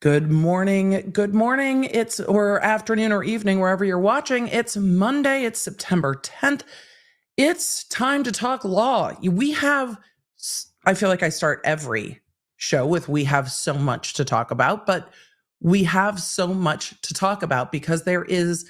Good morning. Good morning. Or afternoon or evening, wherever you're watching. It's Monday. It's September 10th. It's time to talk law. I feel like I start every show with we have so much to talk about, but we have so much to talk about because there is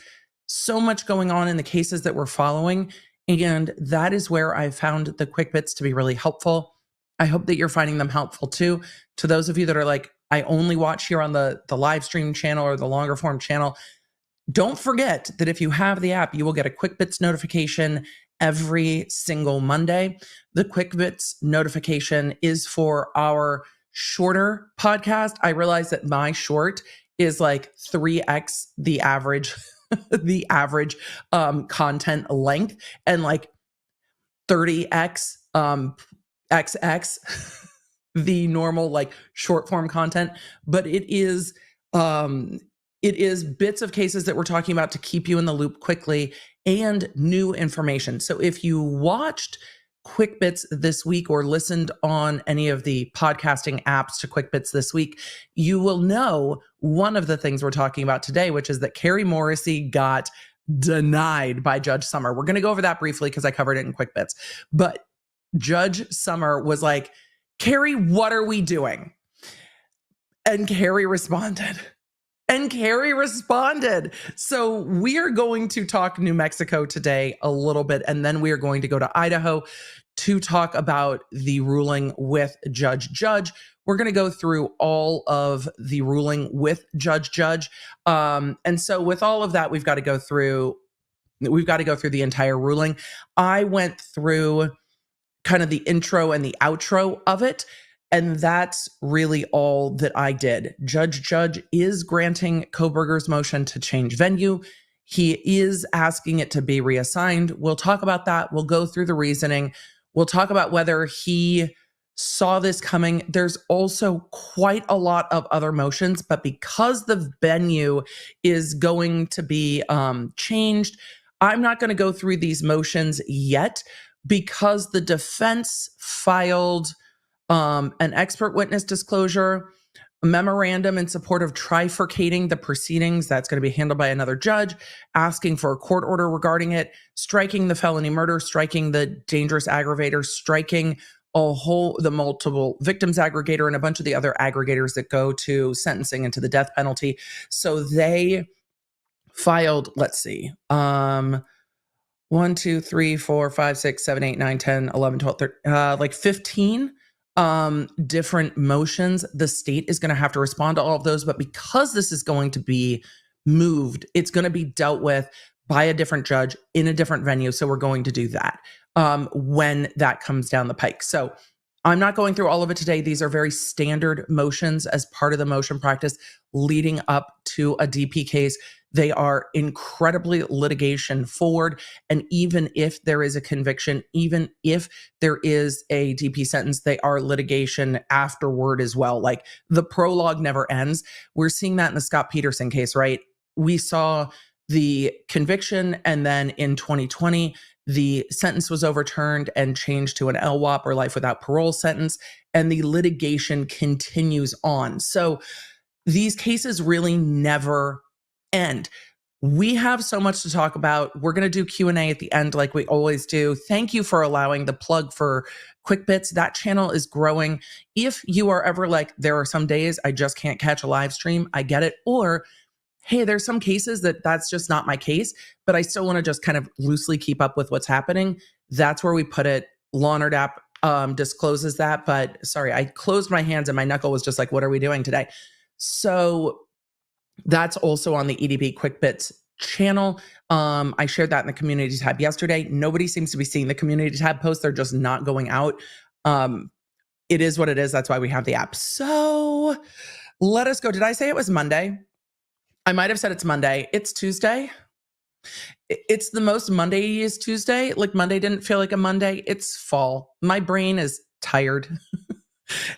so much going on in the cases that we're following. And that is where I found the quick bits to be really helpful. I hope that you're finding them helpful too. To those of you that are like, I only watch here on the live stream channel or the longer form channel, don't forget that if you have the app, you will get a quick bits notification every single Monday. The quick bits notification is for our shorter podcast. I realize that my short is like 3x the average the average content length, and like 30x XX the normal like short form content. But it is bits of cases that we're talking about to keep you in the loop quickly and new information. So if you watched Quick Bits this week or listened on any of the podcasting apps to Quick Bits this week, you will know one of the things we're talking about today, which is that Kari Morrissey got denied by Judge Summer. We're going to go over that briefly because I covered it in Quick Bits. But Judge Summer was like, Kari, what are we doing? And Kari responded. So we are going to talk New Mexico today a little bit, and then we are going to go to Idaho to talk about the ruling with Judge. We're going to go through all of the ruling with Judge. And so with all of that, we've got to go through the entire ruling. I went through kind of the intro and the outro of it, and that's really all that I did. Judge is granting Kohberger's motion to change venue. He is asking it to be reassigned. We'll talk about that. We'll go through the reasoning. We'll talk about whether he saw this coming. There's also quite a lot of other motions, but because the venue is going to be changed, I'm not going to go through these motions yet because the defense filed an expert witness disclosure, a memorandum in support of trifurcating the proceedings. That's going to be handled by another judge, asking for a court order regarding it, striking the felony murder, striking the dangerous aggravator, striking the multiple victims aggregator, and a bunch of the other aggregators that go to sentencing and to the death penalty. So they filed, let's see, 1, 2, 3, 4, 5, 6, 7, 8, 9, 10, 11, 12, 13, like 15 different motions. The state is going to have to respond to all of those, but because this is going to be moved, it's going to be dealt with by a different judge in a different venue. So we're going to do that when that comes down the pike. So I'm not going through all of it today. These are very standard motions as part of the motion practice leading up to a DP case. They are incredibly litigation forward. And even if there is a conviction, even if there is a DP sentence, they are litigation afterward as well. Like the prologue never ends. We're seeing that in the Scott Peterson case, right? We saw the conviction, and then in 2020, the sentence was overturned and changed to an LWOP or life without parole sentence, and the litigation continues on. So these cases really never end. We have so much to talk about. We're going to do Q&A at the end like we always do. Thank you for allowing the plug for Quick Bits. That channel is growing. If you are ever like, there are some days I just can't catch a live stream, I get it. Or hey, there's some cases that's just not my case, but I still want to just kind of loosely keep up with what's happening. That's where we put it. Lawnerd app discloses that, but sorry, I closed my hands and my knuckle was just like, what are we doing today? So that's also on the EDB Quick Bits channel. I shared that in the community tab yesterday. Nobody seems to be seeing the community tab posts. They're just not going out. It is what it is. That's why we have the app. So let us go. Did I say it was Monday? I might have said it's Monday. It's Tuesday. It's the most Monday-iest Tuesday. Like Monday didn't feel like a Monday. It's fall. My brain is tired.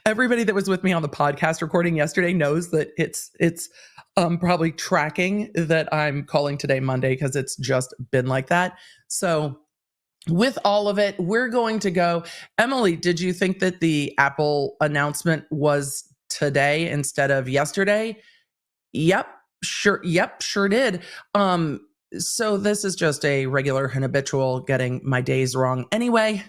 Everybody that was with me on the podcast recording yesterday knows that it's probably tracking that I'm calling today Monday because it's just been like that. So with all of it, we're going to go. Emily, did you think that the Apple announcement was today instead of yesterday? Yep, sure did. So this is just a regular and habitual getting my days wrong. Anyway,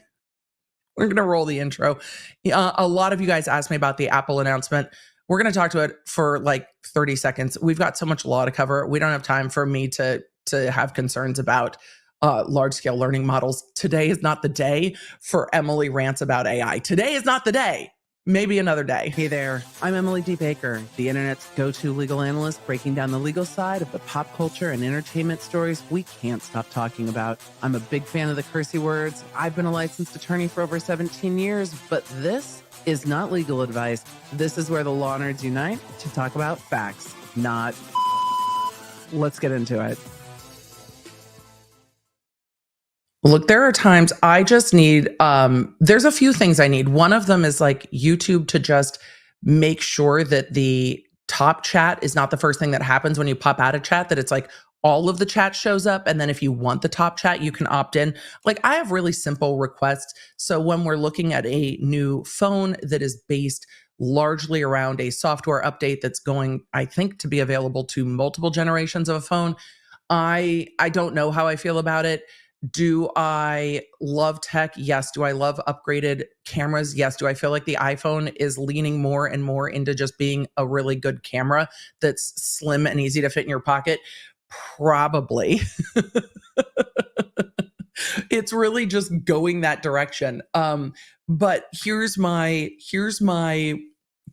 we're going to roll the intro. A lot of you guys asked me about the Apple announcement. We're going to talk to it for like 30 seconds. We've got so much law to cover. We don't have time for me to have concerns about large-scale learning models. Today is not the day for Emily rants about AI. Today is not the day. Maybe another day. Hey there, I'm Emily D. Baker, the internet's go-to legal analyst, breaking down the legal side of the pop culture and entertainment stories we can't stop talking about. I'm a big fan of the cursey words. I've been a licensed attorney for over 17 years, but this is not legal advice. This is where the law nerds unite to talk about facts, not... Let's get into it. Look, there are times I just need, there's a few things I need. One of them is like YouTube to just make sure that the top chat is not the first thing that happens when you pop out of chat, that it's like all of the chat shows up. And then if you want the top chat, you can opt in. Like I have really simple requests. So when we're looking at a new phone that is based largely around a software update that's going, I think, to be available to multiple generations of a phone, I don't know how I feel about it. Do I love tech? Yes. Do I love upgraded cameras? Yes. Do I feel like the iPhone is leaning more and more into just being a really good camera that's slim and easy to fit in your pocket? Probably. It's really just going that direction. But here's my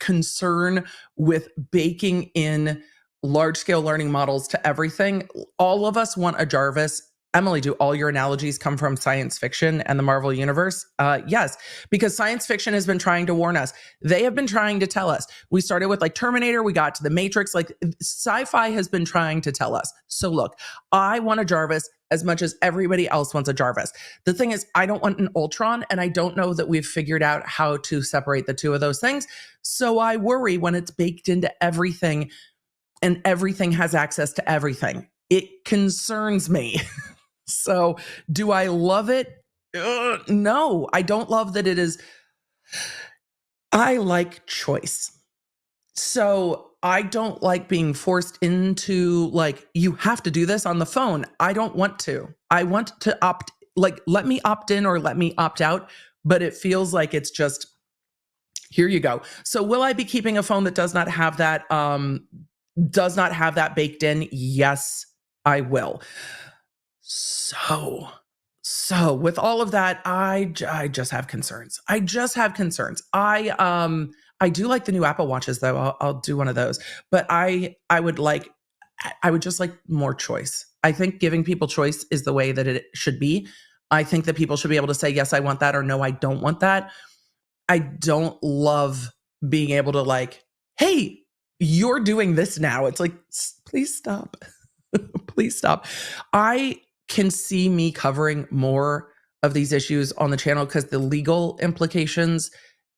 concern with baking in large-scale learning models to everything. All of us want a Jarvis. Emily, do all your analogies come from science fiction and the Marvel Universe? Yes, because science fiction has been trying to warn us. They have been trying to tell us. We started with like Terminator, we got to the Matrix, like sci-fi has been trying to tell us. So look, I want a Jarvis as much as everybody else wants a Jarvis. The thing is, I don't want an Ultron, and I don't know that we've figured out how to separate the two of those things. So I worry when it's baked into everything and everything has access to everything. It concerns me. So do I love it? No, I don't love that it is. I like choice. So I don't like being forced into like, you have to do this on the phone. I don't want to. I want to let me opt in or let me opt out, but it feels like it's just, here you go. So will I be keeping a phone that does not have that baked in? Yes, I will. So with all of that, I just have concerns. I do like the new Apple Watches though. I'll do one of those, but I would just like more choice. I think giving people choice is the way that it should be. I think that people should be able to say, yes, I want that, or no, I don't want that. I don't love being able to like, hey, you're doing this now. It's like, please stop. Please stop. I can see me covering more of these issues on the channel because the legal implications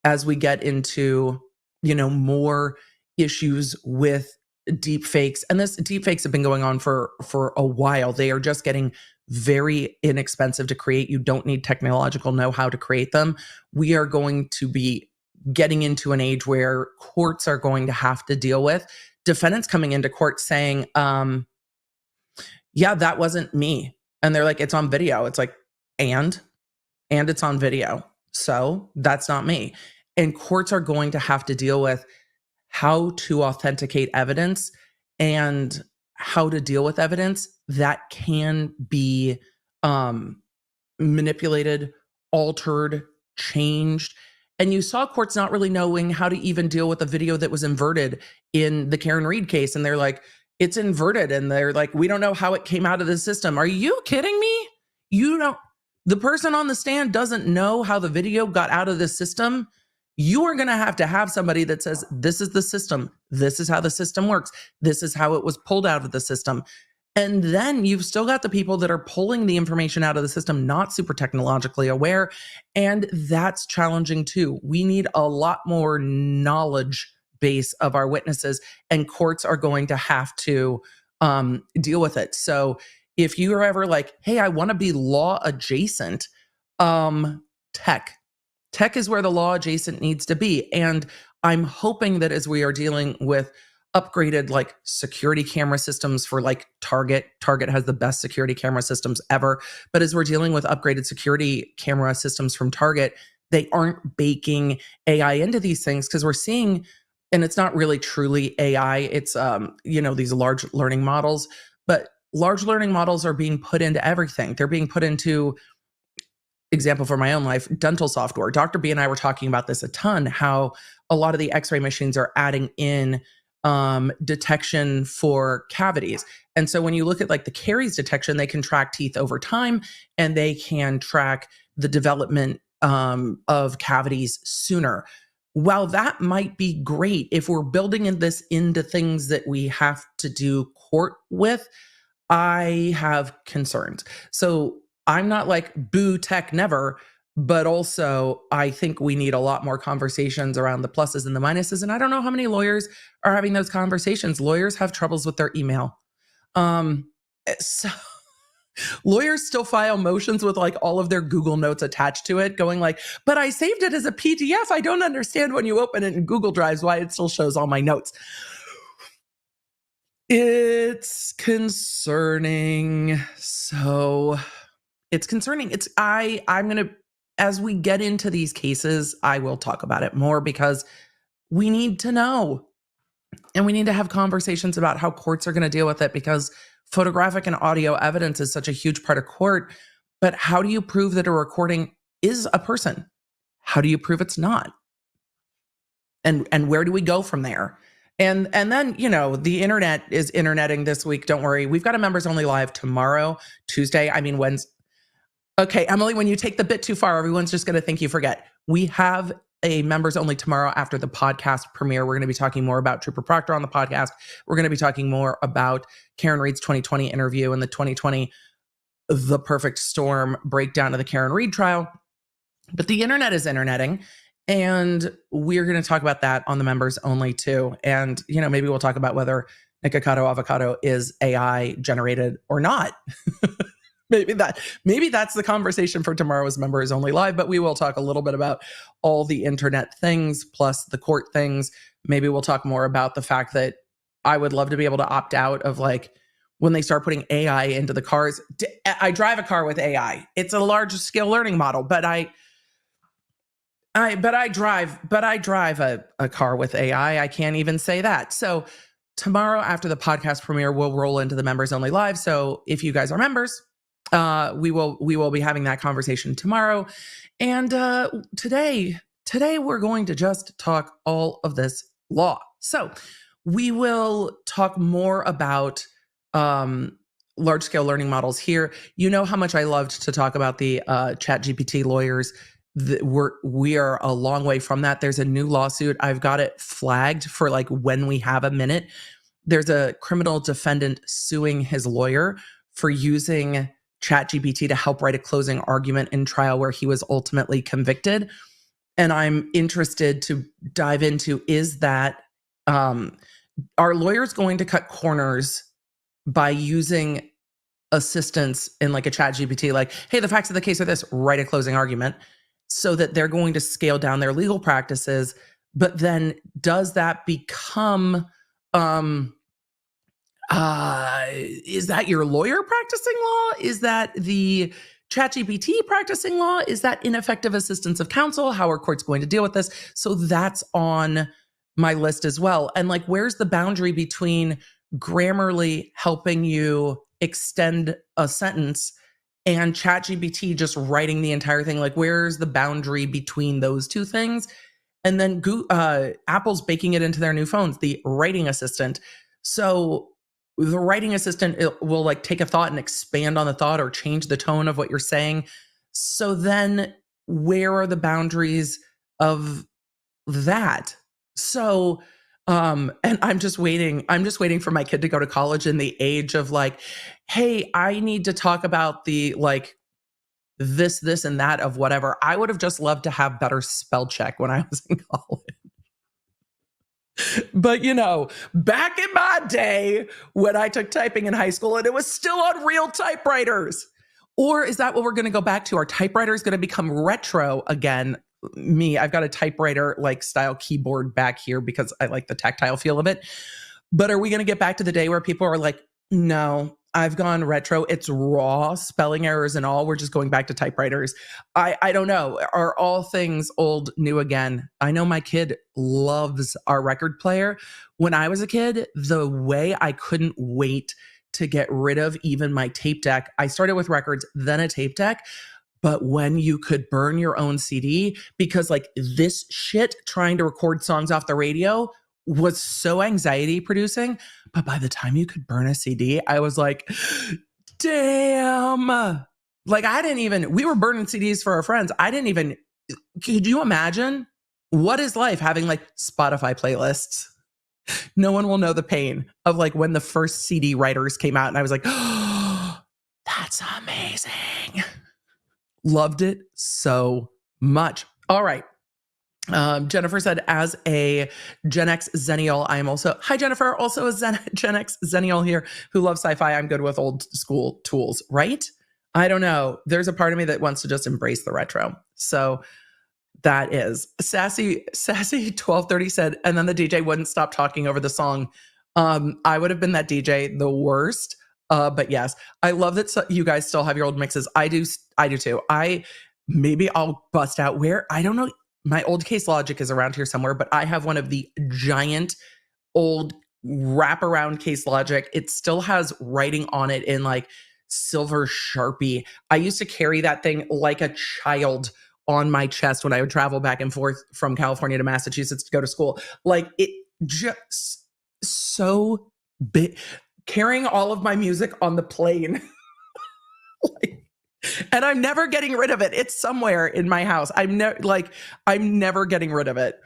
as we get into, more issues with deep fakes. And this deep fakes have been going on for a while. They are just getting very inexpensive to create. You don't need technological know-how to create them. We are going to be getting into an age where courts are going to have to deal with defendants coming into court saying, yeah, that wasn't me. And they're like, it's on video. It's like, and it's on video. So that's not me. And courts are going to have to deal with how to authenticate evidence and how to deal with evidence that can be manipulated, altered, changed. And you saw courts not really knowing how to even deal with a video that was inverted in the Karen Reed case. And they're like, it's inverted. And they're like, we don't know how it came out of the system. Are you kidding me? The person on the stand doesn't know how the video got out of the system. You are going to have somebody that says, this is the system. This is how the system works. This is how it was pulled out of the system. And then you've still got the people that are pulling the information out of the system, not super technologically aware. And that's challenging too. We need a lot more knowledge base of our witnesses, and courts are going to have to deal with it. So if you're ever like, hey, I want to be law adjacent, tech is where the law adjacent needs to be. And I'm hoping that as we are dealing with upgraded like security camera systems for like Target has the best security camera systems ever. But as we're dealing with upgraded security camera systems from Target, they aren't baking AI into these things because we're seeing, and it's not really truly AI. It's, these large learning models, but large learning models are being put into everything. They're being put into, example for my own life, dental software. Dr. B and I were talking about this a ton, how a lot of the x-ray machines are adding in detection for cavities. And so when you look at like the caries detection, they can track teeth over time and they can track the development of cavities sooner. While that might be great, if we're building this into things that we have to do court with, I have concerns. So I'm not like boo tech never, but also I think we need a lot more conversations around the pluses and the minuses. And I don't know how many lawyers are having those conversations. Lawyers have troubles with their email. So lawyers still file motions with like all of their Google Notes attached to it, going like, but I saved it as a PDF. I don't understand when you open it in Google Drives why it still shows all my notes. It's concerning. So it's concerning. I'm going to, as we get into these cases, I will talk about it more because we need to know. And we need to have conversations about how courts are going to deal with it because photographic and audio evidence is such a huge part of court. But how do you prove that a recording is a person? How do you prove it's not? And where do we go from there? And then, the internet is interneting this week. Don't worry. We've got a members only live tomorrow, Tuesday. Wednesday. Okay, Emily, when you take the bit too far, everyone's just going to think you forget. We have a members only tomorrow after the podcast premiere. We're going to be talking more about Trooper Proctor on the podcast. We're going to be talking more about Karen Reed's 2020 interview and the 2020 The Perfect Storm breakdown of the Karen Reed trial. But the internet is interneting. And we're going to talk about that on the members only too. And, maybe we'll talk about whether Nikocado Avocado is AI generated or not. Maybe that's the conversation for tomorrow's members only live, but we will talk a little bit about all the internet things plus the court things. Maybe we'll talk more about the fact that I would love to be able to opt out of like when they start putting AI into the cars. I drive a car with AI. It's a large scale learning model, but I drive a car with AI. I can't even say that. So tomorrow after the podcast premiere, we'll roll into the members only live. So if you guys are members, we will be having that conversation tomorrow. And today we're going to just talk all of this law. So we will talk more about large scale learning models here. You know how much I loved to talk about the ChatGPT lawyers. We are a long way from that. There's a new lawsuit. I've got it flagged for like when we have a minute. There's a criminal defendant suing his lawyer for using ChatGPT to help write a closing argument in trial where he was ultimately convicted. And I'm interested to dive into, is that, are lawyers going to cut corners by using assistance in like a ChatGPT, like, hey, the facts of the case are this, write a closing argument, so that they're going to scale down their legal practices? But then does that become, is that your lawyer practicing law? Is that the ChatGPT practicing law? Is that ineffective assistance of counsel? How are courts going to deal with this? So that's on my list as well. And like, where's the boundary between Grammarly helping you extend a sentence and ChatGPT just writing the entire thing? Like, where's the boundary between those two things? And then Apple's baking it into their new phones, the writing assistant. So the writing assistant, it will like take a thought and expand on the thought or change the tone of what you're saying. So then where are the boundaries of that? So, and I'm just waiting for my kid to go to college in the age of like, hey, I need to talk about the like this, and that of whatever. I would have just loved to have better spell check when I was in college. But back in my day when I took typing in high school and it was still on real typewriters. Or is that what we're going to go back to? Our typewriter is going to become retro again, me, I've got a typewriter like style keyboard back here because I like the tactile feel of it. But are we going to get back to the day where people are like, no, I've gone retro. It's raw, spelling errors and all. We're just going back to typewriters. I don't know. Are all things old, new again? I know my kid loves our record player. When I was a kid, the way I couldn't wait to get rid of even my tape deck, I started with records, then a tape deck. But when you could burn your own CD, because like this shit trying to record songs off the radio was so anxiety producing. But by the time you could burn a CD, I was like, damn. Like we were burning CDs for our friends. Could you imagine what is life having like Spotify playlists? No one will know the pain of like when the first CD writers came out and I was like, oh, that's amazing. Loved it so much. All right. Jennifer said, as a Gen X Zennial, I am also, hi Jennifer, also a Gen X Zennial here who loves sci-fi. I'm good with old school tools, right? I don't know. There's a part of me that wants to just embrace the retro. So that is Sassy 1230 said, and then the DJ wouldn't stop talking over the song. I would have been that DJ, the worst. But yes, I love that you guys still have your old mixes. I do too. Maybe I'll bust out where, I don't know. My old Case Logic is around here somewhere, but I have one of the giant old wraparound Case Logic. It still has writing on it in like silver Sharpie. I used to carry that thing like a child on my chest when I would travel back and forth from California to Massachusetts to go to school. Like it just so big. Carrying all of my music on the plane. And I'm never getting rid of it. It's somewhere in my house. I'm never getting rid of it.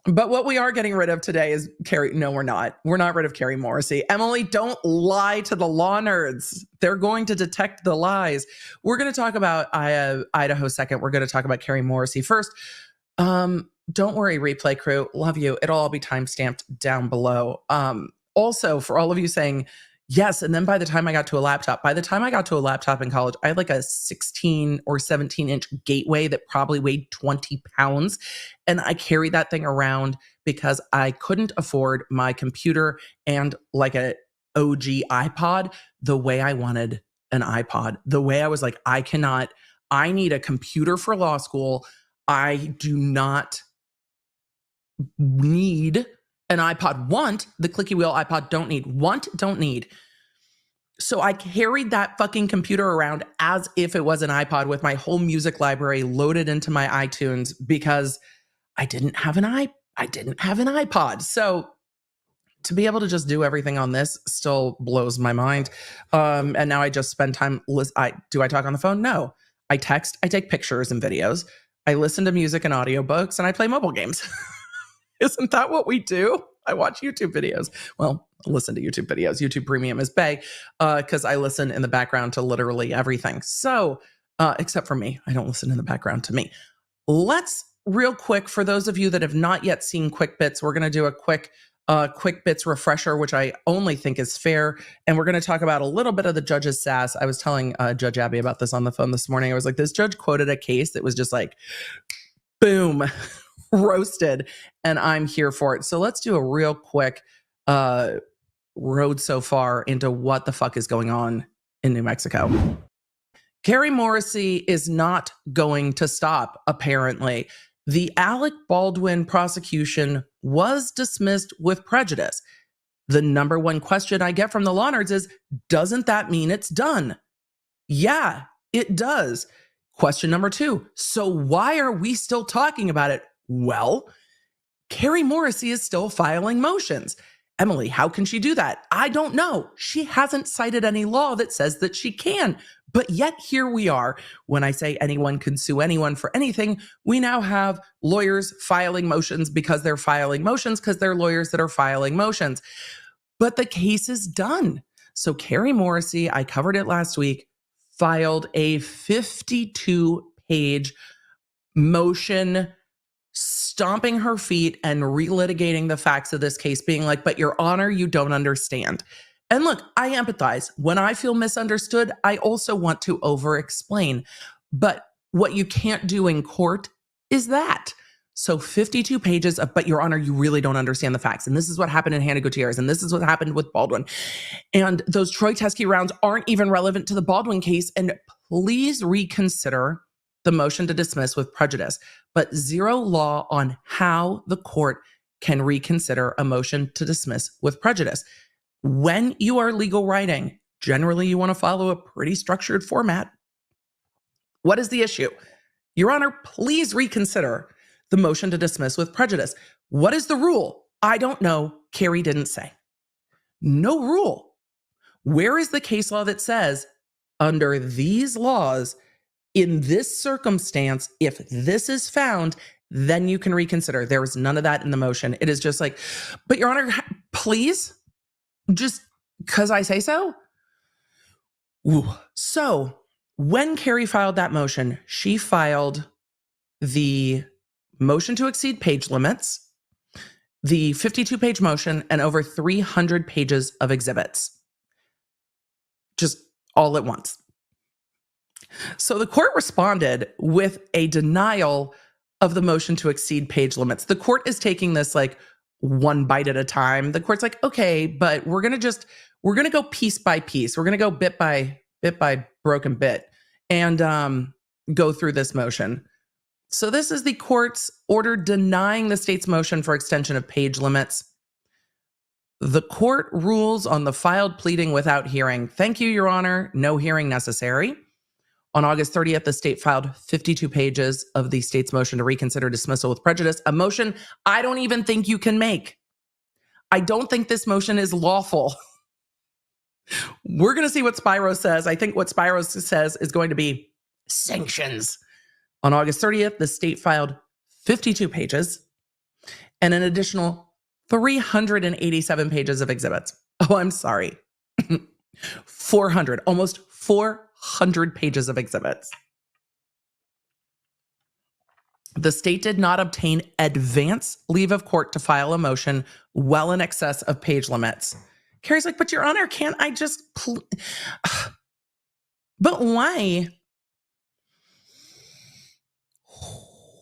But what we are getting rid of today is Kari. No, we're not. We're not rid of Kari Morrissey. Emily, don't lie to the law nerds. They're going to detect the lies. We're going to talk about Idaho second. We're going to talk about Kari Morrissey first. Don't worry, replay crew. Love you. It'll all be timestamped down below. Also, for all of you saying, yes, and then by the time I got to a laptop in college, I had like a 16 or 17-inch Gateway that probably weighed 20 pounds. And I carried that thing around because I couldn't afford my computer and like an OG iPod the way I wanted an iPod. The way I was like, I need a computer for law school. I do not need an iPod. Want the clicky wheel iPod, don't need. Want, don't need. So I carried that fucking computer around as if it was an iPod with my whole music library loaded into my iTunes because I didn't have an iPod. So to be able to just do everything on this still blows my mind. And now I just spend time. Do I talk on the phone? No. I text. I take pictures and videos. I listen to music and audiobooks, and I play mobile games. Isn't that what we do? I watch YouTube videos. Well, listen to YouTube videos. YouTube Premium is bae because I listen in the background to literally everything. So, except for me, I don't listen in the background to me. Let's real quick, for those of you that have not yet seen Quick Bits, we're going to do a quick Bits refresher, which I only think is fair. And we're going to talk about a little bit of the judge's sass. I was telling Judge Abby about this on the phone this morning. I was like, this judge quoted a case that was just like, boom, roasted, and I'm here for it. So let's do a real quick road so far into what the fuck is going on in New Mexico. Kari Morrissey is not going to stop, apparently. The Alec Baldwin prosecution was dismissed with prejudice. The number one question I get from the law nerds is, doesn't that mean it's done? Yeah, it does. Question number two, so why are we still talking about it? Well, Kari Morrissey is still filing motions. Emily, how can she do that? I don't know. She hasn't cited any law that says that she can. But yet here we are. When I say anyone can sue anyone for anything, we now have lawyers filing motions because they're filing motions because they're lawyers that are filing motions. But the case is done. So Kari Morrissey, I covered it last week, filed a 52-page motion stomping her feet and relitigating the facts of this case, being like, but Your Honor, you don't understand. And look, I empathize. When I feel misunderstood, I also want to over-explain. But what you can't do in court is that? So 52 pages of, but Your Honor, you really don't understand the facts. And this is what happened in Hannah Gutierrez. And this is what happened with Baldwin. And those Troy Teske rounds aren't even relevant to the Baldwin case. And please reconsider the motion to dismiss with prejudice. But zero law on how the court can reconsider a motion to dismiss with prejudice. When you are legal writing, generally you want to follow a pretty structured format. What is the issue? Your Honor, please reconsider the motion to dismiss with prejudice. What is the rule? I don't know. Kari didn't say. No rule. Where is the case law that says under these laws, in this circumstance, if this is found, then you can reconsider? There was none of that in the motion. It is just like, but Your Honor, please, just because I say so. Ooh. So when Kari filed that motion, she filed the motion to exceed page limits, the 52-page motion, and over 300 pages of exhibits. Just all at once. So the court responded with a denial of the motion to exceed page limits. The court is taking this like one bite at a time. The court's like, okay, but we're going to go piece by piece. We're going to go bit by broken bit and go through this motion. So this is the court's order denying the state's motion for extension of page limits. The court rules on the filed pleading without hearing. Thank you, Your Honor. No hearing necessary. On August 30th, the state filed 52 pages of the state's motion to reconsider dismissal with prejudice, a motion I don't even think you can make. I don't think this motion is lawful. We're going to see what Spiro says. I think what Spiro says is going to be sanctions. On August 30th, the state filed 52 pages and an additional 387 pages of exhibits. Oh, I'm sorry. 400, almost 400 pages of exhibits. The state did not obtain advance leave of court to file a motion well in excess of page limits. Kari's like, but Your Honor, can't I just... But why?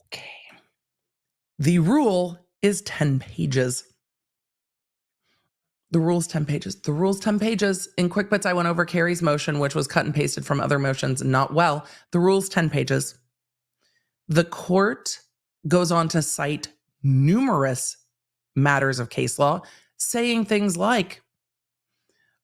Okay. The rule is 10 pages. The rule's 10 pages. The rule's 10 pages. In quick bits, I went over Kari's motion, which was cut and pasted from other motions, not well. The rule's 10 pages. The court goes on to cite numerous matters of case law, saying things like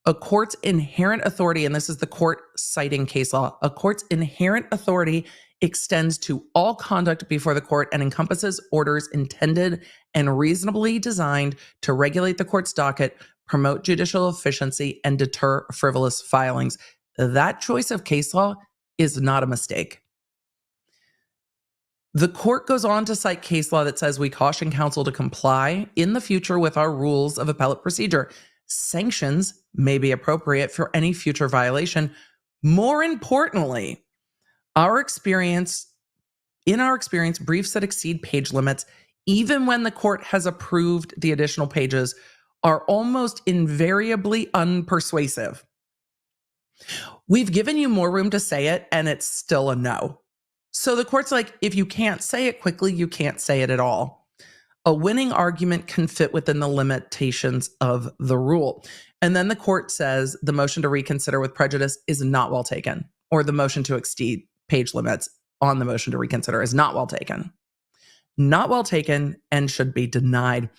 a court's inherent authority, and this is the court citing case law, a court's inherent authority extends to all conduct before the court and encompasses orders intended and reasonably designed to regulate the court's docket, promote judicial efficiency, and deter frivolous filings. That choice of case law is not a mistake. The court goes on to cite case law that says we caution counsel to comply in the future with our rules of appellate procedure. Sanctions may be appropriate for any future violation. More importantly, in our experience, briefs that exceed page limits, even when the court has approved the additional pages, are almost invariably unpersuasive. We've given you more room to say it, and it's still a no. So the court's like, if you can't say it quickly, you can't say it at all. A winning argument can fit within the limitations of the rule. And then the court says the motion to reconsider with prejudice is not well taken, or the motion to exceed page limits on the motion to reconsider is not well taken. Not well taken and should be denied.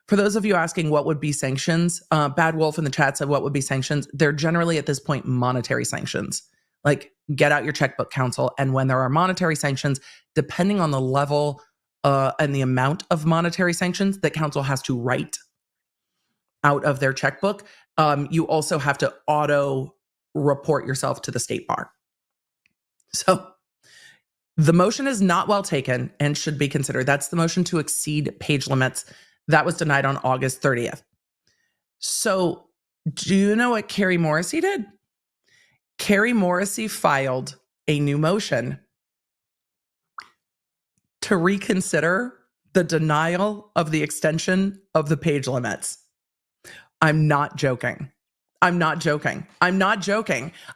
For those of you asking what would be sanctions, Bad Wolf in the chat said what would be sanctions. They're generally at this point monetary sanctions. Like get out your checkbook, counsel. And when there are monetary sanctions, depending on the level and the amount of monetary sanctions that counsel has to write out of their checkbook, you also have to auto report yourself to the state bar. So the motion is not well taken and should be considered. That's the motion to exceed page limits. That was denied on August 30th. So do you know what Kari Morrissey did? Kari Morrissey filed a new motion to reconsider the denial of the extension of the page limits. I'm not joking. I'm not joking.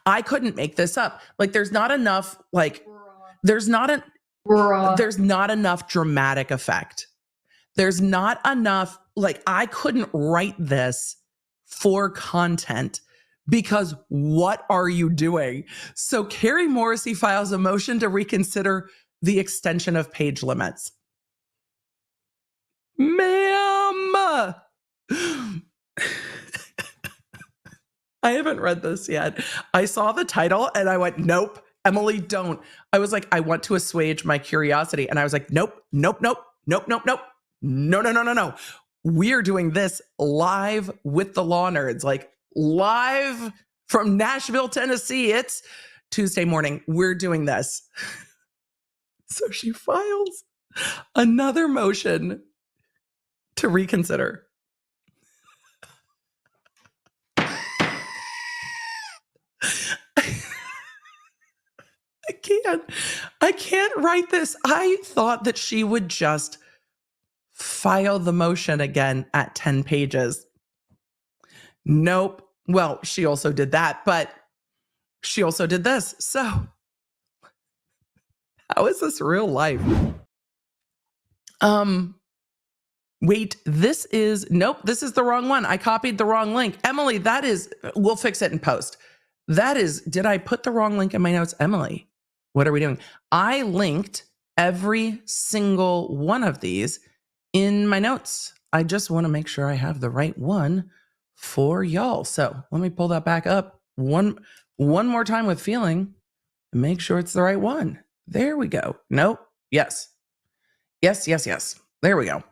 I couldn't make this up. Like, there's not enough, like, there's not There's not enough dramatic effect. There's not enough, like, I couldn't write this for content because what are you doing? So Kari Morrissey files a motion to reconsider the extension of page limits. Ma'am. I haven't read this yet. I saw the title and I went, nope, Emily, don't. I was like, I want to assuage my curiosity. And I was like, nope. No. We're doing this live with the Law Nerds, like live from Nashville, Tennessee. It's Tuesday morning. We're doing this. So she files another motion to reconsider. I can't write this. I thought that she would just file the motion again at 10 pages. Nope. Well, she also did that, but she also did this. So how is this real life? Wait, this is the wrong one. I copied the wrong link. Emily, we'll fix it in post. Did I put the wrong link in my notes? Emily, what are we doing? I linked every single one of these in my notes. I just want to make sure I have the right one for y'all. So let me pull that back up one more time with feeling and make sure it's the right one. There we go. Nope. Yes. There we go.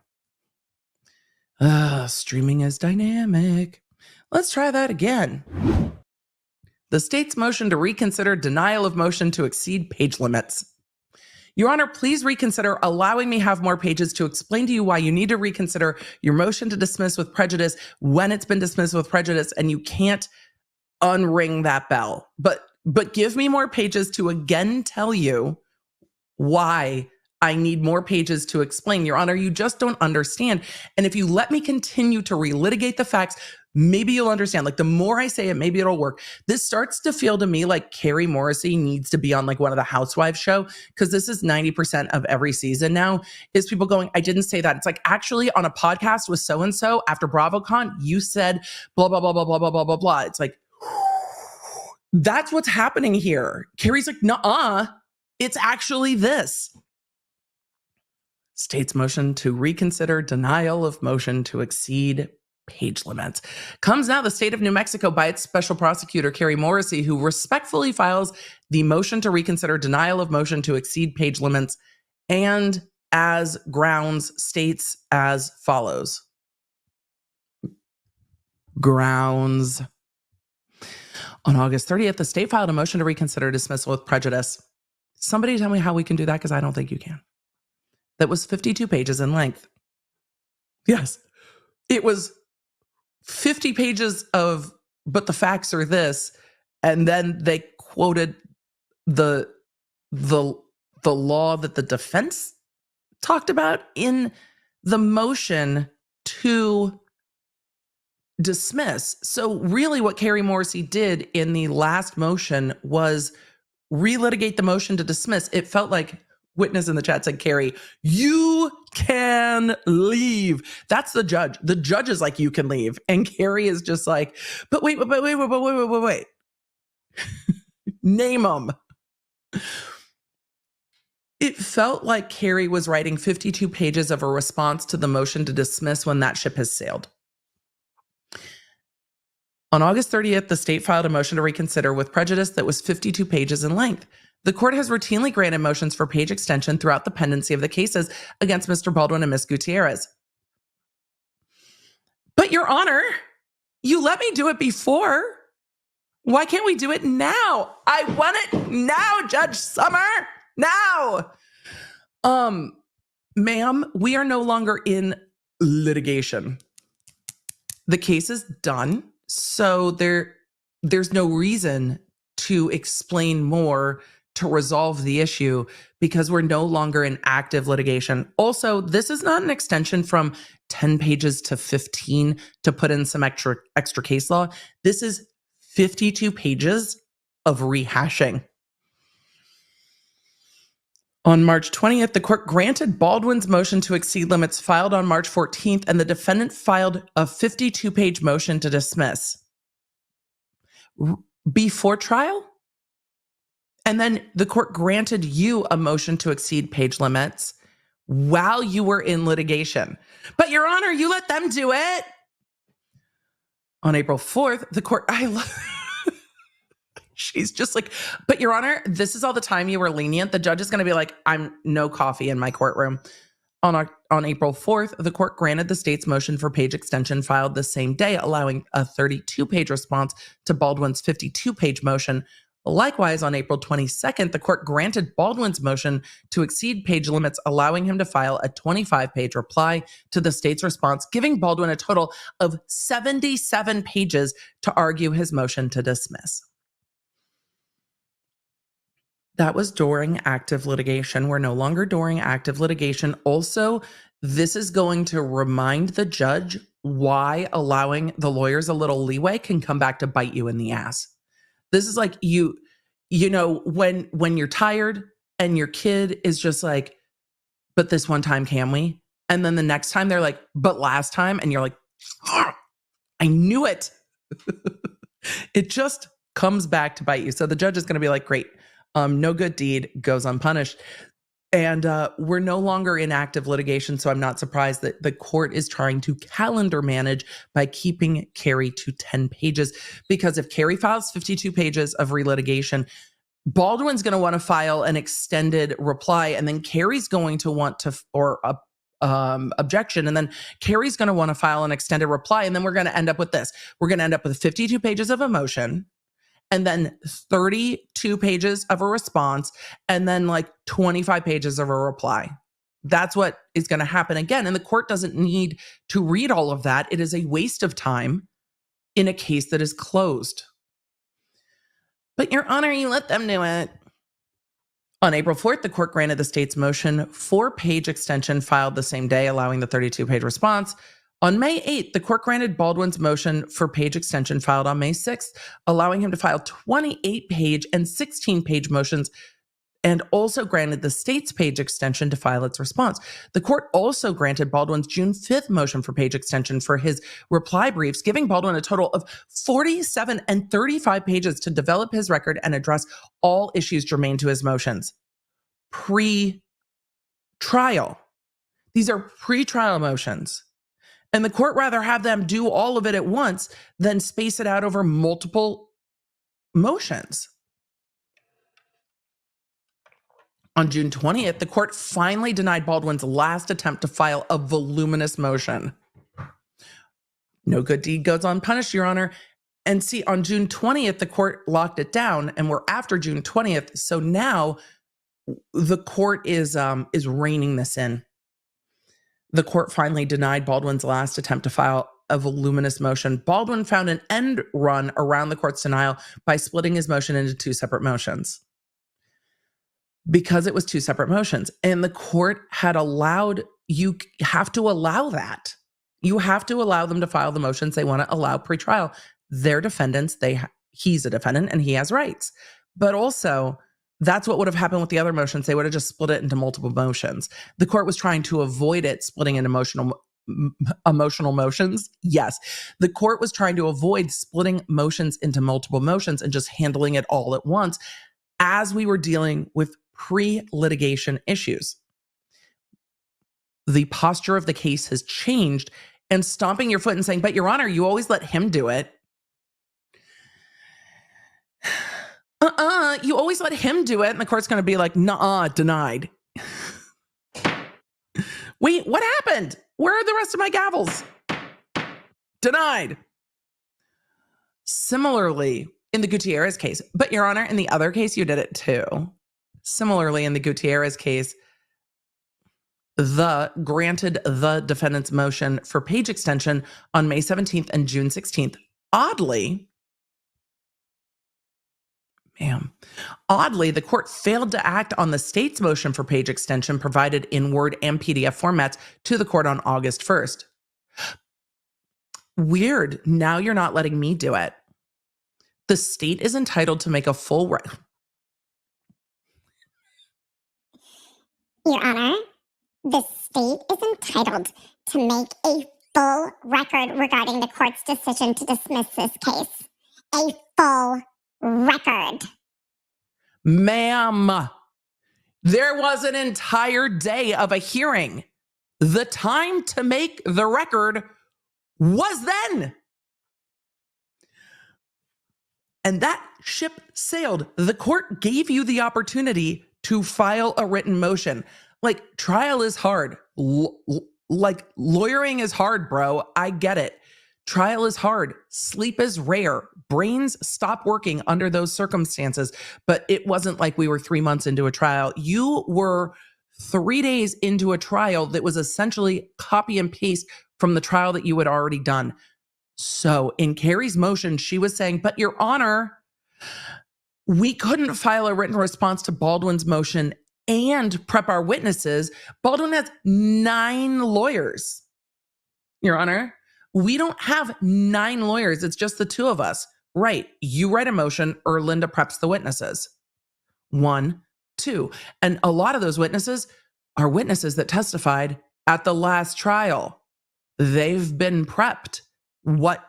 Streaming is dynamic. Let's try that again. The state's motion to reconsider denial of motion to exceed page limits. Your Honor, please reconsider allowing me have more pages to explain to you why you need to reconsider your motion to dismiss with prejudice when it's been dismissed with prejudice and you can't unring that bell. But give me more pages to again tell you why I need more pages to explain. Your Honor, you just don't understand. And if you let me continue to relitigate the facts, maybe you'll understand. Like, the more I say it, maybe it'll work. This starts to feel to me like Kari Morrissey needs to be on like one of the Housewives show, because this is 90% of every season now is people going, I didn't say that. It's like, actually on a podcast with so-and-so after BravoCon, you said blah, blah, blah, blah, blah, blah, blah, blah, blah. It's like, that's what's happening here. Kari's like, nuh-uh, it's actually this. State's motion to reconsider denial of motion to exceed page limits. Comes now the state of New Mexico by its special prosecutor, Kari Morrissey, who respectfully files the motion to reconsider denial of motion to exceed page limits, and as grounds states as follows. Grounds. On August 30th, the state filed a motion to reconsider dismissal with prejudice. Somebody tell me how we can do that, because I don't think you can. That was 52 pages in length. Yes, it was 50 pages of, but the facts are this, and then they quoted the law that the defense talked about in the motion to dismiss. So really what Kari Morrissey did in the last motion was relitigate the motion to dismiss. It felt like witness in the chat said, Kari, you can leave. That's the judge. The judge is like, you can leave. And Kari is just like, but wait. Name them. It felt like Kari was writing 52 pages of a response to the motion to dismiss when that ship has sailed. On August 30th, the state filed a motion to reconsider with prejudice that was 52 pages in length. The court has routinely granted motions for page extension throughout the pendency of the cases against Mr. Baldwin and Ms. Gutierrez. But Your Honor, you let me do it before. Why can't we do it now? I want it now, Judge Summer. Now. Ma'am, we are no longer in litigation. The case is done, so there's no reason to explain more to resolve the issue, because we're no longer in active litigation. Also, this is not an extension from 10 pages to 15 to put in some extra case law. This is 52 pages of rehashing. On March 20th, the court granted Baldwin's motion to exceed limits filed on March 14th, and the defendant filed a 52-page motion to dismiss. Before trial? And then the court granted you a motion to exceed page limits while you were in litigation. But Your Honor, you let them do it. On April 4th, the court, she's just like, but Your Honor, this is all the time you were lenient. The judge is going to be like, I'm no coffee in my courtroom. On April 4th, the court granted the state's motion for page extension filed the same day, allowing a 32-page response to Baldwin's 52-page motion. Likewise, on April 22nd, the court granted Baldwin's motion to exceed page limits, allowing him to file a 25-page reply to the state's response, giving Baldwin a total of 77 pages to argue his motion to dismiss. That was during active litigation. We're no longer during active litigation. Also, this is going to remind the judge why allowing the lawyers a little leeway can come back to bite you in the ass. This is like you know, when you're tired and your kid is just like, but this one time, can we? And then the next time they're like, but last time, and you're like, I knew it. It just comes back to bite you. So the judge is going to be like, great. No good deed goes unpunished. And we're no longer in active litigation, so I'm not surprised that the court is trying to calendar manage by keeping Kari to 10 pages. Because if Kari files 52 pages of relitigation, Baldwin's going to want to file an extended reply, and then Kari's going to want to, objection, and then Kari's going to want to file an extended reply, and then we're going to end up with this. We're going to end up with 52 pages of a motion, and then 32 pages of a response, and then like 25 pages of a reply. That's what is going to happen again. And the court doesn't need to read all of that. It is a waste of time in a case that is closed. But Your Honor, you let them do it. On April 4th, the court granted the state's motion for page extension filed the same day, allowing the 32-page response. On May 8th, the court granted Baldwin's motion for page extension filed on May 6th, allowing him to file 28-page and 16-page motions, and also granted the state's page extension to file its response. The court also granted Baldwin's June 5th motion for page extension for his reply briefs, giving Baldwin a total of 47 and 35 pages to develop his record and address all issues germane to his motions. Pre-trial. These are pre-trial motions. And the court rather have them do all of it at once than space it out over multiple motions. On June 20th, the court finally denied Baldwin's last attempt to file a voluminous motion. No good deed goes unpunished, Your Honor. And see, on June 20th, the court locked it down, and we're after June 20th. So now the court is reining this in. The court finally denied Baldwin's last attempt to file a voluminous motion. Baldwin found an end run around the court's denial by splitting his motion into two separate motions. Because it was two separate motions. And the court had allowed, you have to allow that. You have to allow them to file the motions they want to allow pretrial. They're defendants. He's a defendant and he has rights. But also, that's what would have happened with the other motions. They would have just split it into multiple motions. The court was trying to avoid it splitting into emotional motions. Yes. The court was trying to avoid splitting motions into multiple motions and just handling it all at once as we were dealing with pre-litigation issues. The posture of the case has changed, and stomping your foot and saying, but Your Honor, you always let him do it. You always let him do it. And the court's going to be like, nuh-uh, denied. Wait, what happened? Where are the rest of my gavels? Denied. Similarly, in the Gutierrez case, but Your Honor, in the other case, you did it too. Similarly, in the Gutierrez case, granted the defendant's motion for page extension on May 17th and June 16th. Oddly, the court failed to act on the state's motion for page extension provided in Word and PDF formats to the court on August 1st. Weird. Now you're not letting me do it. The state is entitled to make a full Your Honor, the state is entitled to make a full record regarding the court's decision to dismiss this case. A full record. Ma'am, there was an entire day of a hearing. The time to make the record was then. And that ship sailed. The court gave you the opportunity to file a written motion. Like, trial is hard. Like, lawyering is hard, bro. I get it. Trial is hard. Sleep is rare. Brains stop working under those circumstances. But it wasn't like we were 3 months into a trial. You were 3 days into a trial that was essentially copy and paste from the trial that you had already done. So in Kari's motion, she was saying, but Your Honor, we couldn't file a written response to Baldwin's motion and prep our witnesses. Baldwin has 9 lawyers. Your Honor, we don't have 9 lawyers. It's just the 2 of us. Right. You write a motion, Linda preps the witnesses. 1, 2. And a lot of those witnesses are witnesses that testified at the last trial. They've been prepped. What?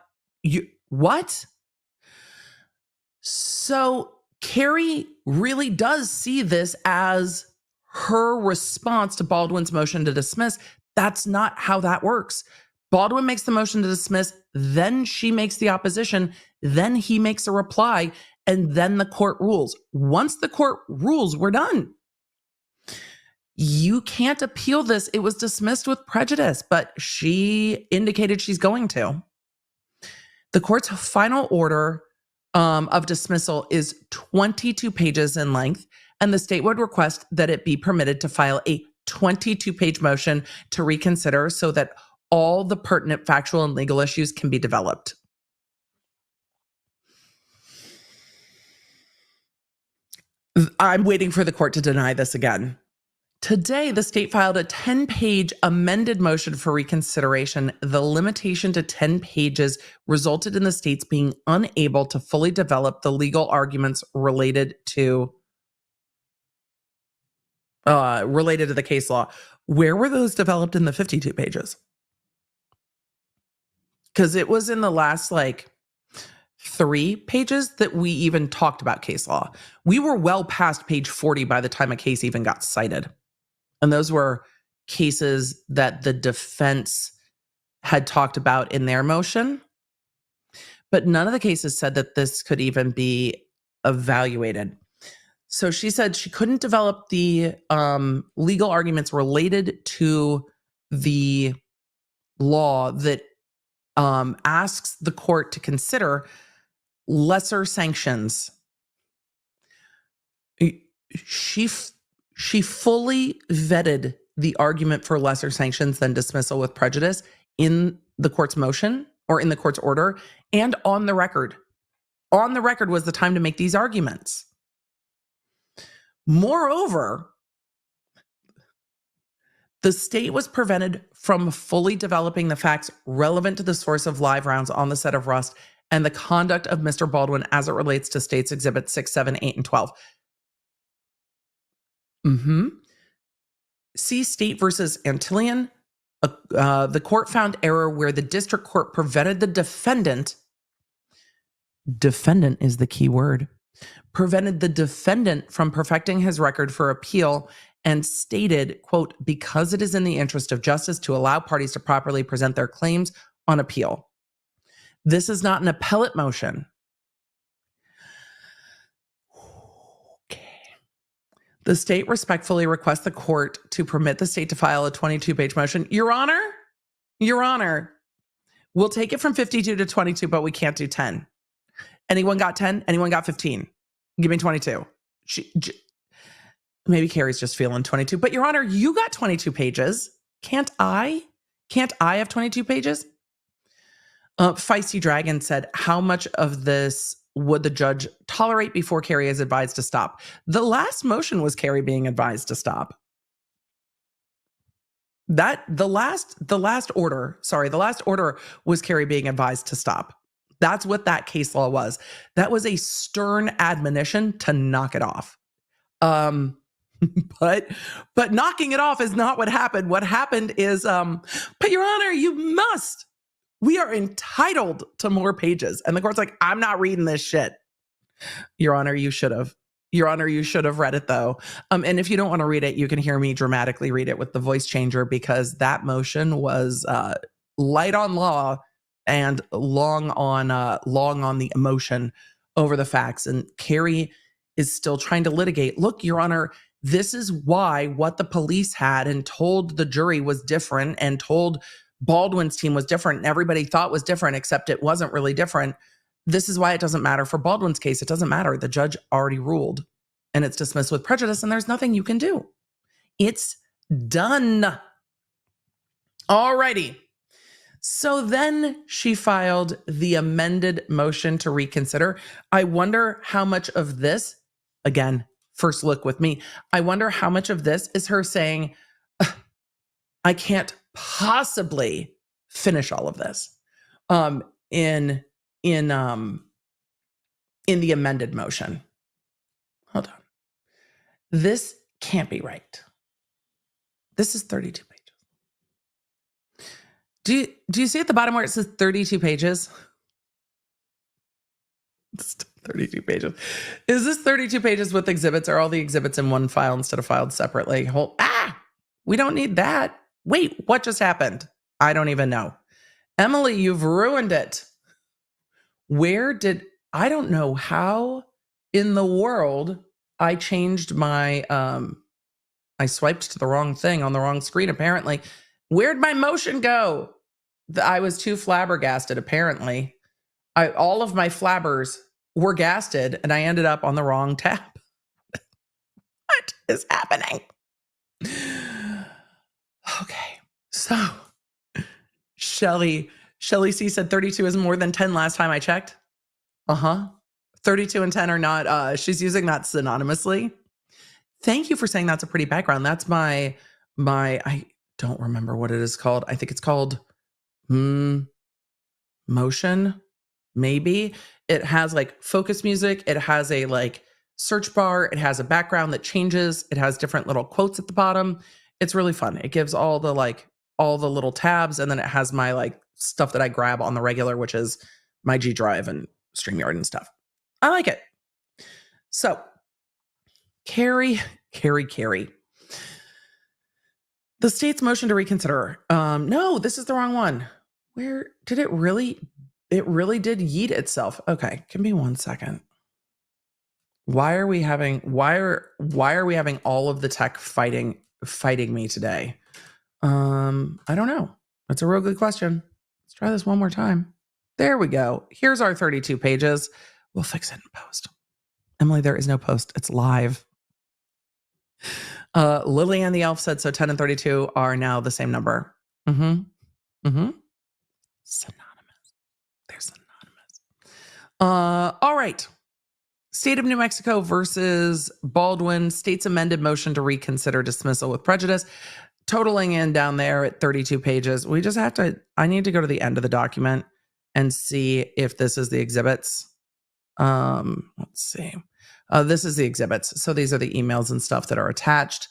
So Kari really does see this as her response to Baldwin's motion to dismiss. That's not how that works. Baldwin makes the motion to dismiss, then she makes the opposition, then he makes a reply, and then the court rules. Once the court rules, we're done. You can't appeal this. It was dismissed with prejudice, but she indicated she's going to. The court's final order of dismissal is 22 pages in length, and the state would request that it be permitted to file a 22-page motion to reconsider so that all the pertinent factual and legal issues can be developed. I'm waiting for the court to deny this again. Today, the state filed a 10-page amended motion for reconsideration. The limitation to 10 pages resulted in the states being unable to fully develop the legal arguments related to the case law. Where were those developed in the 52 pages? Because it was in the last 3 pages that we even talked about case law. We were well past page 40 by the time a case even got cited. And those were cases that the defense had talked about in their motion. But none of the cases said that this could even be evaluated. So she said she couldn't develop the legal arguments related to the law that asks the court to consider lesser sanctions. She fully vetted the argument for lesser sanctions than dismissal with prejudice in the court's motion or in the court's order and on the record. On the record was the time to make these arguments. Moreover, the state was prevented from fully developing the facts relevant to the source of live rounds on the set of Rust and the conduct of Mr. Baldwin as it relates to States Exhibits 6, 7, 8, and 12. See State versus Antillian. The court found error where the district court prevented the defendant is the key word, prevented the defendant from perfecting his record for appeal and stated, quote, because it is in the interest of justice to allow parties to properly present their claims on appeal. This is not an appellate motion. The state respectfully requests the court to permit the state to file a 22-page motion. Your Honor, we'll take it from 52 to 22, but we can't do 10. Anyone got 10? Anyone got 15? Give me 22. Maybe Kari's just feeling 22. But Your Honor, you got 22 pages. Can't I? Can't I have 22 pages? Feisty Dragon said, how much of this would the judge tolerate before Kari is advised to stop? The last motion was Kari being advised to stop. The last order was Kari being advised to stop. That's what that case law was. That was a stern admonition to knock it off. but knocking it off is not what happened. What happened is, but Your Honor, we are entitled to more pages. And the court's like, I'm not reading this shit. Your Honor, you should have. Your Honor, you should have read it though. And if you don't want to read it, you can hear me dramatically read it with the voice changer, because that motion was light on law and long on the emotion over the facts. And Kari is still trying to litigate. Look, Your Honor, this is why what the police had and told the jury was different, and told Baldwin's team was different, and everybody thought was different, except it wasn't really different. This is why it doesn't matter for Baldwin's case. It doesn't matter. The judge already ruled, and it's dismissed with prejudice, and there's nothing you can do. It's done. All righty. So then she filed the amended motion to reconsider. I wonder how much of this, again, first look with me, I wonder how much of this is her saying, I can't possibly finish all of this in the amended motion. Hold on. This can't be right. This is 32 pages. Do you see at the bottom where it says 32 pages? It's 32 pages. Is this 32 pages with exhibits? Are all the exhibits in one file instead of filed separately? We don't need that. Wait, what just happened? I don't even know. Emily, you've ruined it. I don't know how in the world I changed my, I swiped to the wrong thing on the wrong screen, apparently. Where'd my motion go? I was too flabbergasted, apparently. All of my flabbers were gasted, and I ended up on the wrong tab. What is happening? Okay, so Shelly C said 32 is more than 10 last time I checked. 32 and 10 are not, she's using that synonymously. Thank you for saying that's a pretty background. That's my, I don't remember what it is called. I think it's called Motion, maybe. It has like focus music. It has a like search bar. It has a background that changes. It has different little quotes at the bottom. It's really fun. It gives all the little tabs, and then it has my like stuff that I grab on the regular, which is my G Drive and StreamYard and stuff. I like it. So, Kari. The state's motion to reconsider. No, this is the wrong one. Where did it really did yeet itself. Okay, give me 1 second. Why are we having all of the tech fighting me today? I don't know. That's a real good question. Let's try this one more time. There we go. Here's our 32 pages. We'll fix it in post. Emily, there is no post. It's live. Lillian the Elf said, so 10 and 32 are now the same number. Synonymous. They're synonymous. All right. State of New Mexico versus Baldwin. State's amended motion to reconsider dismissal with prejudice. Totaling in down there at 32 pages. We just have to, I need to go to the end of the document and see if this is the exhibits. Let's see. This is the exhibits. So these are the emails and stuff that are attached,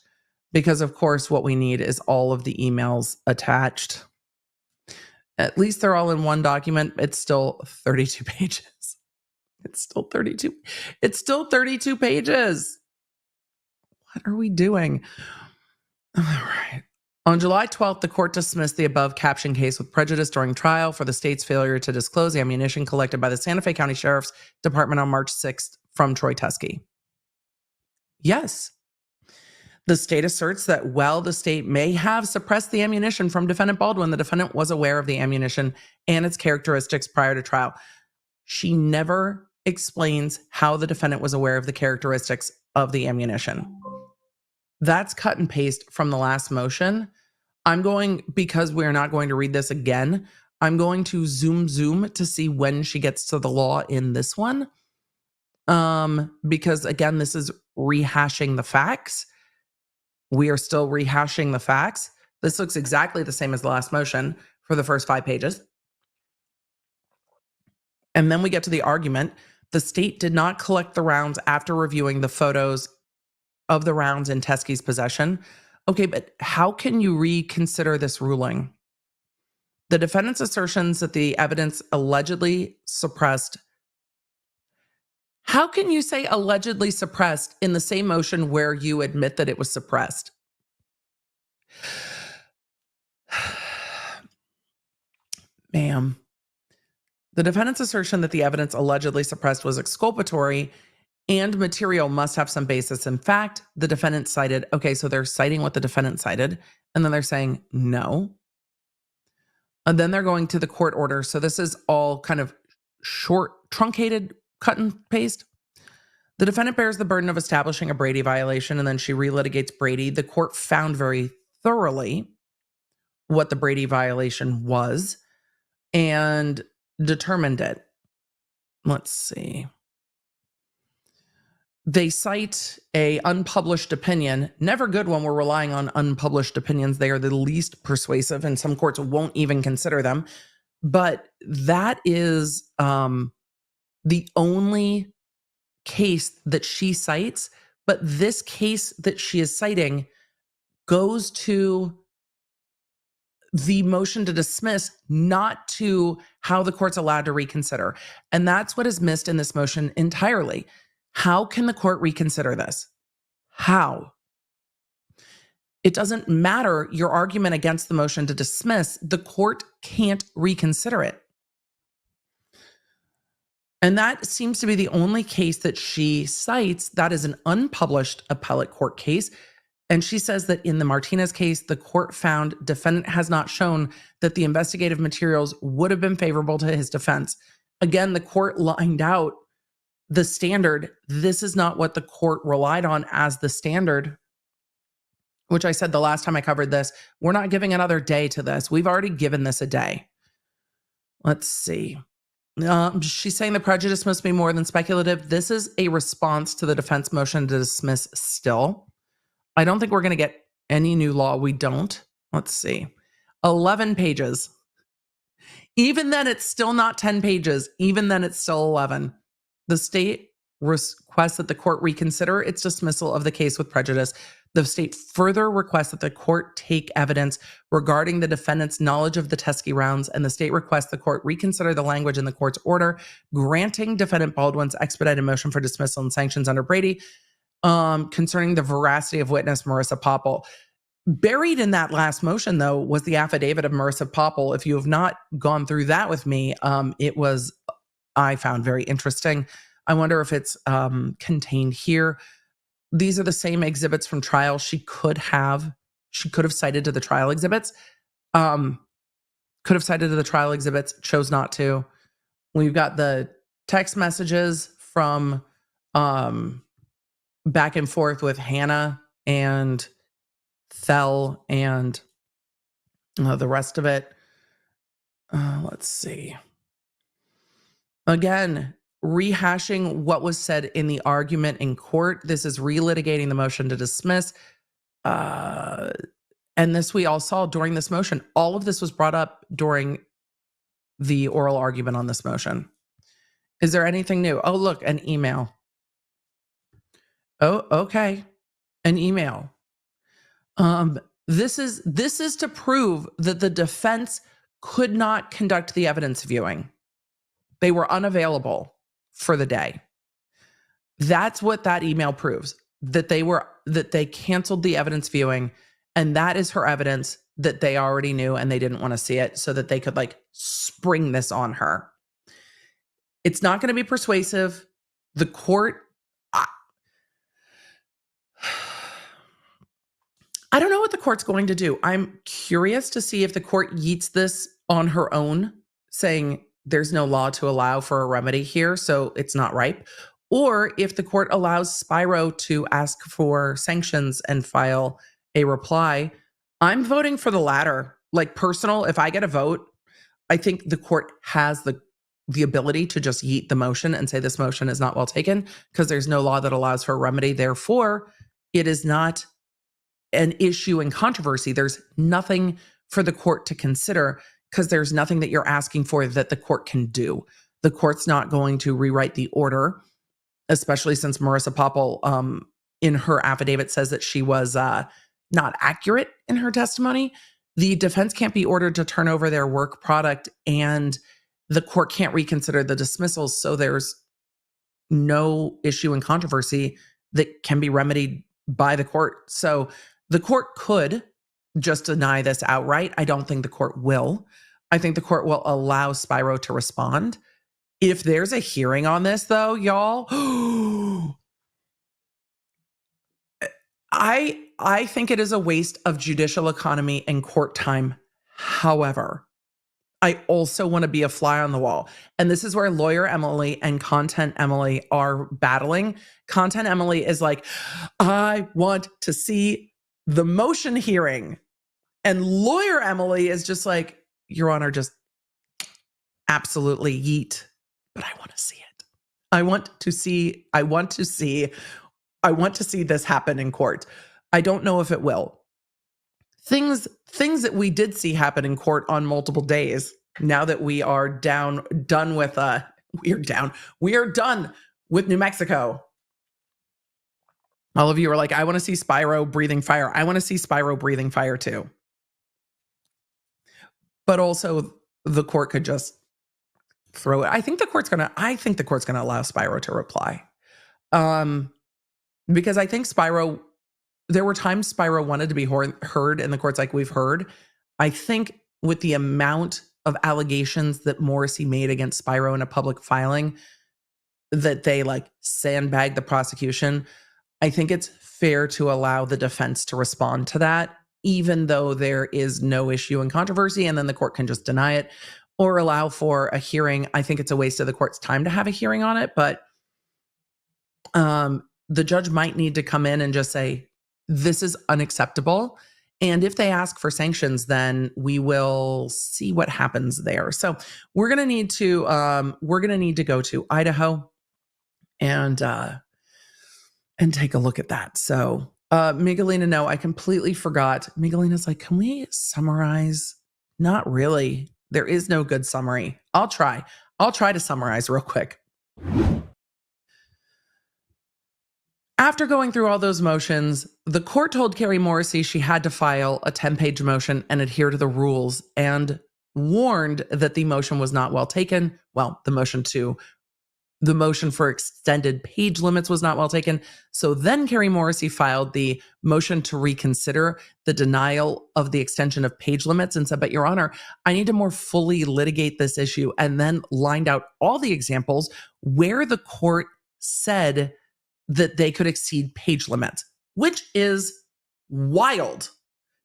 because of course what we need is all of the emails attached. At least they're all in one document. It's still 32 pages. It's still 32. It's still 32 pages. What are we doing? All right. On July 12th, the court dismissed the above caption case with prejudice during trial for the state's failure to disclose ammunition collected by the Santa Fe County Sheriff's Department on March 6th from Troy Tuskegee. Yes. The state asserts that while the state may have suppressed the ammunition from defendant Baldwin, the defendant was aware of the ammunition and its characteristics prior to trial. She never explains how the defendant was aware of the characteristics of the ammunition. That's cut and paste from the last motion. Because we're not going to read this again, I'm going to zoom to see when she gets to the law in this one. Because again, this is rehashing the facts. We are still rehashing the facts. This looks exactly the same as the last motion for the first 5 pages. And then we get to the argument. The state did not collect the rounds after reviewing the photos of the rounds in Teskey's possession. Okay, but how can you reconsider this ruling? The defendant's assertions that the evidence allegedly suppressed. How can you say allegedly suppressed in the same motion where you admit that it was suppressed? Ma'am, the defendant's assertion that the evidence allegedly suppressed was exculpatory and material must have some basis in fact. The defendant cited, okay, so they're citing what the defendant cited, and then they're saying no. And then they're going to the court order. So this is all kind of short, truncated, cut and paste. The defendant bears the burden of establishing a Brady violation, and then she relitigates Brady. The court found very thoroughly what the Brady violation was and determined it. Let's see. They cite a unpublished opinion. Never good when we're relying on unpublished opinions. They are the least persuasive, and some courts won't even consider them. But that is the only case that she cites. But this case that she is citing goes to the motion to dismiss, not to how the court's allowed to reconsider. And that's what is missed in this motion entirely. How can the court reconsider this? How? It doesn't matter your argument against the motion to dismiss. The court can't reconsider it. And that seems to be the only case that she cites that is an unpublished appellate court case. And she says that in the Martinez case, the court found defendant has not shown that the investigative materials would have been favorable to his defense. Again, the court lined out the standard. This is not what the court relied on as the standard, which I said the last time I covered this. We're not giving another day to this. We've already given this a day. Let's see. She's saying the prejudice must be more than speculative. This is a response to the defense motion to dismiss still. I don't think we're going to get any new law. We don't. Let's see. 11 pages. Even then, it's still not 10 pages. Even then, it's still 11. The state requests that the court reconsider its dismissal of the case with prejudice. The state further requests that the court take evidence regarding the defendant's knowledge of the Teskey rounds, and the state requests the court reconsider the language in the court's order granting defendant Baldwin's expedited motion for dismissal and sanctions under Brady concerning the veracity of witness Marissa Popple. Buried in that last motion, though, was the affidavit of Marissa Popple. If you have not gone through that with me, I found very interesting. I wonder if it's contained here. These are the same exhibits from trial. She could have cited to the trial exhibits. Chose not to. We've got the text messages from back and forth with Hannah and Thel and the rest of it. Let's see. Again, rehashing what was said in the argument in court. This is relitigating the motion to dismiss. And this we all saw during this motion. All of this was brought up during the oral argument on this motion. Is there anything new? Oh, look, an email. Oh, okay. An email. This is to prove that the defense could not conduct the evidence viewing. They were unavailable for the day. That's what that email proves, that they canceled the evidence viewing, and that is her evidence that they already knew and they didn't want to see it so that they could spring this on her. It's not going to be persuasive. The court, I don't know what the court's going to do. I'm curious to see if the court yeets this on her own, saying there's no law to allow for a remedy here, so it's not ripe. Or if the court allows Spyro to ask for sanctions and file a reply. I'm voting for the latter. Personal, if I get a vote, I think the court has the ability to just yeet the motion and say this motion is not well taken because there's no law that allows for a remedy. Therefore, it is not an issue in controversy. There's nothing for the court to consider because there's nothing that you're asking for that the court can do. The court's not going to rewrite the order, especially since Marissa Popple in her affidavit says that she was not accurate in her testimony. The defense can't be ordered to turn over their work product, and the court can't reconsider the dismissals. So there's no issue in controversy that can be remedied by the court. So the court could just deny this outright. I don't think the court will. I think the court will allow Spyro to respond. If there's a hearing on this, though, y'all, I think it is a waste of judicial economy and court time. However, I also want to be a fly on the wall. And this is where Lawyer Emily and Content Emily are battling. Content Emily is like, I want to see the motion hearing. And Lawyer Emily is just like, Your Honor, just absolutely yeet. But I want to see it. I want to see this happen in court. I don't know if it will. Things that we did see happen in court on multiple days. Now that we are done with New Mexico. All of you are like, I want to see Spyro breathing fire. I want to see Spyro breathing fire too. But also the court could just throw it. I think the court's gonna allow Spyro to reply. Because I think there were times Spyro wanted to be heard, and the court's like, we've heard. I think with the amount of allegations that Morrissey made against Spyro in a public filing, that they like sandbagged the prosecution, I think it's fair to allow the defense to respond to that, even though there is no issue in controversy, and then the court can just deny it or allow for a hearing. I think it's a waste of the court's time to have a hearing on it, but the judge might need to come in and just say, this is unacceptable. And if they ask for sanctions, then we will see what happens there. So we're going to need to go to Idaho and take a look at that. So Migalina, no, I completely forgot. Migalina's like, can we summarize? Not really. There is no good summary. I'll try to summarize real quick. After going through all those motions, the court told Kari Morrissey she had to file a 10-page motion and adhere to the rules, and warned that the motion was not well taken. Well, the motion for extended page limits was not well taken. So then Kari Morrissey filed the motion to reconsider the denial of the extension of page limits and said, but Your Honor, I need to more fully litigate this issue, and then lined out all the examples where the court said that they could exceed page limits, which is wild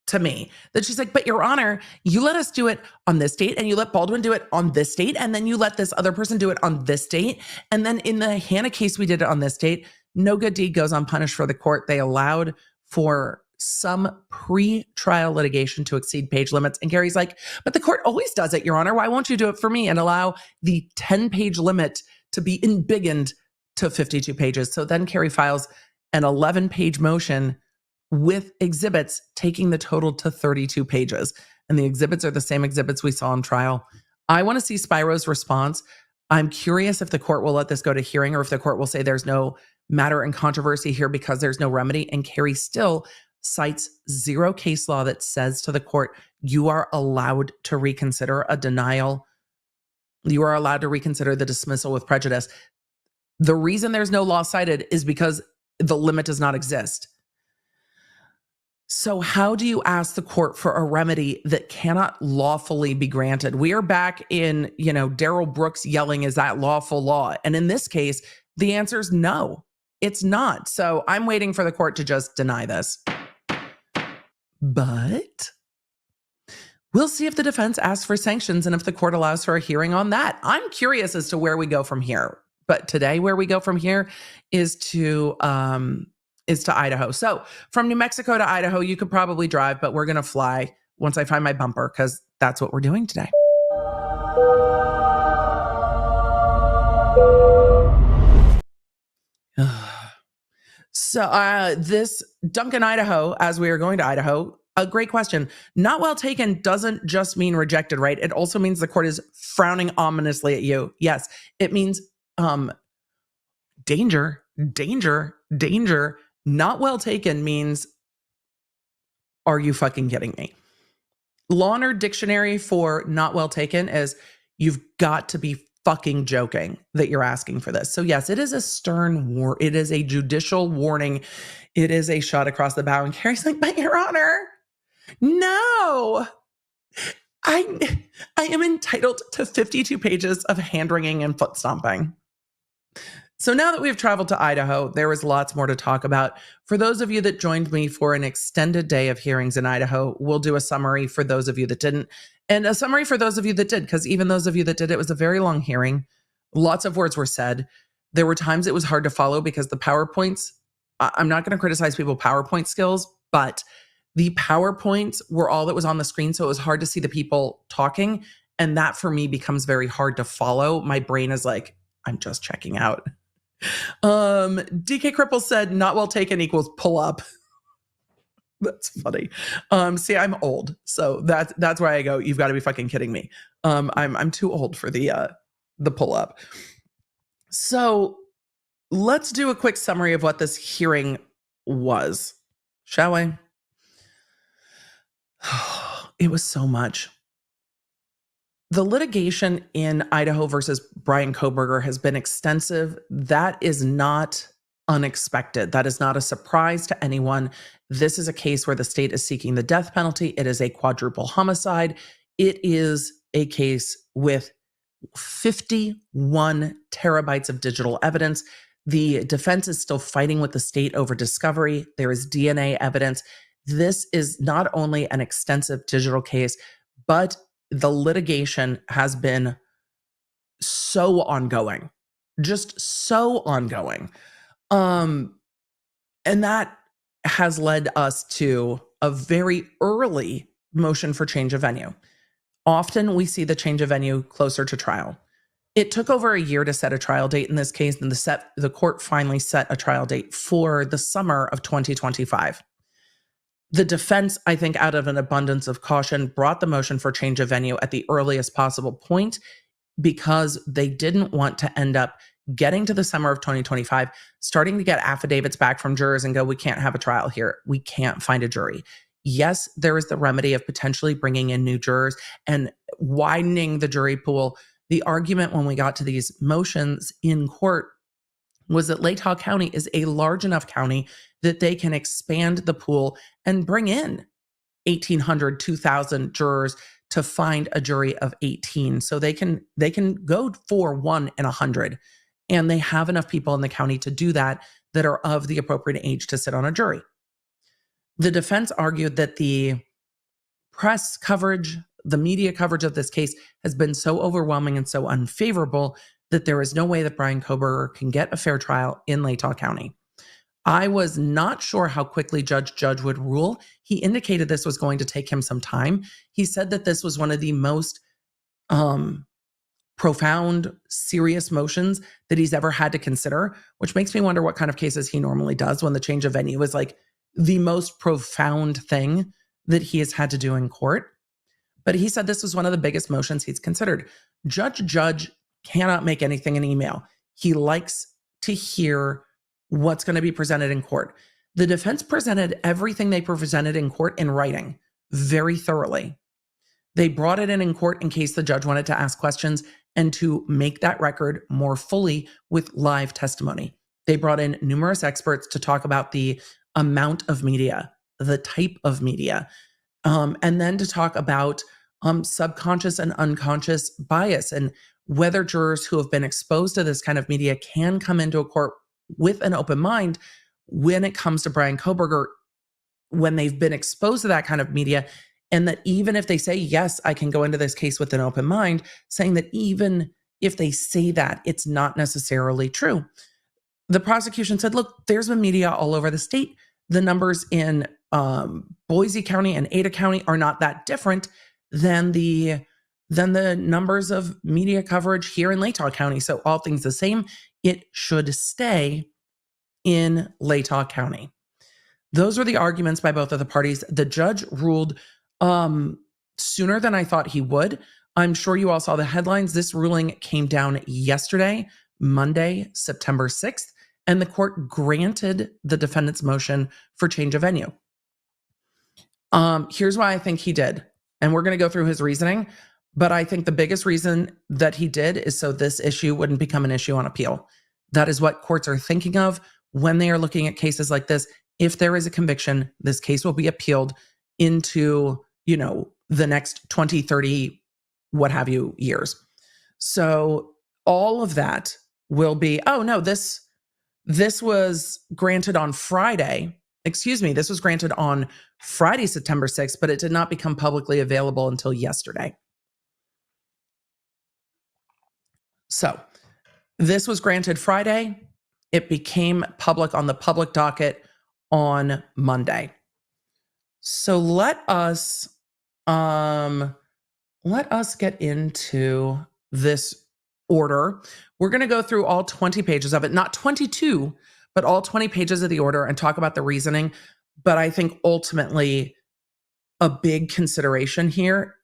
to me. That she's like, but Your Honor, you let us do it on this date, and you let Baldwin do it on this date, and then you let this other person do it on this date. And then in the Hannah case, we did it on this date. No good deed goes unpunished for the court. They allowed for some pre-trial litigation to exceed page limits. And Kari's like, but the court always does it, Your Honor. Why won't you do it for me and allow the 10-page limit to be embiggened to 52 pages? So then Kari files an 11-page motion with exhibits, taking the total to 32 pages. And the exhibits are the same exhibits we saw on trial. I want to see Spyro's response. I'm curious if the court will let this go to hearing, or if the court will say there's no matter in controversy here because there's no remedy. And Kari still cites zero case law that says to the court, you are allowed to reconsider a denial. You are allowed to reconsider the dismissal with prejudice. The reason there's no law cited is because the limit does not exist. So how do you ask the court for a remedy that cannot lawfully be granted? We are back in, Daryl Brooks yelling, is that lawful law? And in this case, the answer is no, it's not. So I'm waiting for the court to just deny this. But we'll see if the defense asks for sanctions and if the court allows for a hearing on that. I'm curious as to where we go from here. But today, where we go from here is to Idaho. So from New Mexico to Idaho, you could probably drive, but we're going to fly once I find my bumper, because that's what we're doing today. So this Duncan, Idaho, as we are going to Idaho, a great question. Not well taken doesn't just mean rejected, right? It also means the court is frowning ominously at you. Yes, it means danger, danger, danger. Not well taken means, are you fucking kidding me? Law and Order dictionary for not well taken is, you've got to be fucking joking that you're asking for this. So yes, it is a stern war. It is a judicial warning. It is a shot across the bow. And Kari's like, but Your Honor, no. I am entitled to 52 pages of hand-wringing and foot stomping. So now that we've traveled to Idaho, there was lots more to talk about. For those of you that joined me for an extended day of hearings in Idaho, we'll do a summary for those of you that didn't, and a summary for those of you that did, because even those of you that did, it was a very long hearing. Lots of words were said. There were times it was hard to follow because the PowerPoints, I'm not going to criticize people's PowerPoint skills, but the PowerPoints were all that was on the screen, so it was hard to see the people talking, and that for me becomes very hard to follow. My brain is like, I'm just checking out. DK Cripple said not well taken equals pull up. That's funny. See, I'm old, so that's why I go, you've got to be fucking kidding me. I'm too old for the pull up. So let's do a quick summary of what this hearing was, shall we? It was so much. The litigation in Idaho versus Bryan Kohberger has been extensive. That is not unexpected. That is not a surprise to anyone. This is a case where the state is seeking the death penalty. It is a quadruple homicide. It is a case with 51 terabytes of digital evidence. The defense is still fighting with the state over discovery. There is DNA evidence. This is not only an extensive digital case, but the litigation has been so ongoing, just so ongoing. And that has led us to a very early motion for change of venue. Often we see the change of venue closer to trial. It took over a year to set a trial date in this case, and the court finally set a trial date for the summer of 2025. The defense, I think, out of an abundance of caution, brought the motion for change of venue at the earliest possible point because they didn't want to end up getting to the summer of 2025, starting to get affidavits back from jurors and go, we can't have a trial here. We can't find a jury. Yes, there is the remedy of potentially bringing in new jurors and widening the jury pool. The argument when we got to these motions in court was that Latah County is a large enough county that they can expand the pool and bring in 1,800, 2,000 jurors to find a jury of 18. So they can go for 1 in 100. And they have enough people in the county to do that are of the appropriate age to sit on a jury. The defense argued that the press coverage, the media coverage of this case has been so overwhelming and so unfavorable that there is no way that Bryan Kohberger can get a fair trial in Latah County. I was not sure how quickly Judge would rule. He indicated this was going to take him some time. He said that this was one of the most profound, serious motions that he's ever had to consider, which makes me wonder what kind of cases he normally does when the change of venue is like the most profound thing that he has had to do in court. But he said this was one of the biggest motions he's considered. Judge cannot make anything an email. He likes to hear what's going to be presented in court. The defense presented everything they presented in court in writing very thoroughly. They brought it in court in case the judge wanted to ask questions and to make that record more fully with live testimony. They brought in numerous experts to talk about the amount of media, the type of media, and then to talk about subconscious and unconscious bias and whether jurors who have been exposed to this kind of media can come into a court with an open mind when it comes to Bryan Kohberger, when they've been exposed to that kind of media, and that even if they say, yes, I can go into this case with an open mind, saying that even if they say that, it's not necessarily true. The prosecution said, look, there's been media all over the state. The numbers in Boise County and Ada County are not that different than the numbers of media coverage here in Latah County. So all things the same, it should stay in Latah County. Those were the arguments by both of the parties. The judge ruled sooner than I thought he would. I'm sure you all saw the headlines. This ruling came down yesterday, Monday, September 6th, and the court granted the defendant's motion for change of venue. Here's why I think he did. And we're going to go through his reasoning. But I think the biggest reason that he did is so this issue wouldn't become an issue on appeal. That is what courts are thinking of when they are looking at cases like this. If there is a conviction, this case will be appealed into, the next 20, 30, what have you, years. So all of that will be, this was granted on Friday. Excuse me, this was granted on Friday, September 6th, but it did not become publicly available until yesterday. So this was granted Friday. It became public on the public docket on Monday. So let us get into this order. We're going to go through all 20 pages of it, not 22, but all 20 pages of the order and talk about the reasoning. But I think ultimately a big consideration here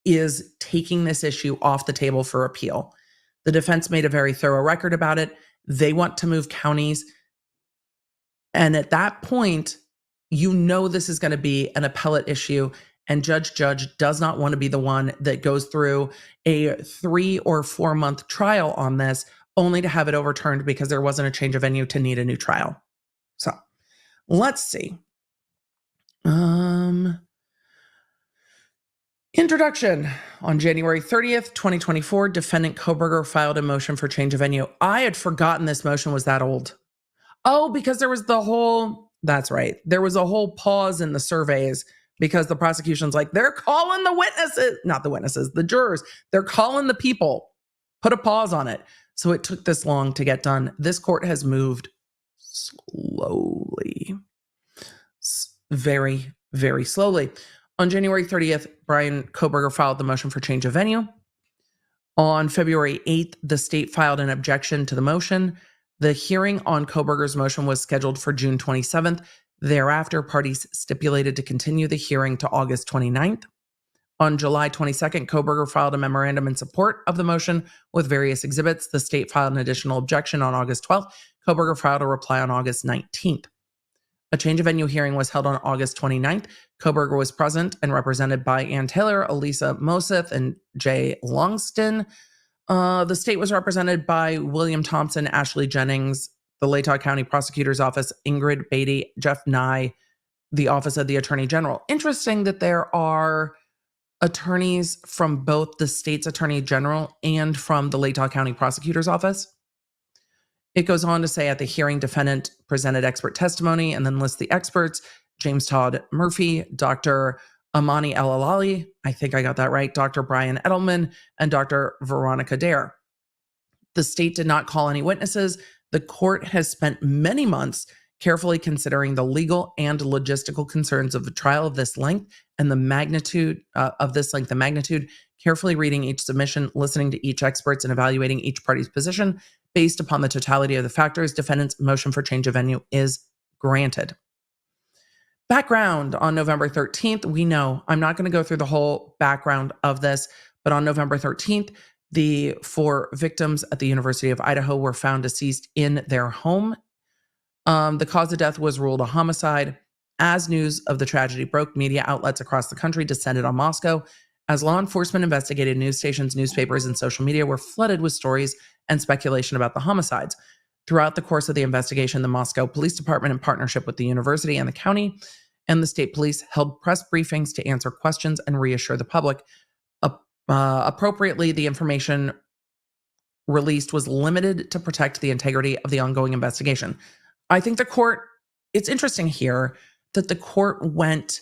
is taking this issue off the table for appeal. The defense made a very thorough record about it. They want to move counties. And at that point, this is going to be an appellate issue. And Judge does not want to be the one that goes through a 3 or 4 month trial on this, only to have it overturned because there wasn't a change of venue to need a new trial. So let's see. Introduction. On January 30th, 2024, defendant Kohberger filed a motion for change of venue. I had forgotten this motion was that old. Oh, because there was that's right. There was a whole pause in the surveys because the prosecution's like, they're calling the witnesses, not the witnesses, the jurors. They're calling the people. Put a pause on it. So it took this long to get done. This court has moved slowly. Very, very slowly. On January 30th, Bryan Kohberger filed the motion for change of venue. On February 8th, the state filed an objection to the motion. The hearing on Kohberger's motion was scheduled for June 27th. Thereafter, parties stipulated to continue the hearing to August 29th. On July 22nd, Kohberger filed a memorandum in support of the motion with various exhibits. The state filed an additional objection on August 12th. Kohberger filed a reply on August 19th. A change of venue hearing was held on August 29th. Kohberger was present and represented by Ann Taylor, Elisa Moseth, and Jay Longston. The state was represented by William Thompson, Ashley Jennings, the Latah County Prosecutor's Office, Ingrid Beatty, Jeff Nye, the Office of the Attorney General. Interesting that there are attorneys from both the state's Attorney General and from the Latah County Prosecutor's Office. It goes on to say at the hearing, defendant presented expert testimony and then lists the experts: James Todd Murphy, Dr. Amani El-Alali, I think I got that right, Dr. Brian Edelman, and Dr. Veronica Dare. The state did not call any witnesses. The court has spent many months carefully considering the legal and logistical concerns of the trial of this length and the magnitude carefully reading each submission, listening to each experts, and evaluating each party's position. Based upon the totality of the factors, defendant's motion for change of venue is granted. Background. On November 13th, we know, I'm not going to go through the whole background of this, but on November 13th, the 4 victims at the University of Idaho were found deceased in their home. The cause of death was ruled a homicide. As news of the tragedy broke, media outlets across the country descended on Moscow. As law enforcement investigated, news stations, newspapers, and social media were flooded with stories and speculation about the homicides. Throughout the course of the investigation, the Moscow Police Department, in partnership with the university and the county and the state police, held press briefings to answer questions and reassure the public. Appropriately, the information released was limited to protect the integrity of the ongoing investigation. I think the court, it's interesting here that the court went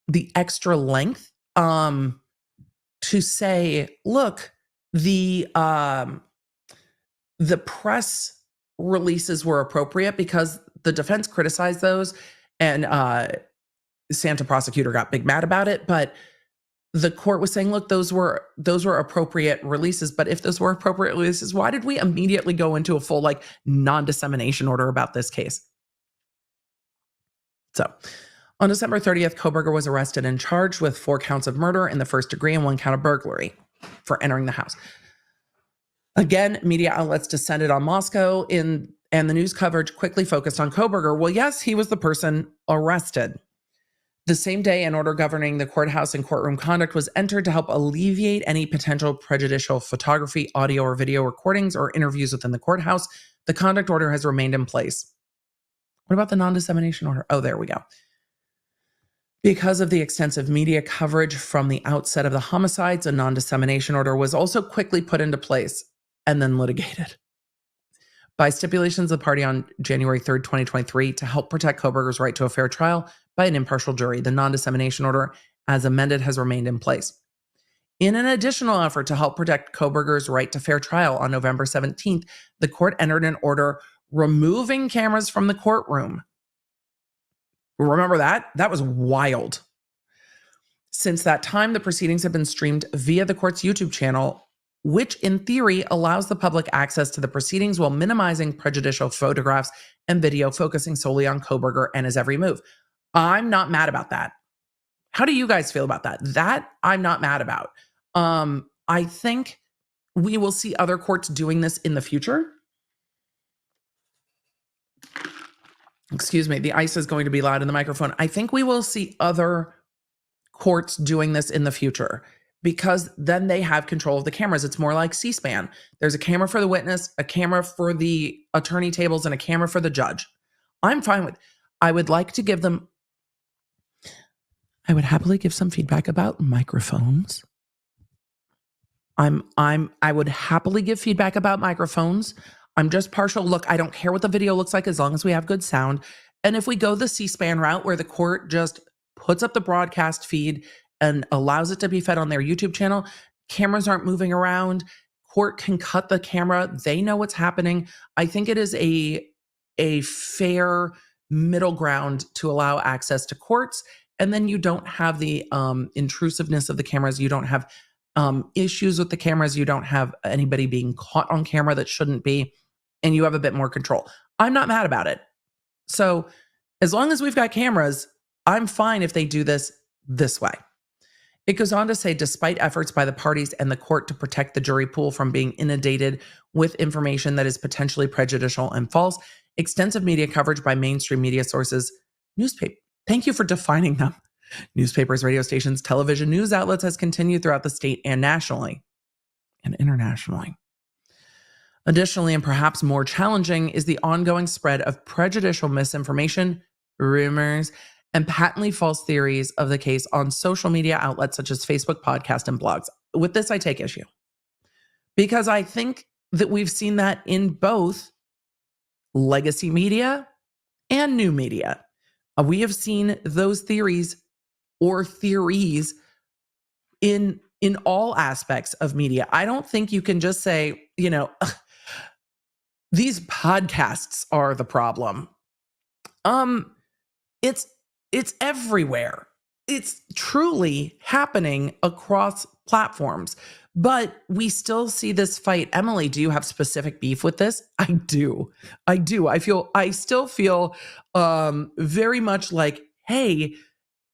the extra length to say, look, the press releases were appropriate because the defense criticized those, and Santa prosecutor got big mad about it. But the court was saying, look, those were appropriate releases. But if those were appropriate releases, why did we immediately go into a full non-dissemination order about this case? So on December 30th, Kohberger was arrested and charged with 4 counts of murder in the first degree and 1 count of burglary for entering the house. Again, media outlets descended on Moscow. In And the news coverage quickly focused on Kohberger. Well, yes, he was the person arrested. The same day, an order governing the courthouse and courtroom conduct was entered to help alleviate any potential prejudicial photography, audio, or video recordings or interviews within the courthouse. The conduct order has remained in place. What about the non-dissemination order? Oh, there we go. Because of the extensive media coverage from the outset of the homicides, a non-dissemination order was also quickly put into place and then litigated by stipulations of the party on January 3rd, 2023, to help protect Kohberger's right to a fair trial by an impartial jury. The non-dissemination order, as amended, has remained in place. In an additional effort to help protect Kohberger's right to fair trial, on November 17th, the court entered an order removing cameras from the courtroom. Remember that? That was wild. Since that time, the proceedings have been streamed via the court's YouTube channel, which in theory allows the public access to the proceedings while minimizing prejudicial photographs and video, focusing solely on Kohberger and his every move. I'm not mad about that. How do you guys feel about that? That I'm not mad about. I think we will see other courts doing this in the future. Excuse me, the ice is going to be loud in the microphone. I think we will see other courts doing this in the future, because then they have control of the cameras. It's more like C-SPAN. There's a camera for the witness, a camera for the attorney tables, and a camera for the judge. I'm fine with, I would like to give them, I would happily give some feedback about microphones. I would happily give feedback about microphones. I'm just partial. Look, I don't care what the video looks like as long as we have good sound. And if we go the C-SPAN route where the court just puts up the broadcast feed and allows it to be fed on their YouTube channel, cameras aren't moving around, court can cut the camera, they know what's happening. I think it is a fair middle ground to allow access to courts. And then you don't have the intrusiveness of the cameras. You don't have issues with the cameras. You don't have anybody being caught on camera that shouldn't be. And you have a bit more control. I'm not mad about it. So as long as we've got cameras, I'm fine if they do this way. It goes on to say, despite efforts by the parties and the court to protect the jury pool from being inundated with information that is potentially prejudicial and false, extensive media coverage by mainstream media sources, newspaper, thank you for defining them, newspapers, radio stations, television, news outlets has continued throughout the state and nationally and internationally. Additionally, and perhaps more challenging, is the ongoing spread of prejudicial misinformation, rumors, and patently false theories of the case on social media outlets such as Facebook, podcast, and blogs. With this, I take issue, because I think that we've seen that in both legacy media and new media. We have seen those theories or theories in all aspects of media. I don't think you can just say, these podcasts are the problem. It's everywhere. It's truly happening across platforms, but we still see this fight. Emily, do you have specific beef with this? I do. I still feel very much like, hey,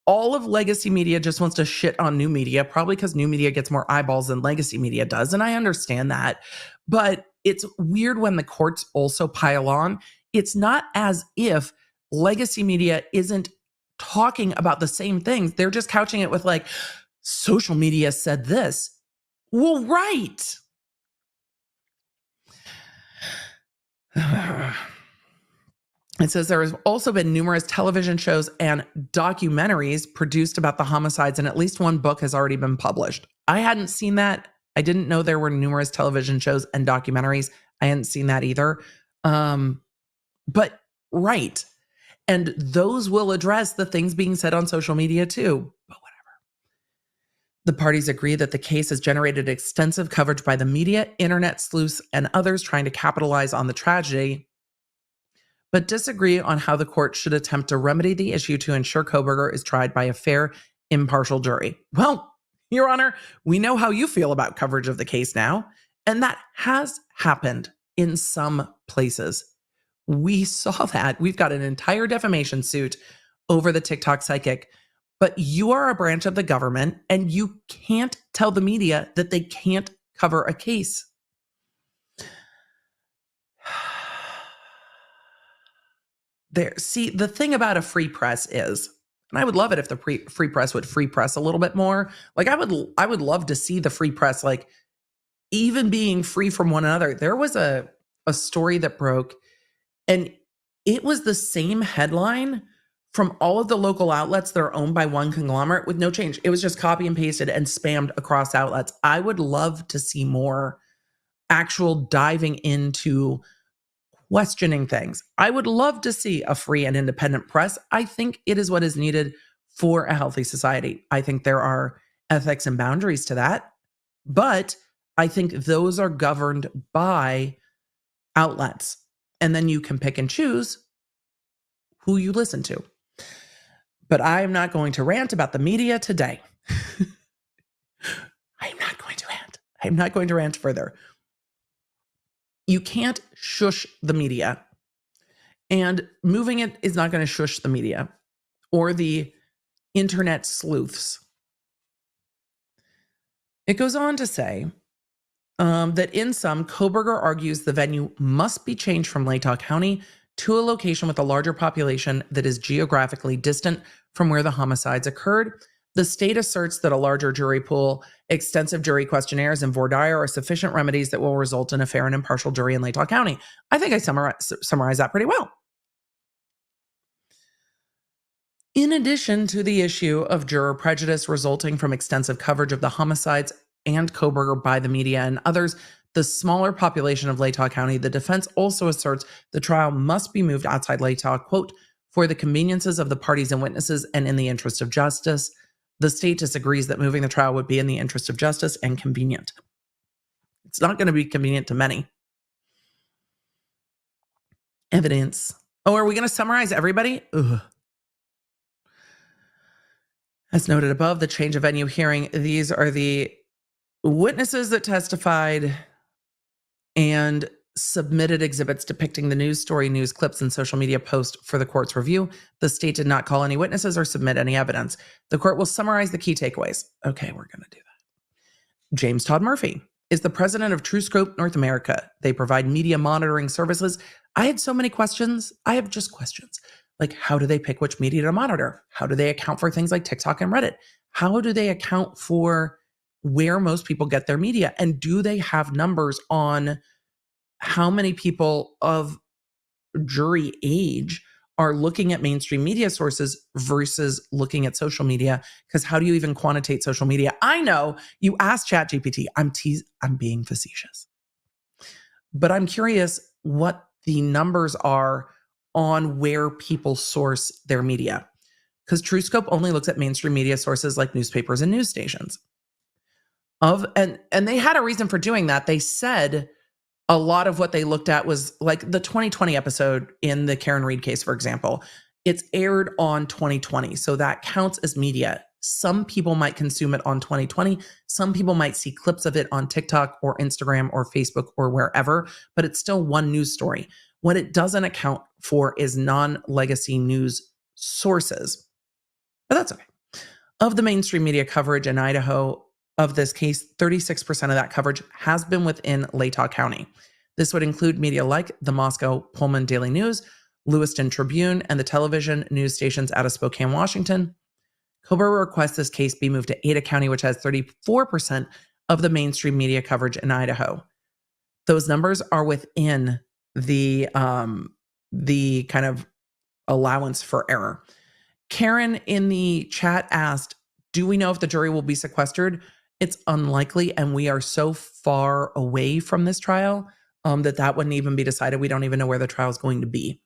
all of legacy media just wants to shit on new media, probably because new media gets more eyeballs than legacy media does. And I understand that, but it's weird when the courts also pile on. It's not as if legacy media isn't talking about the same things. They're just couching it with like, social media said this. Well, right. It says there has also been numerous television shows and documentaries produced about the homicides, and at least one book has already been published. I hadn't seen that. I didn't know there were numerous television shows and documentaries. I hadn't seen that either. But right. And those will address the things being said on social media too. But whatever. The parties agree that the case has generated extensive coverage by the media, internet sleuths, and others trying to capitalize on the tragedy, but disagree on how the court should attempt to remedy the issue to ensure Kohberger is tried by a fair, impartial jury. Well, Your Honor, we know how you feel about coverage of the case now, and that has happened in some places. We saw that. We've got an entire defamation suit over the TikTok psychic, but you are a branch of the government and you can't tell the media that they can't cover a case. See, the thing about a free press is, and I would love it if the free press would free press a little bit more. Like I would love to see the free press, like even being free from one another. There was a story that broke, and it was the same headline from all of the local outlets that are owned by one conglomerate with no change. It was just copy and pasted and spammed across outlets. I would love to see more actual diving into questioning things. I would love to see a free and independent press. I think it is what is needed for a healthy society. I think there are ethics and boundaries to that, but I think those are governed by outlets. And then you can pick and choose who you listen to. But I am not going to rant about the media today. I am not going to rant. I am not going to rant further. You can't shush the media. And moving it is not going to shush the media or the internet sleuths. It goes on to say that in some, Kohberger argues the venue must be changed from Latah County to a location with a larger population that is geographically distant from where the homicides occurred. The state asserts that a larger jury pool, extensive jury questionnaires, and voir dire are sufficient remedies that will result in a fair and impartial jury in Latah County. I think I summarized that pretty well. In addition to the issue of juror prejudice resulting from extensive coverage of the homicides and Kohberger by the media and others, the smaller population of Latah County, the defense also asserts the trial must be moved outside Latah, quote, for the conveniences of the parties and witnesses and in the interest of justice. The state disagrees that moving the trial would be in the interest of justice and convenient. It's not going to be convenient to many. Evidence. Oh, are we going to summarize everybody? Ugh. As noted above, the change of venue hearing, these are the witnesses that testified and submitted exhibits depicting the news story, news clips, and social media posts for the court's review. The state did not call any witnesses or submit any evidence. The court will summarize the key takeaways. Okay, we're going to do that. James Todd Murphy is the president of TrueScope North America. They provide media monitoring services. I had so many questions. I have just questions. Like, how do they pick which media to monitor? How do they account for things like TikTok and Reddit? How do they account for where most people get their media? And do they have numbers on how many people of jury age are looking at mainstream media sources versus looking at social media? Because how do you even quantitate social media? I know you asked ChatGPT. I'm being facetious. But I'm curious what the numbers are on where people source their media. Because TrueScope only looks at mainstream media sources like newspapers and news stations. And they had a reason for doing that. They said a lot of what they looked at was like the 2020 episode in the Karen Reed case, for example. It's aired on 2020, so that counts as media. Some people might consume it on 2020. Some people might see clips of it on TikTok or Instagram or Facebook or wherever, but it's still one news story. What it doesn't account for is non-legacy news sources. But that's okay. Of the mainstream media coverage in Idaho of this case, 36% of that coverage has been within Latah County. This would include media like the Moscow Pullman Daily News, Lewiston Tribune, and the television news stations out of Spokane, Washington. Kohberger requests this case be moved to Ada County, which has 34% of the mainstream media coverage in Idaho. Those numbers are within the kind of allowance for error. Karen in the chat asked, do we know if the jury will be sequestered? It's unlikely, and we are so far away from this trial that wouldn't even be decided. We don't even know where the trial is going to be.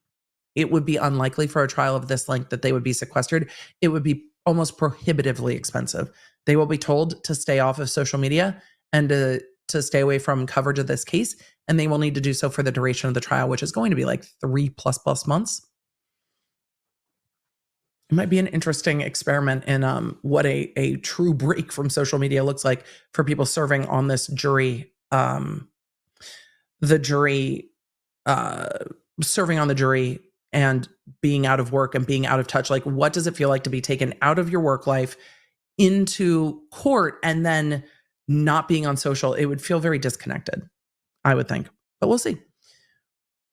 It would be unlikely for a trial of this length that they would be sequestered. It would be almost prohibitively expensive. They will be told to stay off of social media and to stay away from coverage of this case, and they will need to do so for the duration of the trial, which is going to be like 3+ months. It might be an interesting experiment in what a true break from social media looks like for people serving on this jury, serving on the jury and being out of work and being out of touch. Like, what does it feel like to be taken out of your work life into court and then not being on social? It would feel very disconnected, I would think, but we'll see.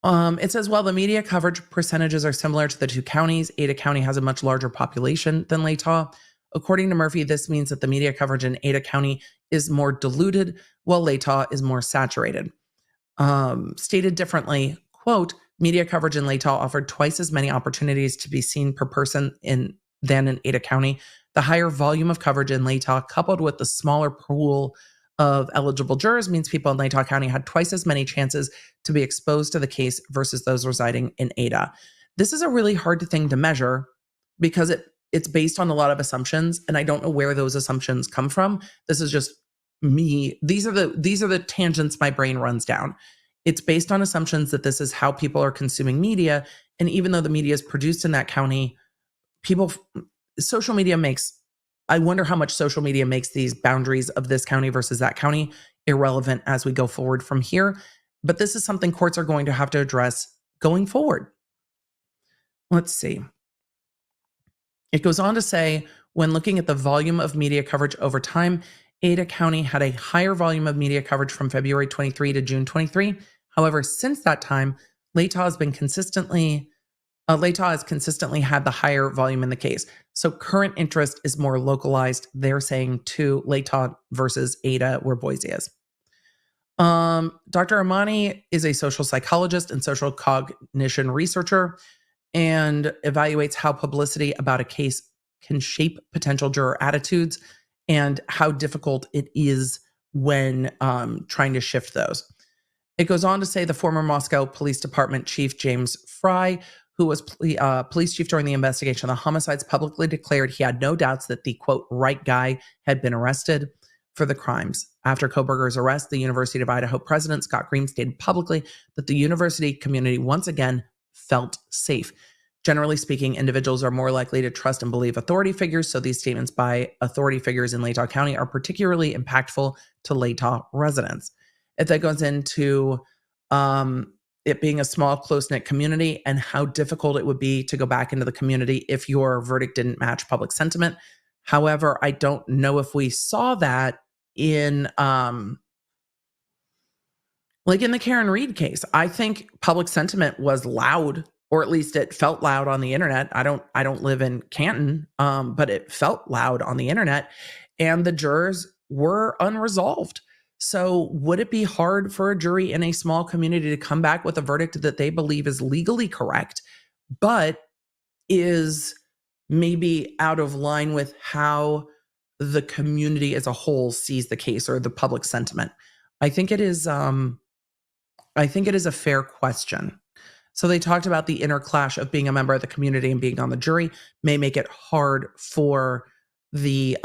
It says, while the media coverage percentages are similar to the two counties, Ada County has a much larger population than Latah. According to Murphy, this means that the media coverage in Ada County is more diluted, while Latah is more saturated. Stated differently, quote, media coverage in Latah offered twice as many opportunities to be seen per person than in Ada County. The higher volume of coverage in Latah, coupled with the smaller pool of eligible jurors, means people in Latah County had twice as many chances to be exposed to the case versus those residing in Ada. This is a really hard thing to measure because it's based on a lot of assumptions, and I don't know where those assumptions come from. This is just me. These are the tangents my brain runs down. It's based on assumptions that this is how people are consuming media, and even though the media is produced in that county, social media makes, I wonder how much social media makes these boundaries of this county versus that county irrelevant as we go forward from here. But this is something courts are going to have to address going forward. Let's see. It goes on to say, when looking at the volume of media coverage over time, Ada County had a higher volume of media coverage from February 23 to June 23. However, since that time, Latah has consistently had the higher volume in the case. So current interest is more localized, they're saying, to Latah versus Ada, where Boise is. Dr. Amani is a social psychologist and social cognition researcher and evaluates how publicity about a case can shape potential juror attitudes and how difficult it is when trying to shift those. It goes on to say the former Moscow Police Department Chief James Fry, who was police chief during the investigation of the homicides, publicly declared he had no doubts that the, quote, right guy had been arrested for the crimes. After Kohberger's arrest, the University of Idaho president, Scott Green, stated publicly that the university community once again felt safe. Generally speaking, individuals are more likely to trust and believe authority figures, so these statements by authority figures in Latah County are particularly impactful to Latah residents. It then goes into it being a small, close-knit community and how difficult it would be to go back into the community if your verdict didn't match public sentiment. However, I don't know if we saw that in like in the Karen Reed case. I think public sentiment was loud, or at least it felt loud on the internet. I don't live in Canton, but it felt loud on the internet, and the jurors were unresolved. So would it be hard for a jury in a small community to come back with a verdict that they believe is legally correct, but is maybe out of line with how the community as a whole sees the case or the public sentiment? I think it is a fair question. So they talked about the inner clash of being a member of the community and being on the jury may make it hard for the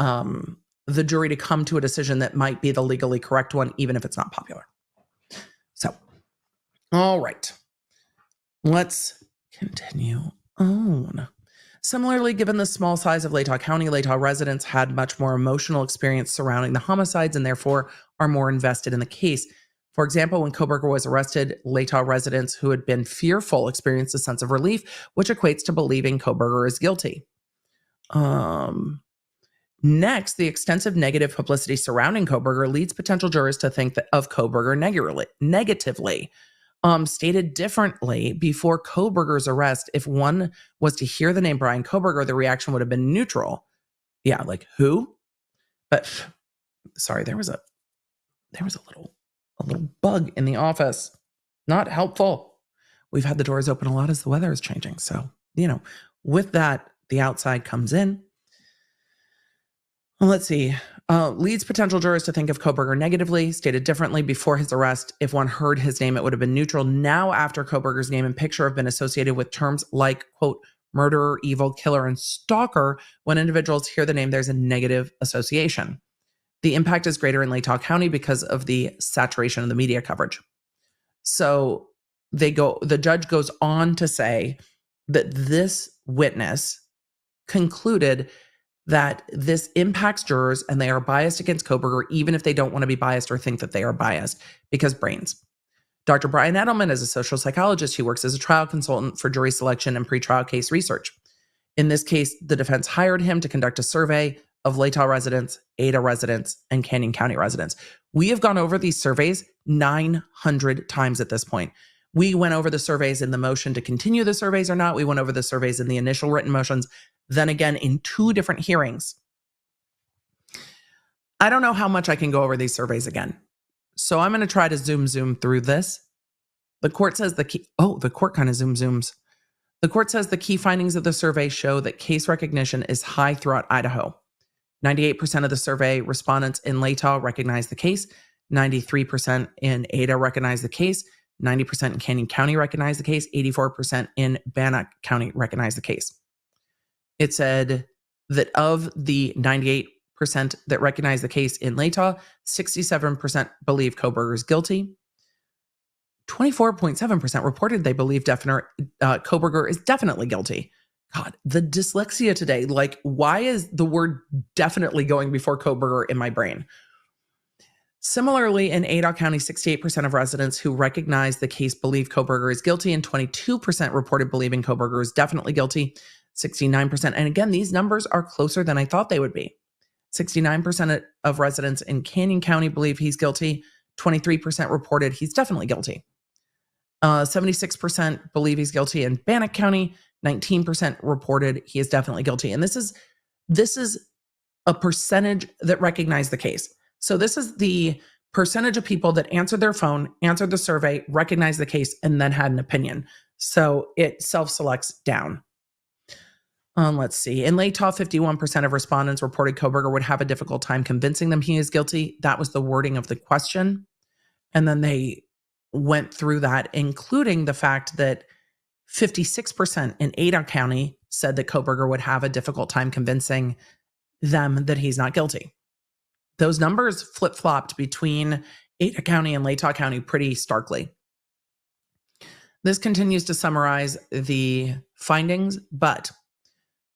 jury to come to a decision that might be the legally correct one, even if it's not popular. So, all right, let's continue on. Similarly, given the small size of Latah County, Latah residents had much more emotional experience surrounding the homicides and therefore are more invested in the case. For example, when Kohberger was arrested, Latah residents who had been fearful experienced a sense of relief, which equates to believing Kohberger is guilty. Next, the extensive negative publicity surrounding Kohberger leads potential jurors to think of Kohberger negatively. Stated differently, before Kohberger's arrest, if one was to hear the name Bryan Kohberger, the reaction would have been neutral. Yeah, like who? But sorry, there was a little bug in the office. Not helpful. We've had the doors open a lot as the weather is changing. So, with that, the outside comes in. Well, let's see. Leads potential jurors to think of Kohberger negatively. Stated differently, before his arrest, if one heard his name, it would have been neutral. Now, after Kohberger's name and picture have been associated with terms like, quote, murderer, evil, killer, and stalker, when individuals hear the name, there's a negative association. The impact is greater in Latah County because of the saturation of the media coverage. So the judge goes on to say that this witness concluded that this impacts jurors and they are biased against Kohberger, even if they don't want to be biased or think that they are biased, because brains. Dr. Bryan Edelman is a social psychologist who works as a trial consultant for jury selection and pretrial case research. In this case, the defense hired him to conduct a survey of Latah residents, Ada residents, and Canyon County residents. We have gone over these surveys 900 times at this point. We went over the surveys in the motion to continue the surveys or not. We went over the surveys in the initial written motions, then again in 2 different hearings. I don't know how much I can go over these surveys again. So I'm going to try to zoom through this. The court says the court kind of zooms. The court says the key findings of the survey show that case recognition is high throughout Idaho. 98% of the survey respondents in Latah recognize the case. 93% in Ada recognize the case. 90% in Canyon County recognize the case. 84% in Bannock County recognize the case. It said that of the 98% that recognize the case in Latah, 67% believe Kohberger is guilty. 24.7% reported they believe Kohberger is definitely guilty. God, the dyslexia today. Like, why is the word definitely going before Kohberger in my brain? Similarly, in Ada County, 68% of residents who recognize the case believe Kohberger is guilty, and 22% reported believing Kohberger is definitely guilty. 69%. And again, these numbers are closer than I thought they would be. 69% of residents in Canyon County believe he's guilty. 23% reported he's definitely guilty. 76% believe he's guilty in Bannock County. 19% reported he is definitely guilty. And this is a percentage that recognize the case. So this is the percentage of people that answered their phone, answered the survey, recognized the case, and then had an opinion. So it self-selects down. Let's see. In Latah, 51% of respondents reported Kohberger would have a difficult time convincing them he is guilty. That was the wording of the question. And then they went through that, including the fact that 56% in Ada County said that Kohberger would have a difficult time convincing them that he's not guilty. Those numbers flip-flopped between Ada County and Latah County pretty starkly. This continues to summarize the findings, but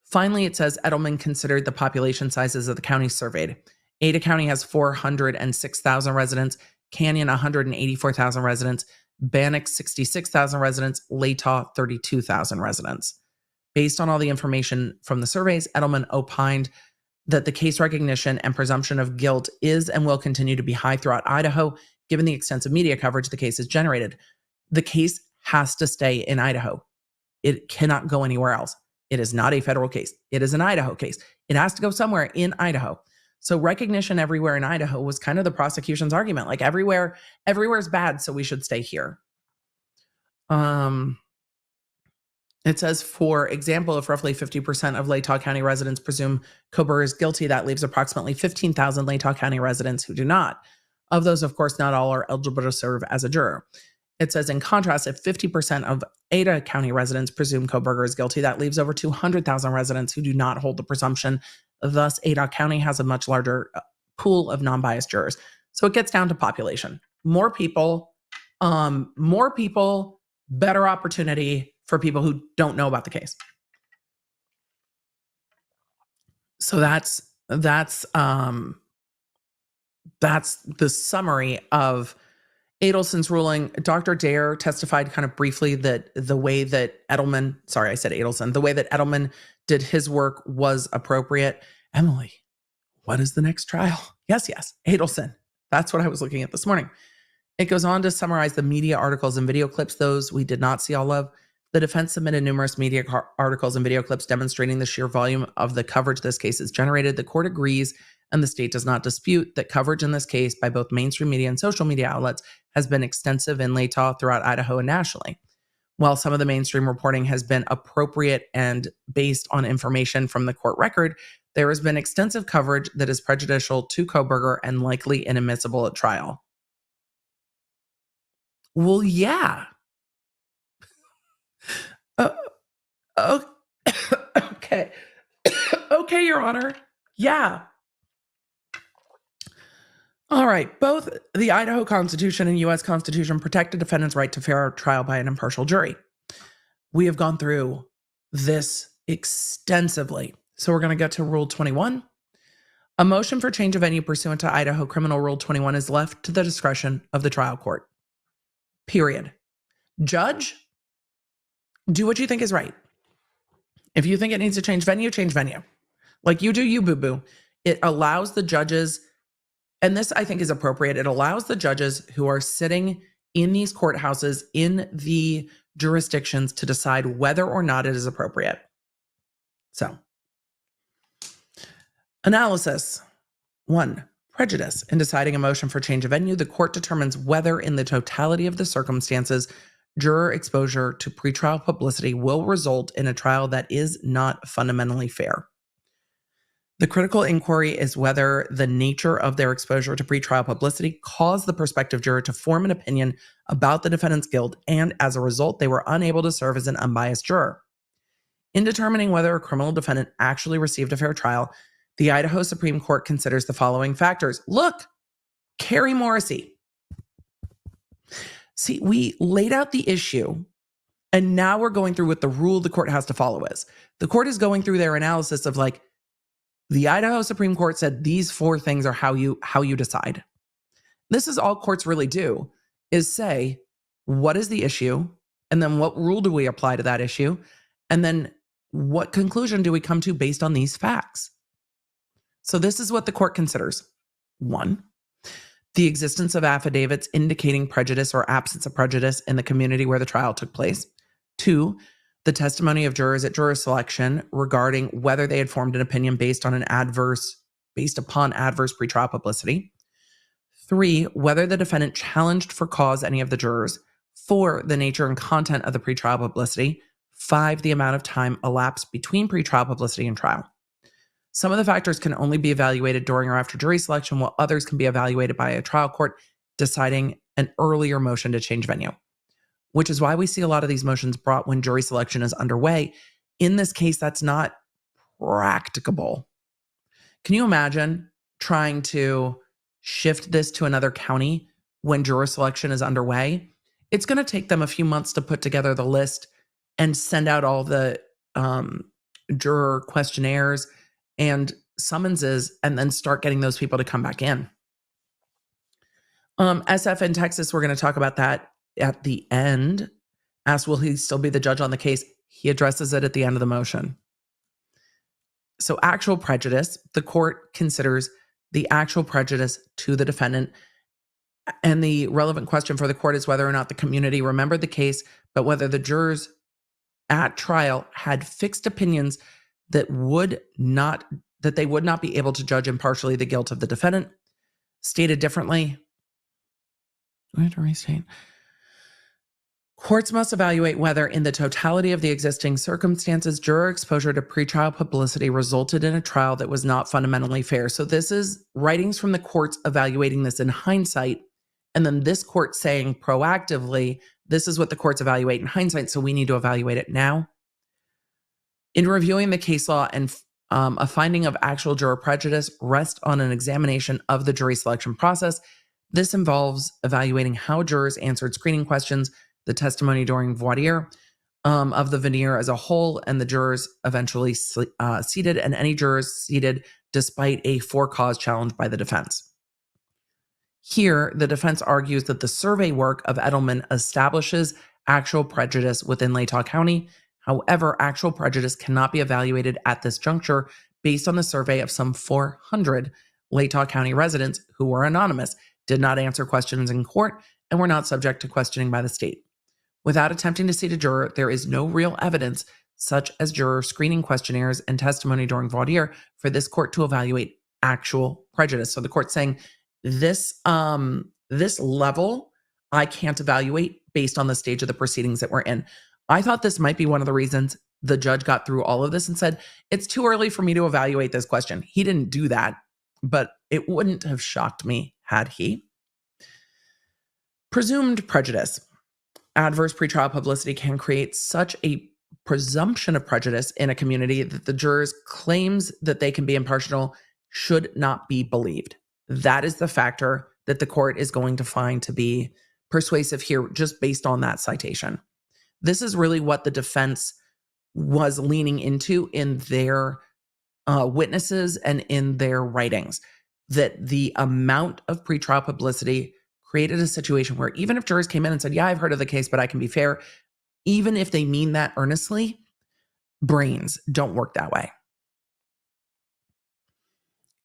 finally it says Edelman considered the population sizes of the counties surveyed. Ada County has 406,000 residents, Canyon 184,000 residents, Bannock 66,000 residents, Latah 32,000 residents. Based on all the information from the surveys, Edelman opined that the case recognition and presumption of guilt is and will continue to be high throughout Idaho, given the extensive media coverage the case has generated. The case has to stay in Idaho. It cannot go anywhere else. It is not a federal case. It is an Idaho case. It has to go somewhere in Idaho. So recognition everywhere in Idaho was kind of the prosecution's argument. Like everywhere is bad, so we should stay here. It says, for example, if roughly 50% of Latah County residents presume Kohberger is guilty, that leaves approximately 15,000 Latah County residents who do not. Of those, of course, not all are eligible to serve as a juror. It says, in contrast, if 50% of Ada County residents presume Kohberger is guilty, that leaves over 200,000 residents who do not hold the presumption. Thus, Ada County has a much larger pool of non-biased jurors. So it gets down to population. More people, better opportunity for people who don't know about the case. So that's the summary of Adelson's ruling. Dr. Dare testified kind of briefly that the way that Edelman did his work was appropriate. Emily, what is the next trial? Yes, Adelson. That's what I was looking at this morning. It goes on to summarize the media articles and video clips, those we did not see all of. The defense submitted numerous media articles and video clips demonstrating the sheer volume of the coverage this case has generated. The court agrees, and the state does not dispute, that coverage in this case by both mainstream media and social media outlets has been extensive in Latah, throughout Idaho, and nationally. While some of the mainstream reporting has been appropriate and based on information from the court record, there has been extensive coverage that is prejudicial to Kohberger and likely inadmissible at trial. Well, yeah. Okay. Okay, Your Honor. Yeah. All right. Both the Idaho Constitution and U.S. Constitution protect a defendant's right to fair trial by an impartial jury. We have gone through this extensively. So we're going to get to Rule 21. A motion for change of venue pursuant to Idaho Criminal Rule 21 is left to the discretion of the trial court. Period. Judge, do what you think is right. If you think it needs to change venue, change venue. Like you do you, boo-boo. It allows the judges, and this I think is appropriate, it allows the judges who are sitting in these courthouses, in the jurisdictions, to decide whether or not it is appropriate. So, analysis. 1. Prejudice. In deciding a motion for change of venue, the court determines whether, in the totality of the circumstances, juror exposure to pretrial publicity will result in a trial that is not fundamentally fair. The critical inquiry is whether the nature of their exposure to pretrial publicity caused the prospective juror to form an opinion about the defendant's guilt, and as a result, they were unable to serve as an unbiased juror. In determining whether a criminal defendant actually received a fair trial, the Idaho Supreme Court considers the following factors. Look, Kari Morrissey. See, we laid out the issue, and now we're going through what the rule the court has to follow is. The court is going through their analysis of like, the Idaho Supreme Court said these 4 things are how you decide. This is all courts really do, is say, what is the issue? And then what rule do we apply to that issue? And then what conclusion do we come to based on these facts? So this is what the court considers. 1, the existence of affidavits indicating prejudice or absence of prejudice in the community where the trial took place. 2, the testimony of jurors at juror selection regarding whether they had formed an opinion based upon adverse pretrial publicity. 3, whether the defendant challenged for cause any of the jurors. 4, the nature and content of the pretrial publicity. 5, the amount of time elapsed between pretrial publicity and trial. Some of the factors can only be evaluated during or after jury selection, while others can be evaluated by a trial court deciding an earlier motion to change venue, which is why we see a lot of these motions brought when jury selection is underway. In this case, that's not practicable. Can you imagine trying to shift this to another county when juror selection is underway? It's going to take them a few months to put together the list and send out all the juror questionnaires and summonses, and then start getting those people to come back in. SF in Texas, we're going to talk about that at the end. Asked, will he still be the judge on the case? He addresses it at the end of the motion. So actual prejudice, the court considers the actual prejudice to the defendant. And the relevant question for the court is whether or not the community remembered the case, but whether the jurors at trial had fixed opinions that they would not be able to judge impartially the guilt of the defendant. Stated differently, courts must evaluate whether, in the totality of the existing circumstances, juror exposure to pretrial publicity resulted in a trial that was not fundamentally fair. So this is writings from the courts evaluating this in hindsight, and then this court saying proactively, this is what the courts evaluate in hindsight, so we need to evaluate it now. In reviewing the case law, and a finding of actual juror prejudice rests on an examination of the jury selection process. This involves evaluating how jurors answered screening questions, the testimony during voir dire of the veneer as a whole, and the jurors eventually seated, and any jurors seated despite a for-cause challenge by the defense. Here, the defense argues that the survey work of Edelman establishes actual prejudice within Latah County. However, actual prejudice cannot be evaluated at this juncture based on the survey of some 400 Latah County residents who were anonymous, did not answer questions in court, and were not subject to questioning by the state. Without attempting to seat a juror, there is no real evidence, such as juror screening questionnaires and testimony during voir dire, for this court to evaluate actual prejudice. So the court's saying this level I can't evaluate based on the stage of the proceedings that we're in. I thought this might be one of the reasons the judge got through all of this and said, it's too early for me to evaluate this question. He didn't do that, but it wouldn't have shocked me had he. Presumed prejudice. Adverse pretrial publicity can create such a presumption of prejudice in a community that the jurors' claims that they can be impartial should not be believed. That is the factor that the court is going to find to be persuasive here, just based on that citation. This is really what the defense was leaning into in their witnesses and in their writings, that the amount of pretrial publicity created a situation where even if jurors came in and said, yeah, I've heard of the case, but I can be fair, even if they mean that earnestly, brains don't work that way.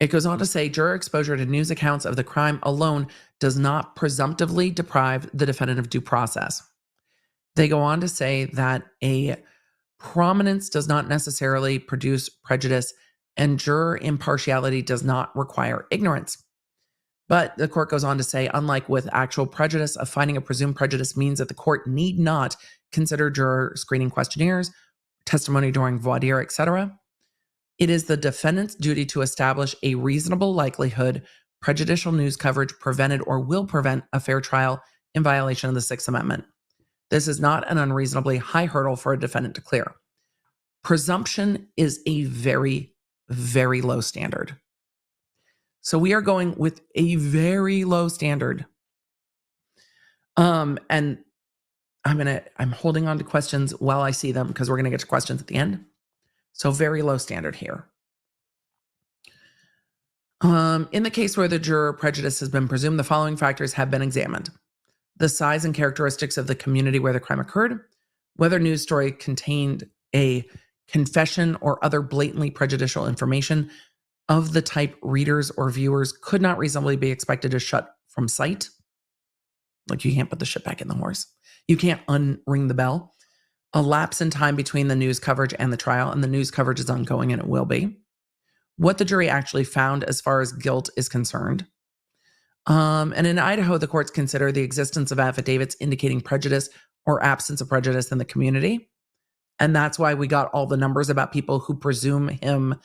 It goes on to say juror exposure to news accounts of the crime alone does not presumptively deprive the defendant of due process. They go on to say that a prominence does not necessarily produce prejudice, and juror impartiality does not require ignorance. But the court goes on to say, unlike with actual prejudice, a finding of presumed prejudice means that the court need not consider juror screening questionnaires, testimony during voir dire, etc. It is the defendant's duty to establish a reasonable likelihood prejudicial news coverage prevented or will prevent a fair trial in violation of the Sixth Amendment. This is not an unreasonably high hurdle for a defendant to clear. Presumption is a very, very low standard. So we are going with a very low standard. And I'm holding on to questions while I see them because we're going to get to questions at the end. So very low standard here. In the case where the juror prejudice has been presumed, the following factors have been examined: the size and characteristics of the community where the crime occurred, whether news story contained a confession or other blatantly prejudicial information of the type readers or viewers could not reasonably be expected to shut from sight. Like, you can't put the shit back in the horse. You can't unring the bell. A lapse in time between the news coverage and the trial, and the news coverage is ongoing and it will be. What the jury actually found as far as guilt is concerned. And in Idaho, the courts consider the existence of affidavits indicating prejudice or absence of prejudice in the community. And that's why we got all the numbers about people who presume him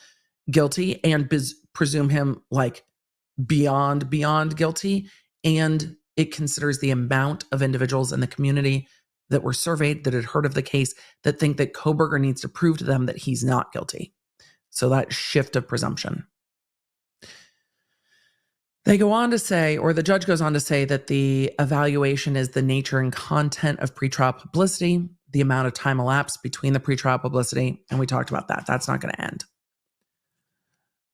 guilty and presume him like beyond guilty. And it considers the amount of individuals in the community that were surveyed that had heard of the case that think that Kohberger needs to prove to them that he's not guilty. So that shift of presumption. They go on to say, or the judge goes on to say, that the evaluation is the nature and content of pretrial publicity, the amount of time elapsed between the pretrial publicity, and we talked about that. That's not going to end.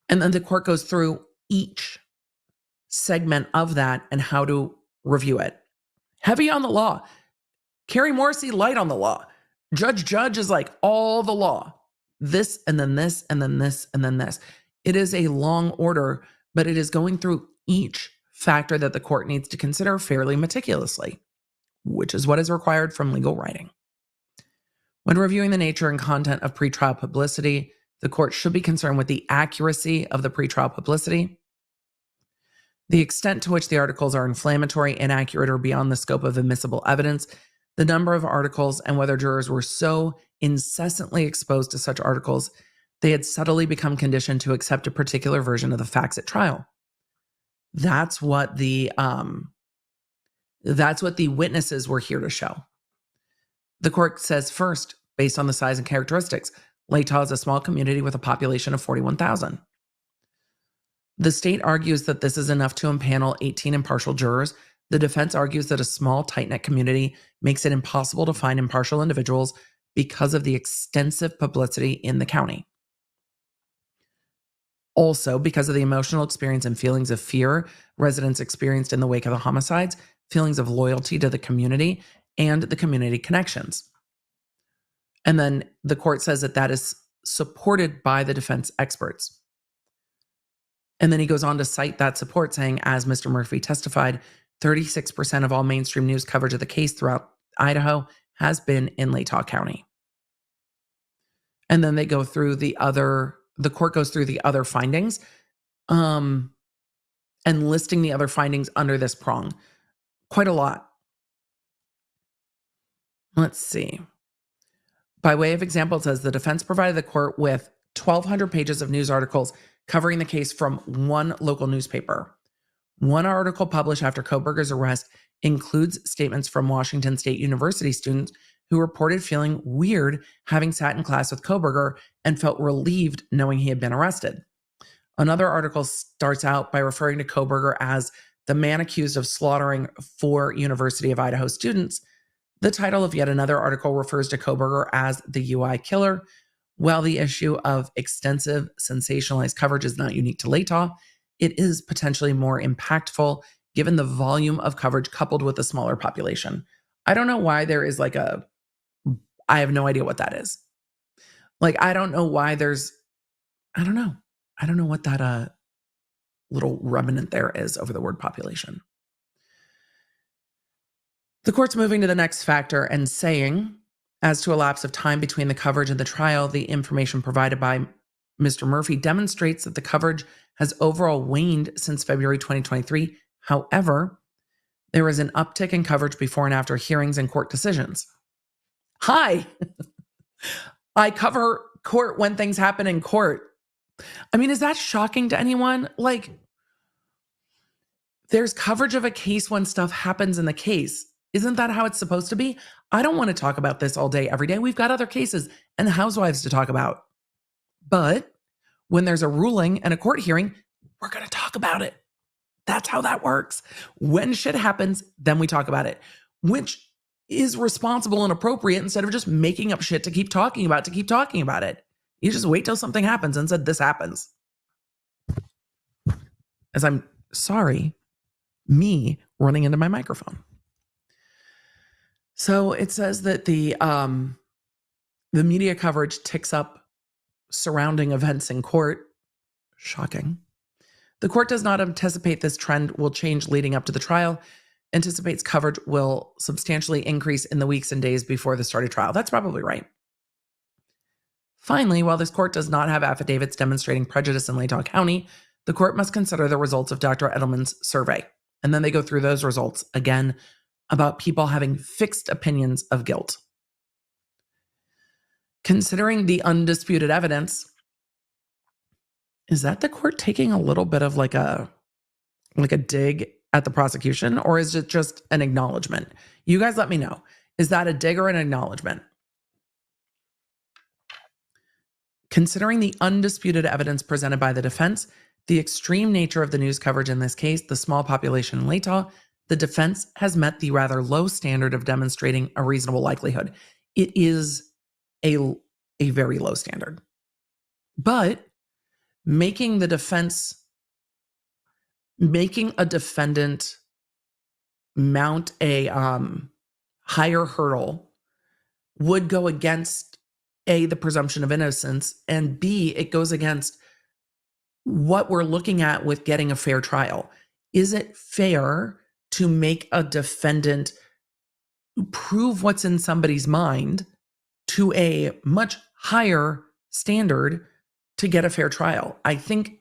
And then the court goes through each segment of that and how to review it. Heavy on the law. Kari Morrissey, light on the law. Judge is like all the law. This, and then this, and then this, and then this. It is a long order, but it is going through each factor that the court needs to consider fairly meticulously, which is what is required from legal writing. When reviewing the nature and content of pretrial publicity, the court should be concerned with the accuracy of the pretrial publicity, the extent to which the articles are inflammatory, inaccurate, or beyond the scope of admissible evidence, the number of articles, and whether jurors were so incessantly exposed to such articles they had subtly become conditioned to accept a particular version of the facts at trial. That's what the witnesses were here to show. The court says, first, based on the size and characteristics, Latah is a small community with a population of 41,000. The state argues that this is enough to impanel 18 impartial jurors. The defense argues that a small, tight-knit community makes it impossible to find impartial individuals because of the extensive publicity in the county. Also, because of the emotional experience and feelings of fear residents experienced in the wake of the homicides, feelings of loyalty to the community, and the community connections. And then the court says that that is supported by the defense experts. And then he goes on to cite that support, saying, as Mr. Murphy testified, 36% of all mainstream news coverage of the case throughout Idaho has been in Latah County. And then they go through the court goes through the other findings, and listing the other findings under this prong. Quite a lot. Let's see. By way of example, it says the defense provided the court with 1,200 pages of news articles covering the case from one local newspaper. One article published after Kohberger's arrest includes statements from Washington State University students who reported feeling weird having sat in class with Kohberger and felt relieved knowing he had been arrested. Another article starts out by referring to Kohberger as the man accused of slaughtering 4 University of Idaho students. The title of yet another article refers to Kohberger as the UI killer. While the issue of extensive sensationalized coverage is not unique to Latah, it is potentially more impactful given the volume of coverage coupled with a smaller population. I don't know why there is I have no idea what that is. I don't know why I don't know what that little remnant there is over the word population. The court's moving to the next factor and saying, as to a lapse of time between the coverage and the trial, the information provided by Mr. Murphy demonstrates that the coverage has overall waned since February 2023. However, there is an uptick in coverage before and after hearings and court decisions. Hi, I cover court when things happen in court. I mean, is that shocking to anyone? Like, there's coverage of a case when stuff happens in the case. Isn't that how it's supposed to be? I don't want to talk about this all day, every day. We've got other cases and housewives to talk about. But when there's a ruling and a court hearing, we're going to talk about it. That's how that works. When shit happens, then we talk about it, which is responsible and appropriate instead of just making up shit to keep talking about it. You just wait till something happens and said, this happens. As I'm sorry, me running into my microphone. So it says that the media coverage ticks up surrounding events in court. Shocking. The court does not anticipate this trend will change leading up to the trial. Anticipates coverage will substantially increase in the weeks and days before the start of trial. That's probably right. Finally, while this court does not have affidavits demonstrating prejudice in Latah County, the court must consider the results of Dr. Edelman's survey. And then they go through those results again about people having fixed opinions of guilt. Considering the undisputed evidence, is that the court taking a little bit of like a dig at the prosecution, or is it just an acknowledgement? You guys let me know. Is that a dig or an acknowledgement? Considering the undisputed evidence presented by the defense, the extreme nature of the news coverage in this case, the small population in Latah, the defense has met the rather low standard of demonstrating a reasonable likelihood. It is a very low standard. But making a defendant mount a higher hurdle would go against A, the presumption of innocence, and B, it goes against what we're looking at with getting a fair trial. Is it fair to make a defendant prove what's in somebody's mind to a much higher standard to get a fair trial? I think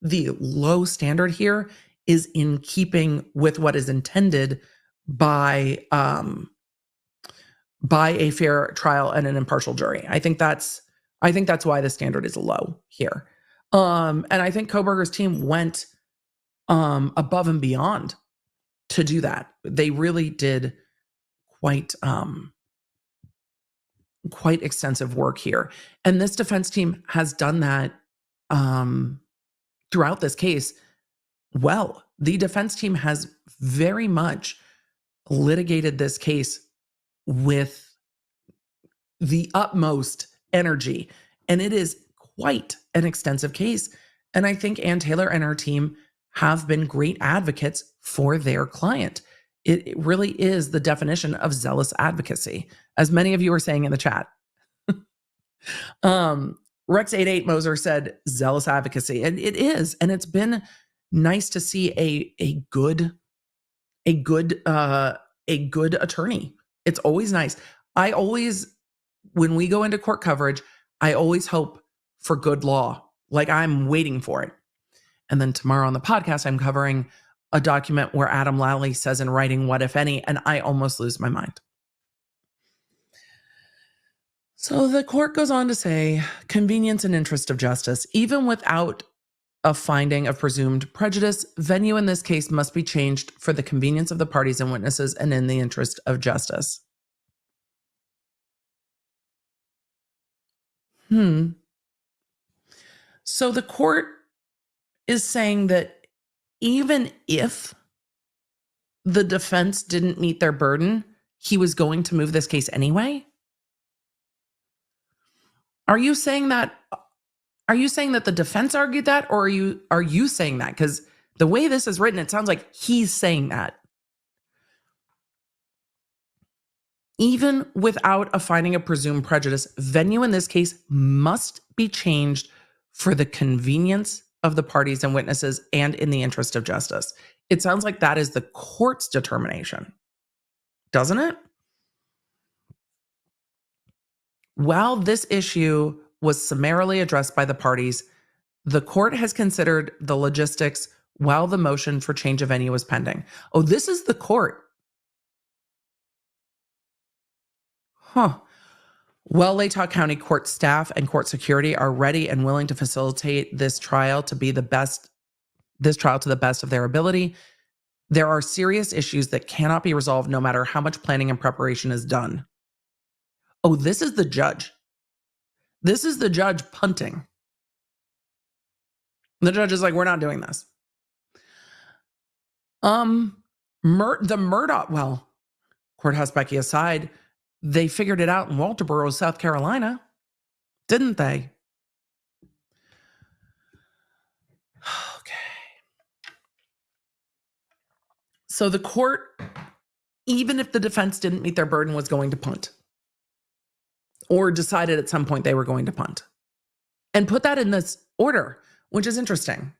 the low standard here is in keeping with what is intended by a fair trial and an impartial jury. I think that's why the standard is low here. And I think Kohberger's team went above and beyond to do that. They really did quite extensive work here. And this defense team has done that throughout this case. Well, the defense team has very much litigated this case with the utmost energy. And it is quite an extensive case. And I think Ann Taylor and her team have been great advocates for their client. It really is the definition of zealous advocacy, as many of you are saying in the chat. Rex88 Moser said zealous advocacy, and it is. And it's been nice to see a good attorney. It's always nice. When we go into court coverage, I always hope for good law. Like, I'm waiting for it. And then tomorrow on the podcast, I'm covering a document where Adam Lally says in writing, what if any, and I almost lose my mind. So the court goes on to say, convenience and interest of justice. Even without a finding of presumed prejudice, venue in this case must be changed for the convenience of the parties and witnesses and in the interest of justice. So the court is saying that even if the defense didn't meet their burden, he was going to move this case anyway? Are you saying that the defense argued that, or are you saying that? Because the way this is written, it sounds like he's saying that. Even without a finding of presumed prejudice, venue in this case must be changed for the convenience of the parties and witnesses and in the interest of justice. It sounds like that is the court's determination, doesn't it? While this issue was summarily addressed by the parties, the court has considered the logistics while the motion for change of venue was pending. Oh, this is the court. Huh. Well, Latah County court staff and court security are ready and willing to facilitate this trial to the best of their ability. There are serious issues that cannot be resolved no matter how much planning and preparation is done. Oh, this is the judge. This is the judge punting. The judge is like, we're not doing this. The Murdaugh, well, Courthouse Becky aside, they figured it out in Walterboro, South Carolina, didn't they? Okay. So the court, even if the defense didn't meet their burden, was going to punt. Or decided at some point they were going to punt. And put that in this order, which is interesting.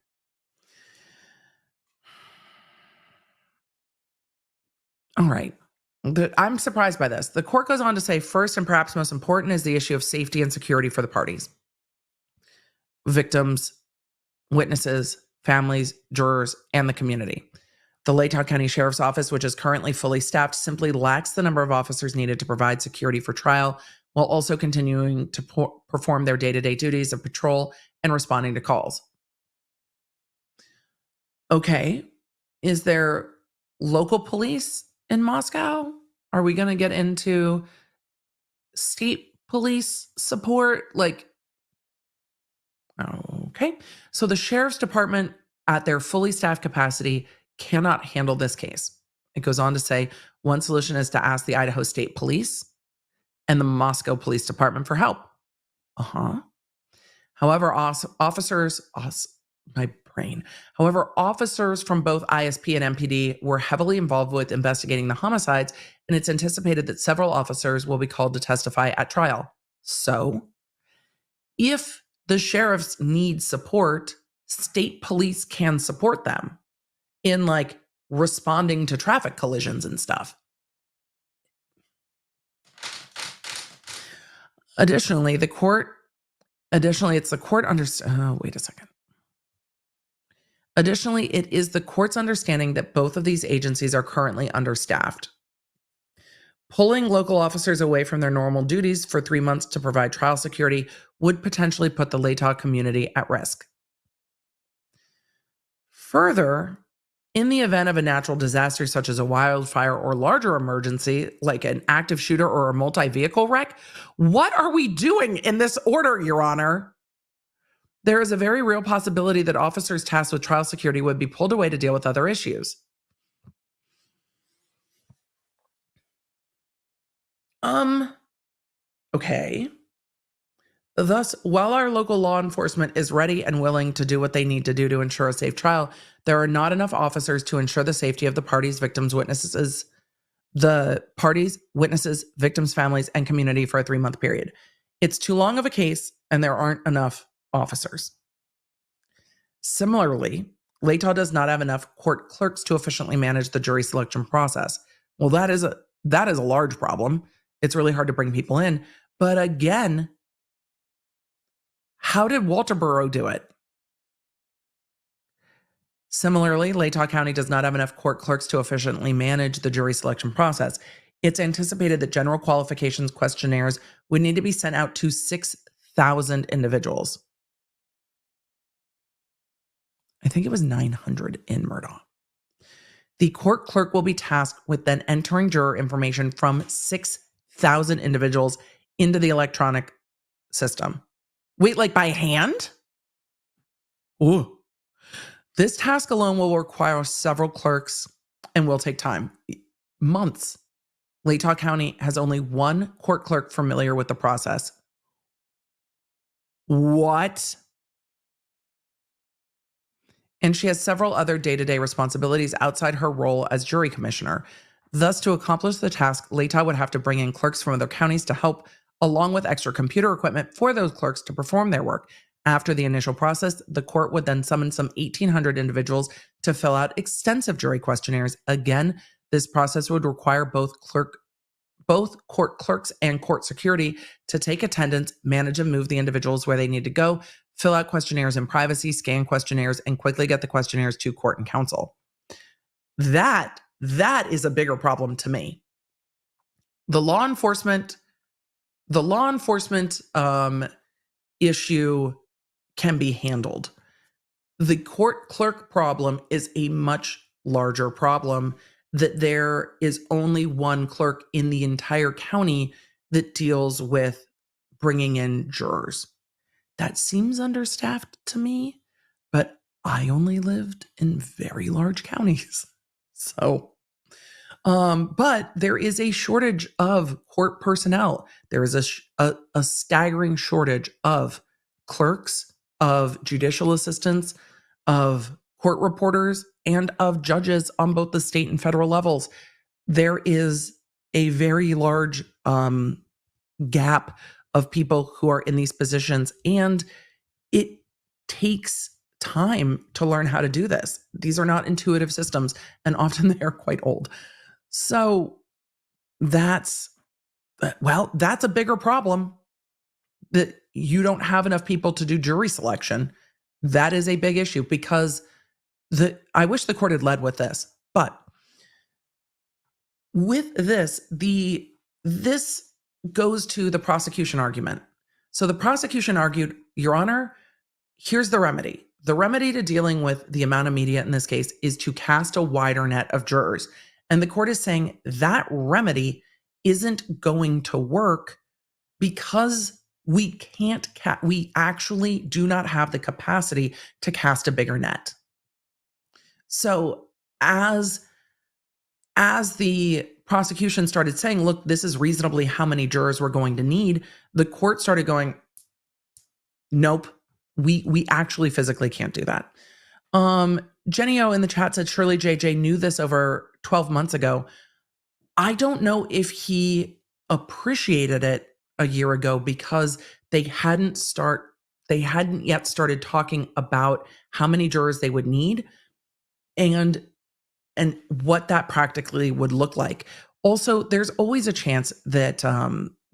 All right. I'm surprised by this. The court goes on to say, first and perhaps most important is the issue of safety and security for the parties. Victims, witnesses, families, jurors, and the community. The Latah County Sheriff's Office, which is currently fully staffed, simply lacks the number of officers needed to provide security for trial, while also continuing to perform their day-to-day duties of patrol and responding to calls. Okay. Is there local police in Moscow? Are we going to get into state police support? Okay. So the sheriff's department at their fully staffed capacity cannot handle this case. It goes on to say, one solution is to ask the Idaho State Police and the Moscow Police Department for help. However, officers from both ISP and MPD were heavily involved with investigating the homicides, and it's anticipated that several officers will be called to testify at trial. So, if the sheriffs need support, state police can support them in responding to traffic collisions and stuff. Additionally, it's the court Additionally, it is the court's understanding that both of these agencies are currently understaffed. Pulling local officers away from their normal duties for 3 months to provide trial security would potentially put the Latah community at risk. Further, in the event of a natural disaster such as a wildfire or larger emergency, like an active shooter or a multi-vehicle wreck, what are we doing in this order, Your Honor? There is a very real possibility that officers tasked with trial security would be pulled away to deal with other issues. Okay. Thus, while our local law enforcement is ready and willing to do what they need to do to ensure a safe trial, there are not enough officers to ensure the safety of the parties, victims, witnesses, victims, families, and community for a 3-month period. It's too long of a case, and there aren't enough officers. Similarly, Latah does not have enough court clerks to efficiently manage the jury selection process. Well, that is a large problem. It's really hard to bring people in. But again, how did Walterboro do it? Similarly, Latah County does not have enough court clerks to efficiently manage the jury selection process. It's anticipated that general qualifications questionnaires would need to be sent out to 6,000 individuals. I think it was 900 in Murdaugh. The court clerk will be tasked with then entering juror information from 6,000 individuals into the electronic system. Wait, by hand? Ooh. This task alone will require several clerks and will take time. Months. Latah County has only one court clerk familiar with the process. What? And she has several other day-to-day responsibilities outside her role as jury commissioner. Thus, to accomplish the task, Latah would have to bring in clerks from other counties to help, along with extra computer equipment for those clerks to perform their work. After the initial process, the court would then summon some 1,800 individuals to fill out extensive jury questionnaires. Again, this process would require both court clerks and court security to take attendance, manage and move the individuals where they need to go, fill out questionnaires in privacy, scan questionnaires, and quickly get the questionnaires to court and counsel. That is a bigger problem to me. The law enforcement issue can be handled. The court clerk problem is a much larger problem, that there is only one clerk in the entire county that deals with bringing in jurors. That seems understaffed to me, but I only lived in very large counties. So, but there is a shortage of court personnel. There is a staggering shortage of clerks, of judicial assistants, of court reporters, and of judges on both the state and federal levels. There is a very large gap of people who are in these positions, and it takes time to learn how to do this. These are not intuitive systems, and often they are quite old. So that's a bigger problem, that you don't have enough people to do jury selection. That is a big issue, because I wish the court had led with this, but with this, this goes to the prosecution argument. So the prosecution argued, Your Honor, here's the remedy. The remedy to dealing with the amount of media in this case is to cast a wider net of jurors. And the court is saying that remedy isn't going to work because we actually do not have the capacity to cast a bigger net. So as the prosecution started saying, look, this is reasonably how many jurors we're going to need, the court started going, nope, we actually physically can't do that. Jenny O in the chat said Shirley JJ knew this over 12 months ago. I don't know if he appreciated it a year ago because they hadn't yet started talking about how many jurors they would need and what that practically would look like. Also, there's always a chance that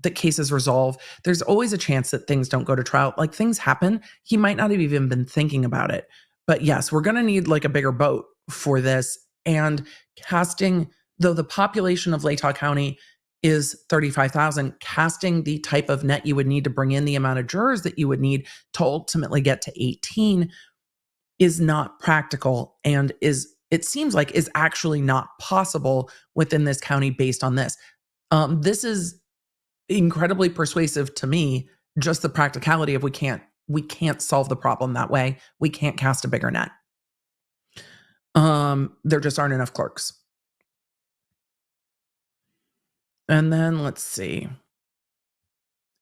that cases resolve. There's always a chance that things don't go to trial. Like, things happen. He might not have even been thinking about it. But yes, we're going to need like a bigger boat for this. And casting, though the population of Latah County is 35,000, casting the type of net you would need to bring in the amount of jurors that you would need to ultimately get to 18 is not practical, and it seems like is actually not possible within this county based on this. This is incredibly persuasive to me, just the practicality of we can't solve the problem that way. We can't cast a bigger net. There just aren't enough clerks. And then let's see.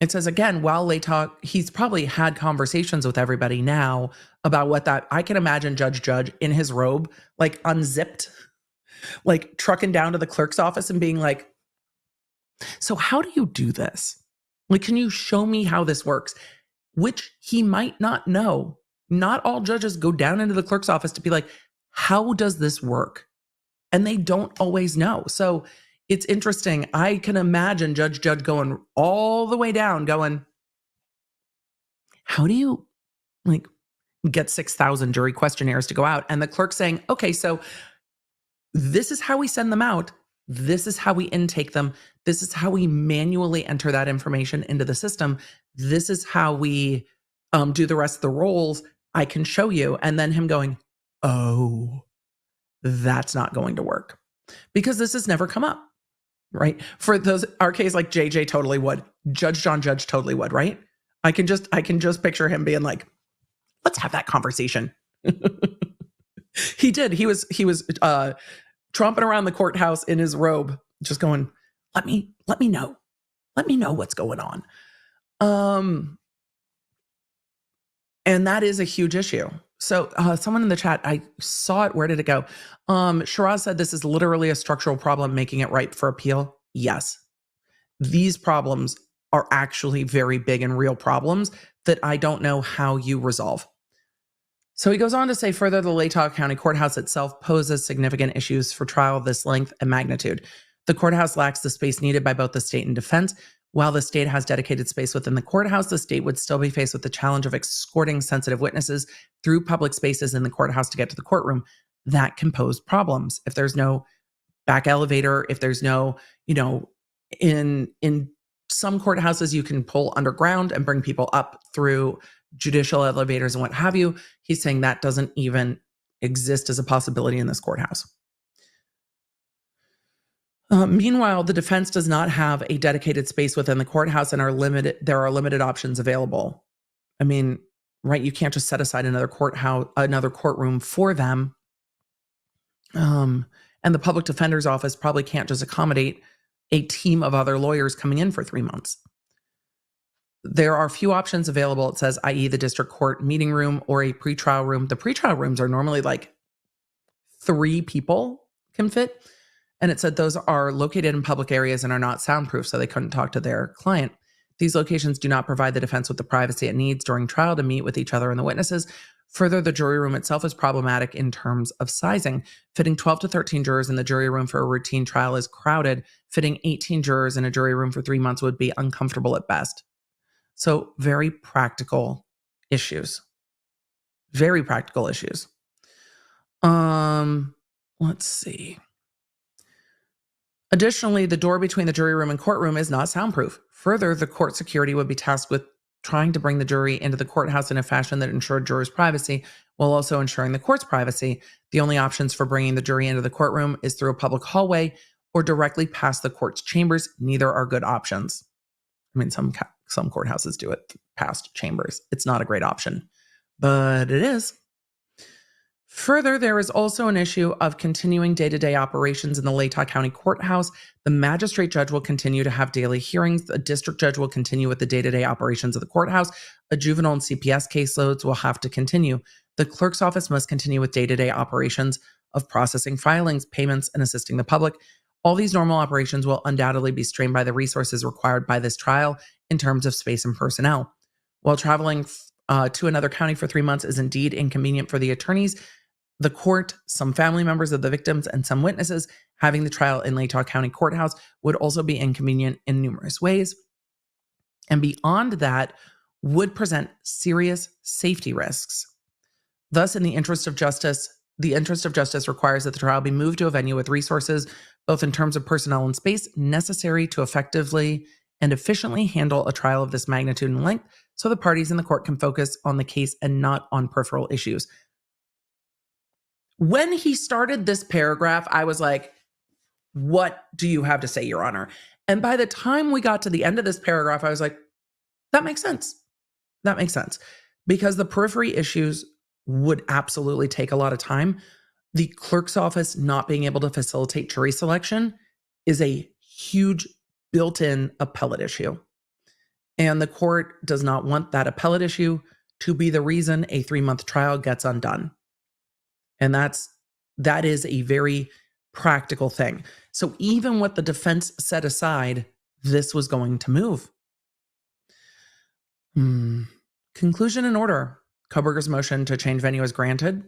It says again, while Latah, he's probably had conversations with everybody now about what that, I can imagine Judge in his robe, like unzipped, like trucking down to the clerk's office and being like, so how do you do this? Like, can you show me how this works? Which he might not know. Not all judges go down into the clerk's office to be like, how does this work? And they don't always know. So it's interesting. I can imagine Judge going all the way down going, how do you like get 6,000 jury questionnaires to go out? And the clerk saying, okay, so this is how we send them out. This is how we intake them. This is how we manually enter that information into the system. This is how we do the rest of the roles. I can show you. And then him going, oh, that's not going to work, because this has never come up, right? For those RKs like JJ totally would. Judge totally would, right? I can just picture him being like, let's have that conversation. He did. He was tromping around the courthouse in his robe, just going, let me know. Let me know what's going on. And that is a huge issue. So someone in the chat, I saw it. Where did it go? Shiraz said this is literally a structural problem, making it ripe for appeal. Yes. These problems are actually very big and real problems that I don't know how you resolve. So he goes on to say further, the Latah County Courthouse itself poses significant issues for trial of this length and magnitude. The courthouse lacks the space needed by both the state and defense. While the state has dedicated space within the courthouse, the state would still be faced with the challenge of escorting sensitive witnesses through public spaces in the courthouse to get to the courtroom. That can pose problems. If there's no back elevator, if there's no, in some courthouses, you can pull underground and bring people up through judicial elevators and what have you. He's saying that doesn't even exist as a possibility in this courthouse. Meanwhile, the defense does not have a dedicated space within the courthouse and there are limited options available. I mean, right, you can't just set aside another courtroom for them. And the public defender's office probably can't just accommodate a team of other lawyers coming in for 3 months. There are few options available, it says, i.e. the district court meeting room or a pretrial room. The pretrial rooms are normally like 3 people can fit. And it said those are located in public areas and are not soundproof, so they couldn't talk to their client. These locations do not provide the defense with the privacy it needs during trial to meet with each other and the witnesses. Further, the jury room itself is problematic in terms of sizing. Fitting 12 to 13 jurors in the jury room for a routine trial is crowded. Fitting 18 jurors in a jury room for 3 months would be uncomfortable at best. So very practical issues. Very practical issues. Let's see. Additionally, the door between the jury room and courtroom is not soundproof. Further, the court security would be tasked with trying to bring the jury into the courthouse in a fashion that ensured jurors' privacy while also ensuring the court's privacy. The only options for bringing the jury into the courtroom is through a public hallway or directly past the court's chambers. Neither are good options. I mean, some courthouses do it past chambers. It's not a great option, but it is. Further, there is also an issue of continuing day-to-day operations in the Latah County Courthouse. The magistrate judge will continue to have daily hearings. The district judge will continue with the day-to-day operations of the courthouse. A juvenile and CPS caseloads will have to continue. The clerk's office must continue with day-to-day operations of processing filings, payments, and assisting the public. All these normal operations will undoubtedly be strained by the resources required by this trial in terms of space and personnel. While traveling to another county for 3 months is indeed inconvenient for the attorneys, the court, some family members of the victims, and some witnesses, having the trial in Latah County Courthouse would also be inconvenient in numerous ways. And beyond that, would present serious safety risks. Thus, in the interest of justice requires that the trial be moved to a venue with resources, both in terms of personnel and space, necessary to effectively and efficiently handle a trial of this magnitude and length, so the parties in the court can focus on the case and not on peripheral issues. When he started this paragraph, I was like, what do you have to say, Your Honor? And by the time we got to the end of this paragraph, I was like, that makes sense. That makes sense. Because the periphery issues would absolutely take a lot of time. The clerk's office not being able to facilitate jury selection is a huge built-in appellate issue. And the court does not want that appellate issue to be the reason a 3-month trial gets undone. And that is a very practical thing. So even what the defense set aside, this was going to move. Conclusion and order. Kohberger's motion to change venue is granted.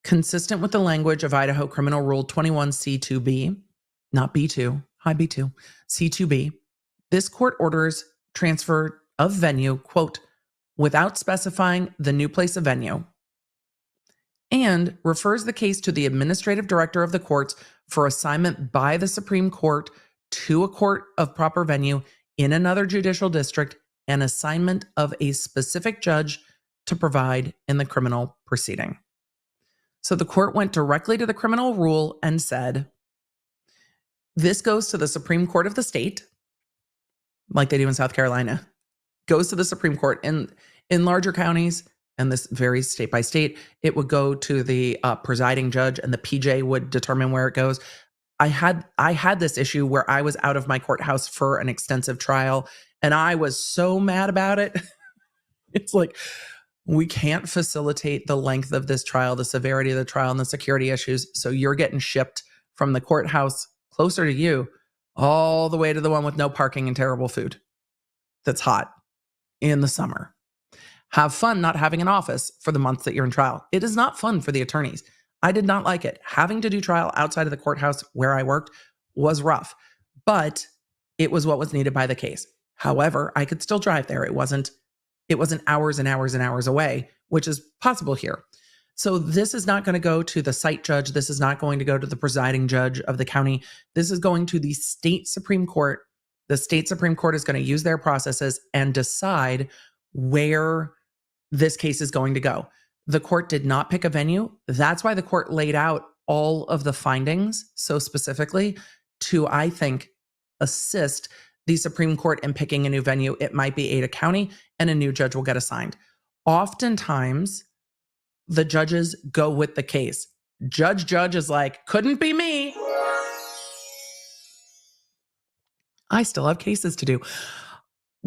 Consistent with the language of Idaho Criminal Rule 21C2B, not B2, high B2, C2B, this court orders transfer of venue, quote, without specifying the new place of venue, and refers the case to the administrative director of the courts for assignment by the Supreme Court to a court of proper venue in another judicial district and assignment of a specific judge to provide in the criminal proceeding. So the court went directly to the criminal rule and said, this goes to the Supreme Court of the state, like they do in South Carolina, goes to the Supreme Court. In larger counties, and this varies state by state, it would go to the presiding judge, and the PJ would determine where it goes. I had this issue where I was out of my courthouse for an extensive trial, and I was so mad about it. It's like, we can't facilitate the length of this trial, the severity of the trial, and the security issues. So you're getting shipped from the courthouse closer to you all the way to the one with no parking and terrible food. that's hot in the summer. Have fun not having an office for the months that you're in trial. It is not fun for the attorneys. I did not like it. Having to do trial outside of the courthouse where I worked was rough, but it was what was needed by the case. However, I could still drive there. It wasn't hours and hours and hours away, which is possible here. So this is not going to go to the site judge. This is not going to go to the presiding judge of the county. This is going to the state Supreme Court. The state Supreme Court is going to use their processes and decide where this case is going to go. The court did not pick a venue. That's why the court laid out all of the findings so specifically to, I think, assist the Supreme Court in picking a new venue. It might be Ada County, and a new judge will get assigned. Oftentimes, the judges go with the case. Judge is like, couldn't be me. I still have cases to do.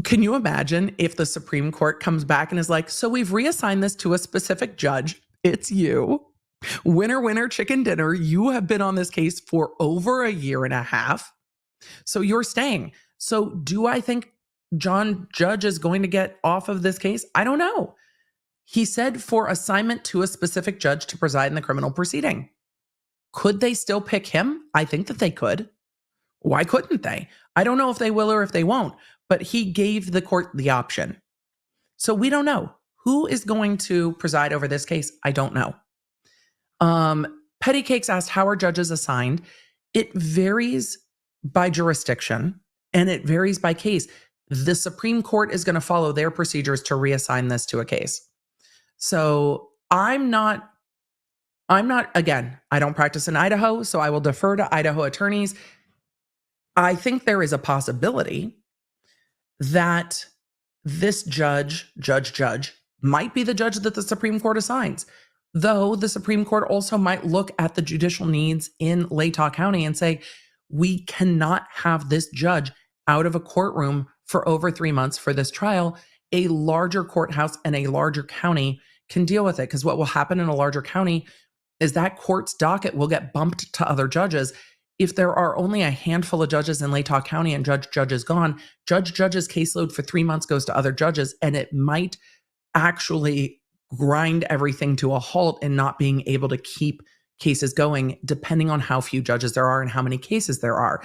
Can you imagine if the Supreme Court comes back and is like, so we've reassigned this to a specific judge. It's you. Winner, winner, chicken dinner. You have been on this case for over a year and a half. So you're staying. So do I think John Judge is going to get off of this case? I don't know. He said for assignment to a specific judge to preside in the criminal proceeding. Could they still pick him? I think that they could. Why couldn't they? I don't know if they will or if they won't. But he gave the court the option. So we don't know. Who is going to preside over this case? I don't know. Petty Cakes asked, how are judges assigned? It varies by jurisdiction and it varies by case. The Supreme Court is going to follow their procedures to reassign this to a case. So I'm not, again, I don't practice in Idaho, so I will defer to Idaho attorneys. I think there is a possibility that this judge might be the judge that the Supreme Court assigns. Though the Supreme Court also might look at the judicial needs in Latah County and say, we cannot have this judge out of a courtroom for over 3 months for this trial. A larger courthouse and a larger county can deal with it. Because what will happen in a larger county is that court's docket will get bumped to other judges. If there are only a handful of judges in Latah County and Judge is gone, Judge's caseload for 3 months goes to other judges, and it might actually grind everything to a halt in not being able to keep cases going, depending on how few judges there are and how many cases there are.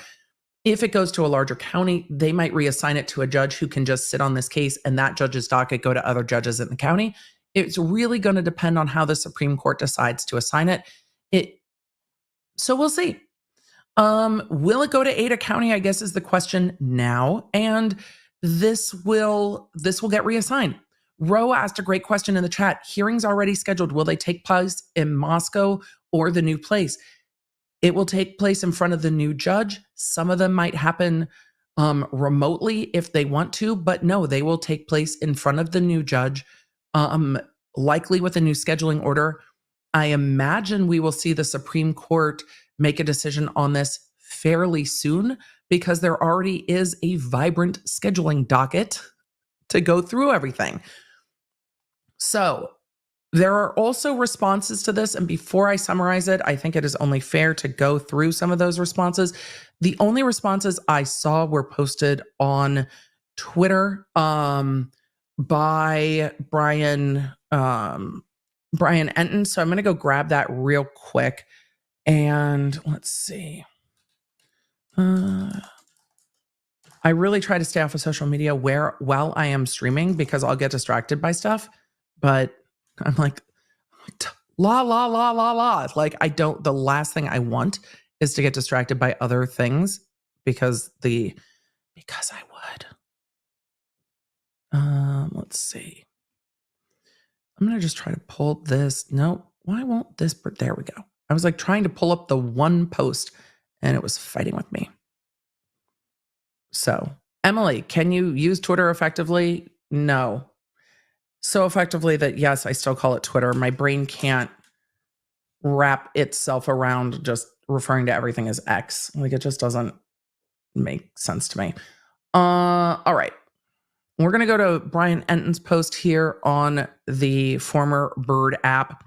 If it goes to a larger county, they might reassign it to a judge who can just sit on this case, and that judge's docket go to other judges in the county. It's really going to depend on how the Supreme Court decides to assign it. So we'll see. Will it go to Ada County, I guess, is the question now. And this will get reassigned. Ro asked a great question in the chat. Hearings already scheduled. Will they take place in Moscow or the new place? It will take place in front of the new judge. Some of them might happen remotely if they want to, but no, they will take place in front of the new judge, likely with a new scheduling order. I imagine we will see the Supreme Court make a decision on this fairly soon because there already is a vibrant scheduling docket to go through everything. So there are also responses to this. And before I summarize it, I think it is only fair to go through some of those responses. The only responses I saw were posted on Twitter by Bryan Enton. So I'm going to go grab that real quick. And let's see. I really try to stay off of social media while I am streaming because I'll get distracted by stuff. But I'm like, la, la, la, la, la. Like the last thing I want is to get distracted by other things because I would. Let's see. I'm going to just try to pull this. No, why won't this? There we go. I was like trying to pull up the one post and it was fighting with me. So, Emily, can you use Twitter effectively? No. So effectively that, yes, I still call it Twitter. My brain can't wrap itself around just referring to everything as X. Like, it just doesn't make sense to me. All right. We're going to go to Bryan Enton's post here on the former Bird app.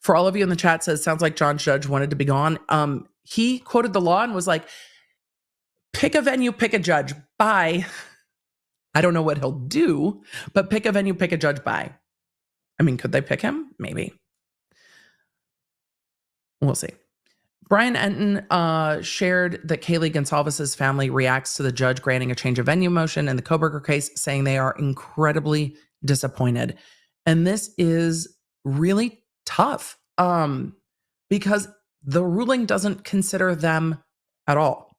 For all of you in the chat, says, sounds like John Judge wanted to be gone. He quoted the law and was like, pick a venue, pick a judge. Bye. I don't know what he'll do, but pick a venue, pick a judge by. I mean, could they pick him? Maybe. We'll see. Brian Enton shared that Kaylee Goncalves' family reacts to the judge granting a change of venue motion in the Kohberger case, saying they are incredibly disappointed. And this is really tough because the ruling doesn't consider them at all.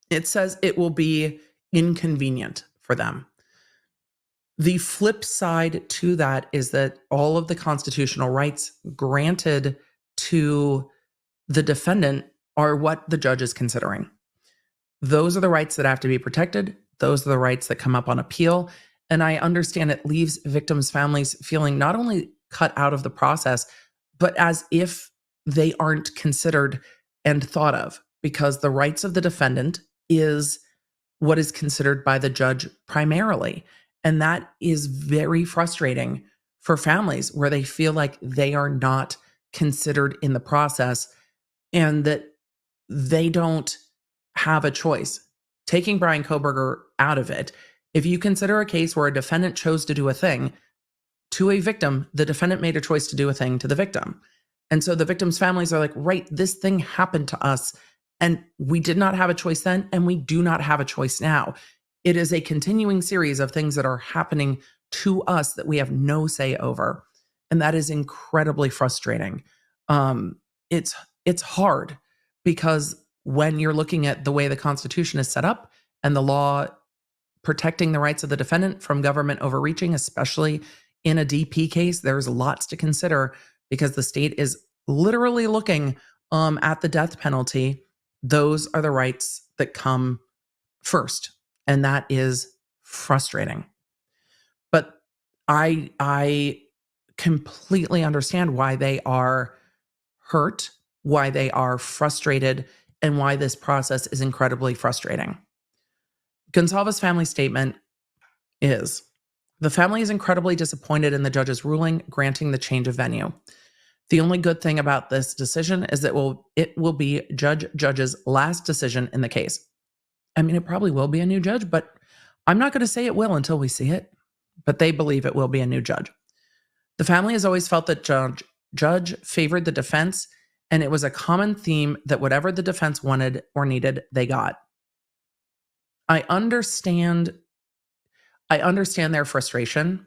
It says it will be inconvenient for them. The flip side to that is that all of the constitutional rights granted to the defendant are what the judge is considering. Those are the rights that have to be protected. Those are the rights that come up on appeal. And I understand it leaves victims' families feeling not only cut out of the process, but as if they aren't considered and thought of, because the rights of the defendant is what is considered by the judge primarily. And that is very frustrating for families where they feel like they are not considered in the process and that they don't have a choice. Taking Bryan Kohberger out of it, if you consider a case where a defendant chose to do a thing to a victim, the defendant made a choice to do a thing to the victim. And so the victim's families are like, right, this thing happened to us and we did not have a choice then and we do not have a choice now. It is a continuing series of things that are happening to us that we have no say over. And that is incredibly frustrating. It's hard because when you're looking at the way the Constitution is set up and the law protecting the rights of the defendant from government overreaching, especially in a DP case, there's lots to consider because the state is literally looking at the death penalty. Those are the rights that come first. And that is frustrating. But I completely understand why they are hurt, why they are frustrated, and why this process is incredibly frustrating. Goncalves' family statement is, the family is incredibly disappointed in the judge's ruling granting the change of venue. The only good thing about this decision is that it will be Judge's last decision in the case. I mean, it probably will be a new judge, but I'm not going to say it will until we see it. But they believe it will be a new judge. The family has always felt that judge favored the defense, and it was a common theme that whatever the defense wanted or needed, they got. I understand their frustration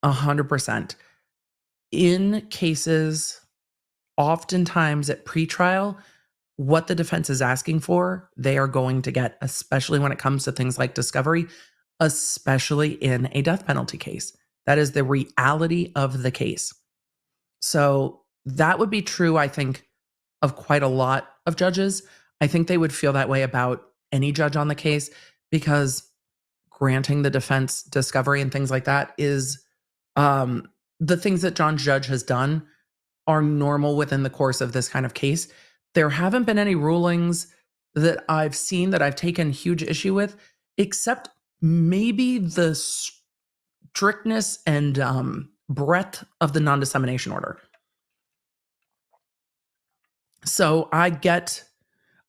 100%. In cases, oftentimes at pretrial, what the defense is asking for, they are going to get, especially when it comes to things like discovery, especially in a death penalty case. That is the reality of the case. So that would be true, I think, of quite a lot of judges. I think they would feel that way about any judge on the case because granting the defense discovery and things like that is the things that John Judge has done are normal within the course of this kind of case. There haven't been any rulings that I've seen that I've taken huge issue with, except maybe the strictness and breadth of the non-dissemination order. So I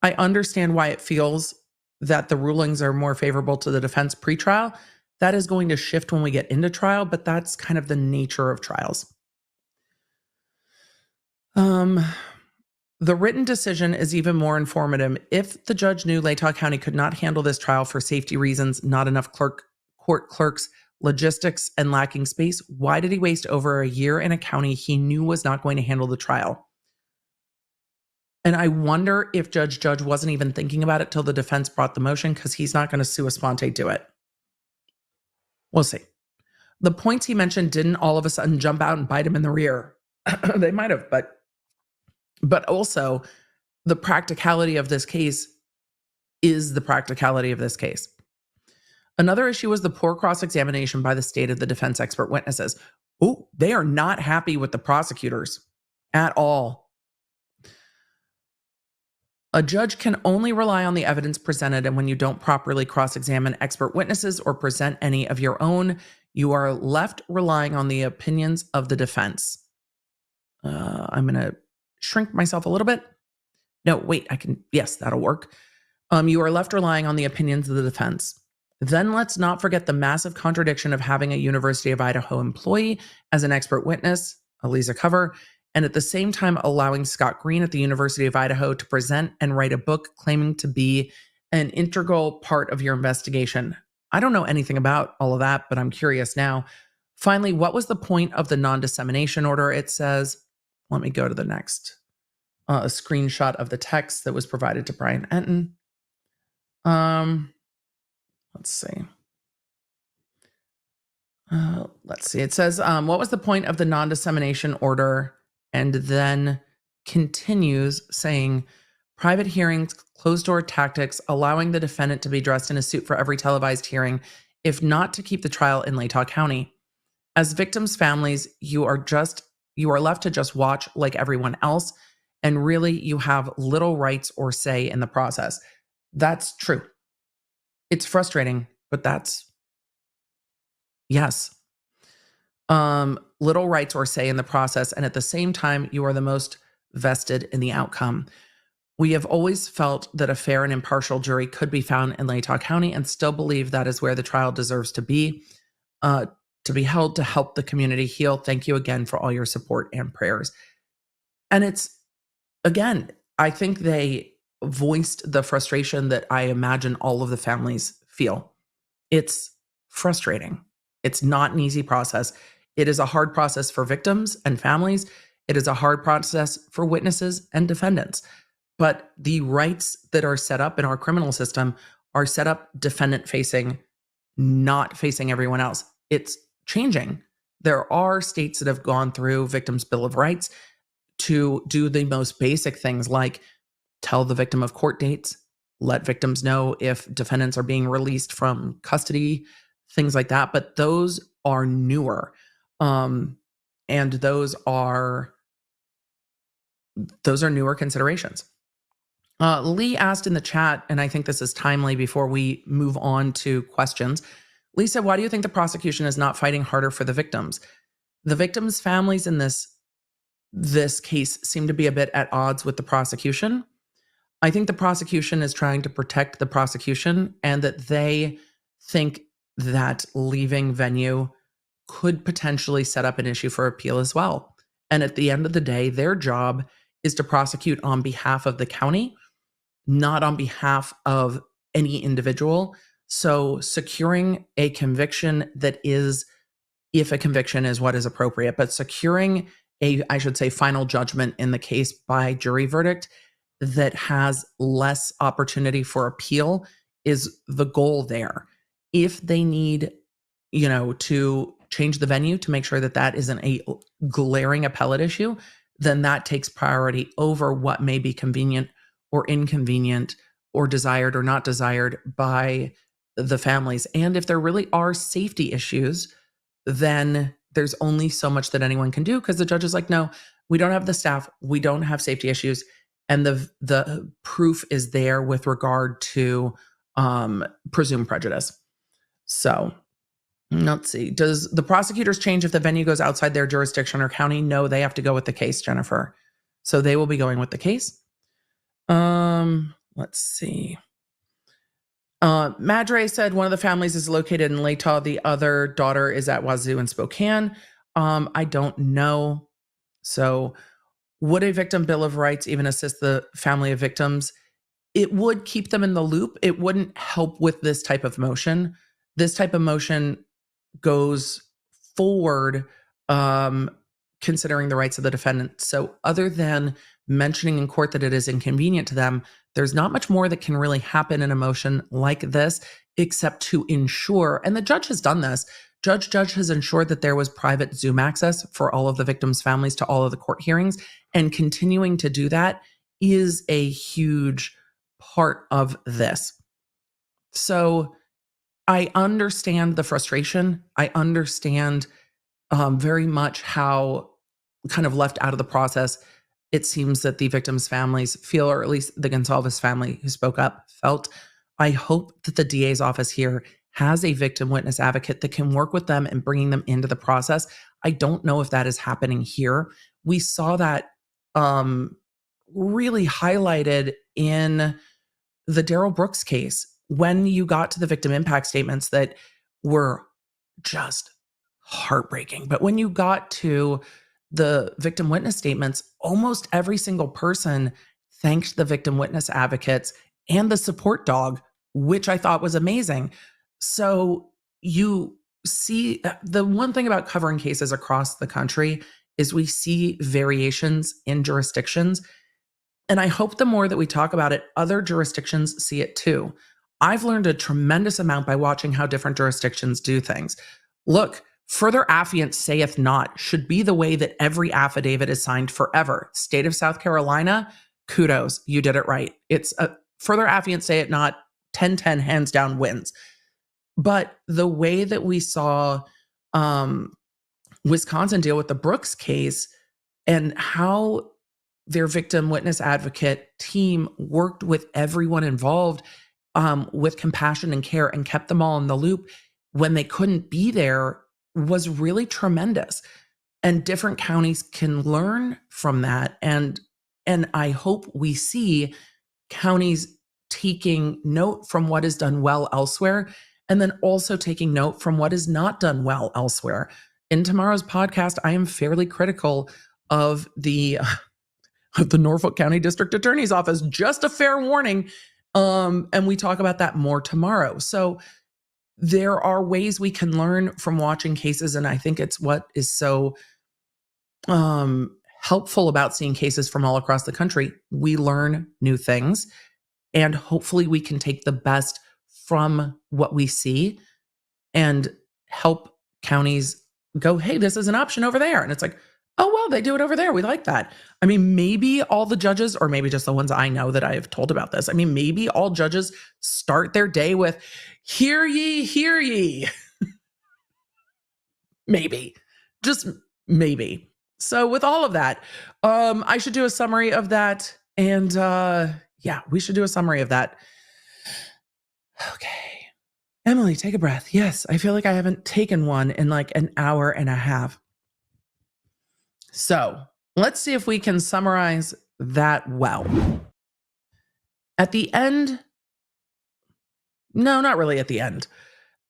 understand why it feels that the rulings are more favorable to the defense pretrial. That is going to shift when we get into trial, but that's kind of the nature of trials. The written decision is even more informative. If the judge knew Latah County could not handle this trial for safety reasons, not enough court clerks, logistics, and lacking space, why did he waste over a year in a county he knew was not going to handle the trial? And I wonder if Judge wasn't even thinking about it till the defense brought the motion because he's not going to sua sponte do it. We'll see. The points he mentioned didn't all of a sudden jump out and bite him in the rear. They might have, but also the practicality of this case is the practicality of this case. Another issue was the poor cross-examination by the state of the defense expert witnesses. Oh, they are not happy with the prosecutors at all. A judge can only rely on the evidence presented, and when you don't properly cross-examine expert witnesses or present any of your own, you are left relying on the opinions of the defense. I'm going to shrink myself a little bit. No, wait, yes, that'll work. You are left relying on the opinions of the defense. Then let's not forget the massive contradiction of having a University of Idaho employee as an expert witness, Eliza Cover, and at the same time allowing Scott Green at the University of Idaho to present and write a book claiming to be an integral part of your investigation. I don't know anything about all of that, but I'm curious now. Finally, what was the point of the non-dissemination order? It says, let me go to the next a screenshot of the text that was provided to Brian Enton. Let's see. It says, what was the point of the non-dissemination order? And then continues saying, private hearings, closed-door tactics, allowing the defendant to be dressed in a suit for every televised hearing, if not to keep the trial in Latah County. As victims' families, you are left to just watch like everyone else, and really you have little rights or say in the process. That's true. It's frustrating, but yes. Little rights or say in the process, and at the same time, you are the most vested in the outcome. We have always felt that a fair and impartial jury could be found in Latah County and still believe that is where the trial deserves to be held to help the community heal. Thank you again for all your support and prayers. And it's, again, I think they voiced the frustration that I imagine all of the families feel. It's frustrating. It's not an easy process. It is a hard process for victims and families. It is a hard process for witnesses and defendants. But the rights that are set up in our criminal system are set up defendant facing, not facing everyone else. It's changing. There are states that have gone through Victims' Bill of Rights to do the most basic things like tell the victim of court dates, let victims know if defendants are being released from custody, things like that. But those are newer. And those are newer considerations. Lee asked in the chat, and I think this is timely before we move on to questions. Lee said, why do you think the prosecution is not fighting harder for the victims? The victims' families in this case seem to be a bit at odds with the prosecution. I think the prosecution is trying to protect the prosecution and that they think that leaving venue could potentially set up an issue for appeal as well. And at the end of the day, their job is to prosecute on behalf of the county, not on behalf of any individual. So securing a conviction that is, if a conviction is what is appropriate, but securing I should say, final judgment in the case by jury verdict that has less opportunity for appeal is the goal there. If they need, to change the venue to make sure that that isn't a glaring appellate issue, then that takes priority over what may be convenient or inconvenient or desired or not desired by the families. And if there really are safety issues, then there's only so much that anyone can do because the judge is like, no, we don't have the staff. We don't have safety issues. And the proof is there with regard to presumed prejudice. So let's see. Does the prosecutors change if the venue goes outside their jurisdiction or county? No, they have to go with the case, Jennifer. So they will be going with the case. Let's see. Madre said one of the families is located in Latah. The other daughter is at Wazoo in Spokane. I don't know. So would a victim bill of rights even assist the family of victims? It would keep them in the loop. It wouldn't help with this type of motion. This type of motion goes forward considering the rights of the defendant. So other than mentioning in court that it is inconvenient to them, there's not much more that can really happen in a motion like this, except to ensure, and the judge has done this, Judge has ensured that there was private Zoom access for all of the victims' families to all of the court hearings, and continuing to do that is a huge part of this. So I understand the frustration. I understand very much how kind of left out of the process it seems that the victims' families feel, or at least the Goncalves family who spoke up felt. I hope that the DA's office here has a victim witness advocate that can work with them and bringing them into the process. I don't know if that is happening here. We saw that really highlighted in the Darrell Brooks case, when you got to the victim impact statements that were just heartbreaking, but when you got to the victim witness statements, almost every single person thanked the victim witness advocates and the support dog, which I thought was amazing. So you see, the one thing about covering cases across the country is we see variations in jurisdictions. And I hope the more that we talk about it, other jurisdictions see it too. I've learned a tremendous amount by watching how different jurisdictions do things. Look, further affiant saith not should be the way that every affidavit is signed forever. State of South Carolina, kudos, you did it right. It's a further affiant say it not, 10-10 hands down wins. But the way that we saw Wisconsin deal with the Brooks case and how their victim witness advocate team worked with everyone involved with compassion and care and kept them all in the loop when they couldn't be there was really tremendous. And different counties can learn from that. And I hope we see counties taking note from what is done well elsewhere, and then also taking note from what is not done well elsewhere. In tomorrow's podcast, I am fairly critical of the Norfolk County District Attorney's Office. Just a fair warning. And we talk about that more tomorrow. So there are ways we can learn from watching cases. And I think it's what is so helpful about seeing cases from all across the country. We learn new things, and hopefully we can take the best from what we see and help counties go, hey, this is an option over there. And it's like, oh, well, they do it over there. We like that. I mean, maybe all the judges, or maybe just the ones I know that I have told about this. I mean, maybe all judges start their day with, hear ye, hear ye. Maybe, just maybe. So with all of that, I should do a summary of that. And yeah, we should do a summary of that. Okay. Emily, take a breath. Yes, I feel like I haven't taken one in like an hour and a half. So let's see if we can summarize that well. At the end, no, not really at the end.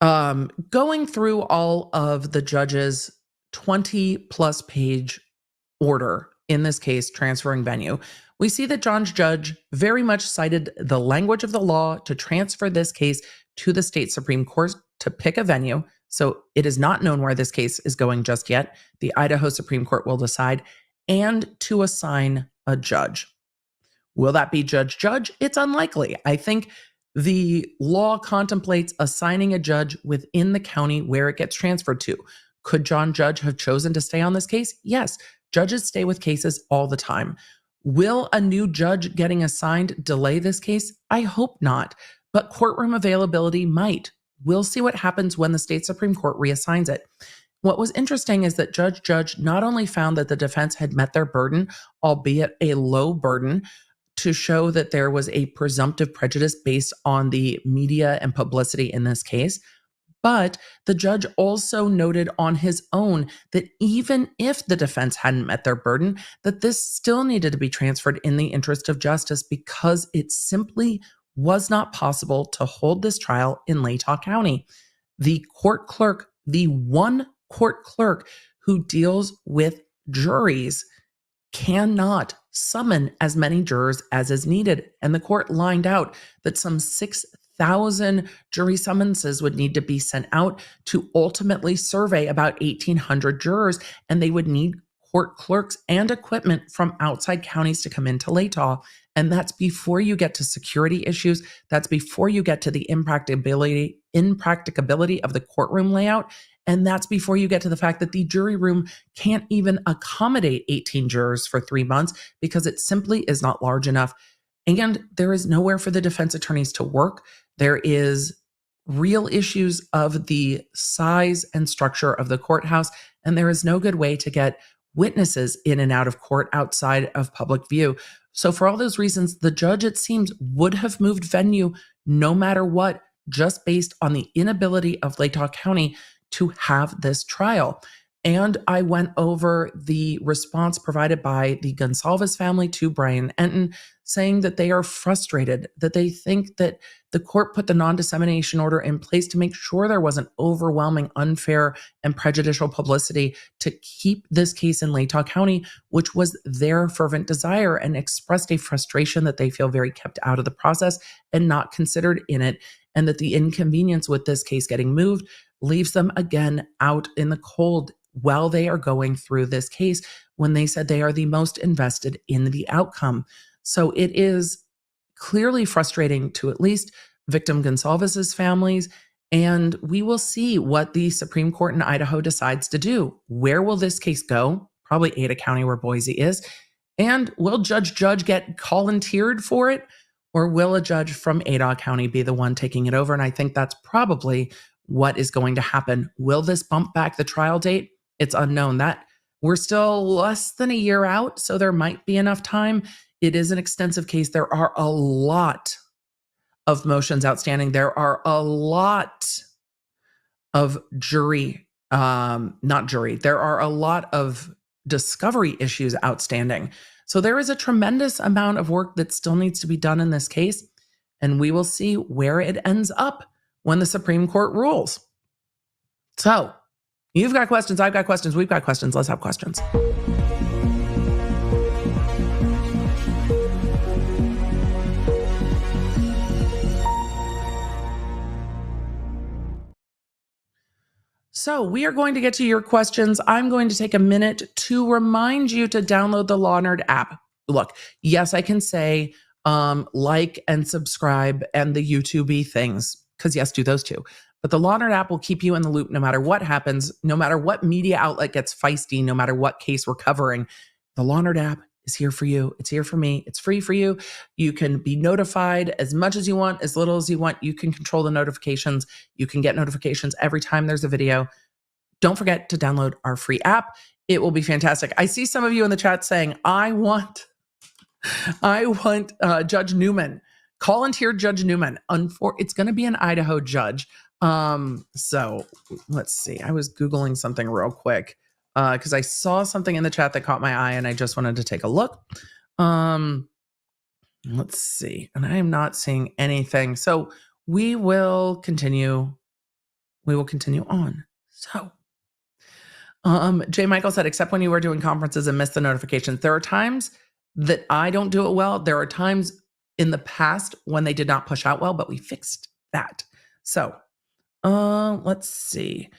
Going through all of the judge's 20 plus page order, in this case, transferring venue, we see that John's judge very much cited the language of the law to transfer this case to the state Supreme Court to pick a venue. So it is not known where this case is going just yet. The Idaho Supreme Court will decide, and to assign a judge. Will that be Judge? It's unlikely. I think the law contemplates assigning a judge within the county where it gets transferred to. Could John Judge have chosen to stay on this case? Yes. Judges stay with cases all the time. Will a new judge getting assigned delay this case? I hope not, but courtroom availability might. We'll see what happens when the state Supreme Court reassigns it. What was interesting is that Judge Judge not only found that the defense had met their burden, albeit a low burden, to show that there was a presumptive prejudice based on the media and publicity in this case, but the judge also noted on his own that even if the defense hadn't met their burden, that this still needed to be transferred in the interest of justice because it simply was not possible to hold this trial in Latah County. The court clerk, the one court clerk who deals with juries, cannot summon as many jurors as is needed. And the court lined out that some 6,000 jury summonses would need to be sent out to ultimately survey about 1,800 jurors, and they would need court clerks and equipment from outside counties to come into Latah. And that's before you get to security issues. That's before you get to the impracticability of the courtroom layout. And that's before you get to the fact that the jury room can't even accommodate 18 jurors for 3 months because it simply is not large enough. And there is nowhere for the defense attorneys to work. There is real issues of the size and structure of the courthouse, and there is no good way to get witnesses in and out of court outside of public view. So for all those reasons, the judge, it seems, would have moved venue no matter what, just based on the inability of Latah County to have this trial. And I went over the response provided by the Goncalves family to Bryan Enton, saying that they are frustrated, that they think that the court put the non-dissemination order in place to make sure there wasn't overwhelming, unfair, and prejudicial publicity to keep this case in Latah County, which was their fervent desire, and expressed a frustration that they feel very kept out of the process and not considered in it, and that the inconvenience with this case getting moved leaves them again out in the cold while they are going through this case, when they said they are the most invested in the outcome. So it is clearly frustrating to at least victim Goncalves' families, and we will see what the Supreme Court in Idaho decides to do. Where will this case go? Probably Ada County, where Boise is. And will Judge get volunteered for it, or will a judge from Ada County be the one taking it over? And I think that's probably what is going to happen. Will this bump back the trial date? It's unknown. That we're still less than a year out, so there might be enough time. It is an extensive case. There are a lot of motions outstanding. There are a lot of there are a lot of discovery issues outstanding. So there is a tremendous amount of work that still needs to be done in this case, and we will see where it ends up when the Supreme Court rules. So you've got questions, I've got questions, we've got questions. Let's have questions. So we are going to get to your questions. I'm going to take a minute to remind you to download the Law Nerd app. Look, yes, I can say like and subscribe and the YouTube-y things, because yes, do those too. But the Law Nerd app will keep you in the loop no matter what happens, no matter what media outlet gets feisty, no matter what case we're covering. The Law Nerd app is here for you. It's here for me. It's free for you. You can be notified as much as you want, as little as you want. You can control the notifications. You can get notifications every time there's a video. Don't forget to download our free app. It will be fantastic. I see some of you in the chat saying, I want Judge Newman. Volunteer Judge Newman. It's going to be an Idaho judge. So let's see. I was Googling something real quick because I saw something in the chat that caught my eye and I just wanted to take a look. Let's see. And I am not seeing anything. So we will continue. We will continue on. So J. Michael said, except when you were doing conferences and missed the notifications. There are times that I don't do it well. There are times in the past when they did not push out well, but we fixed that. So let's see.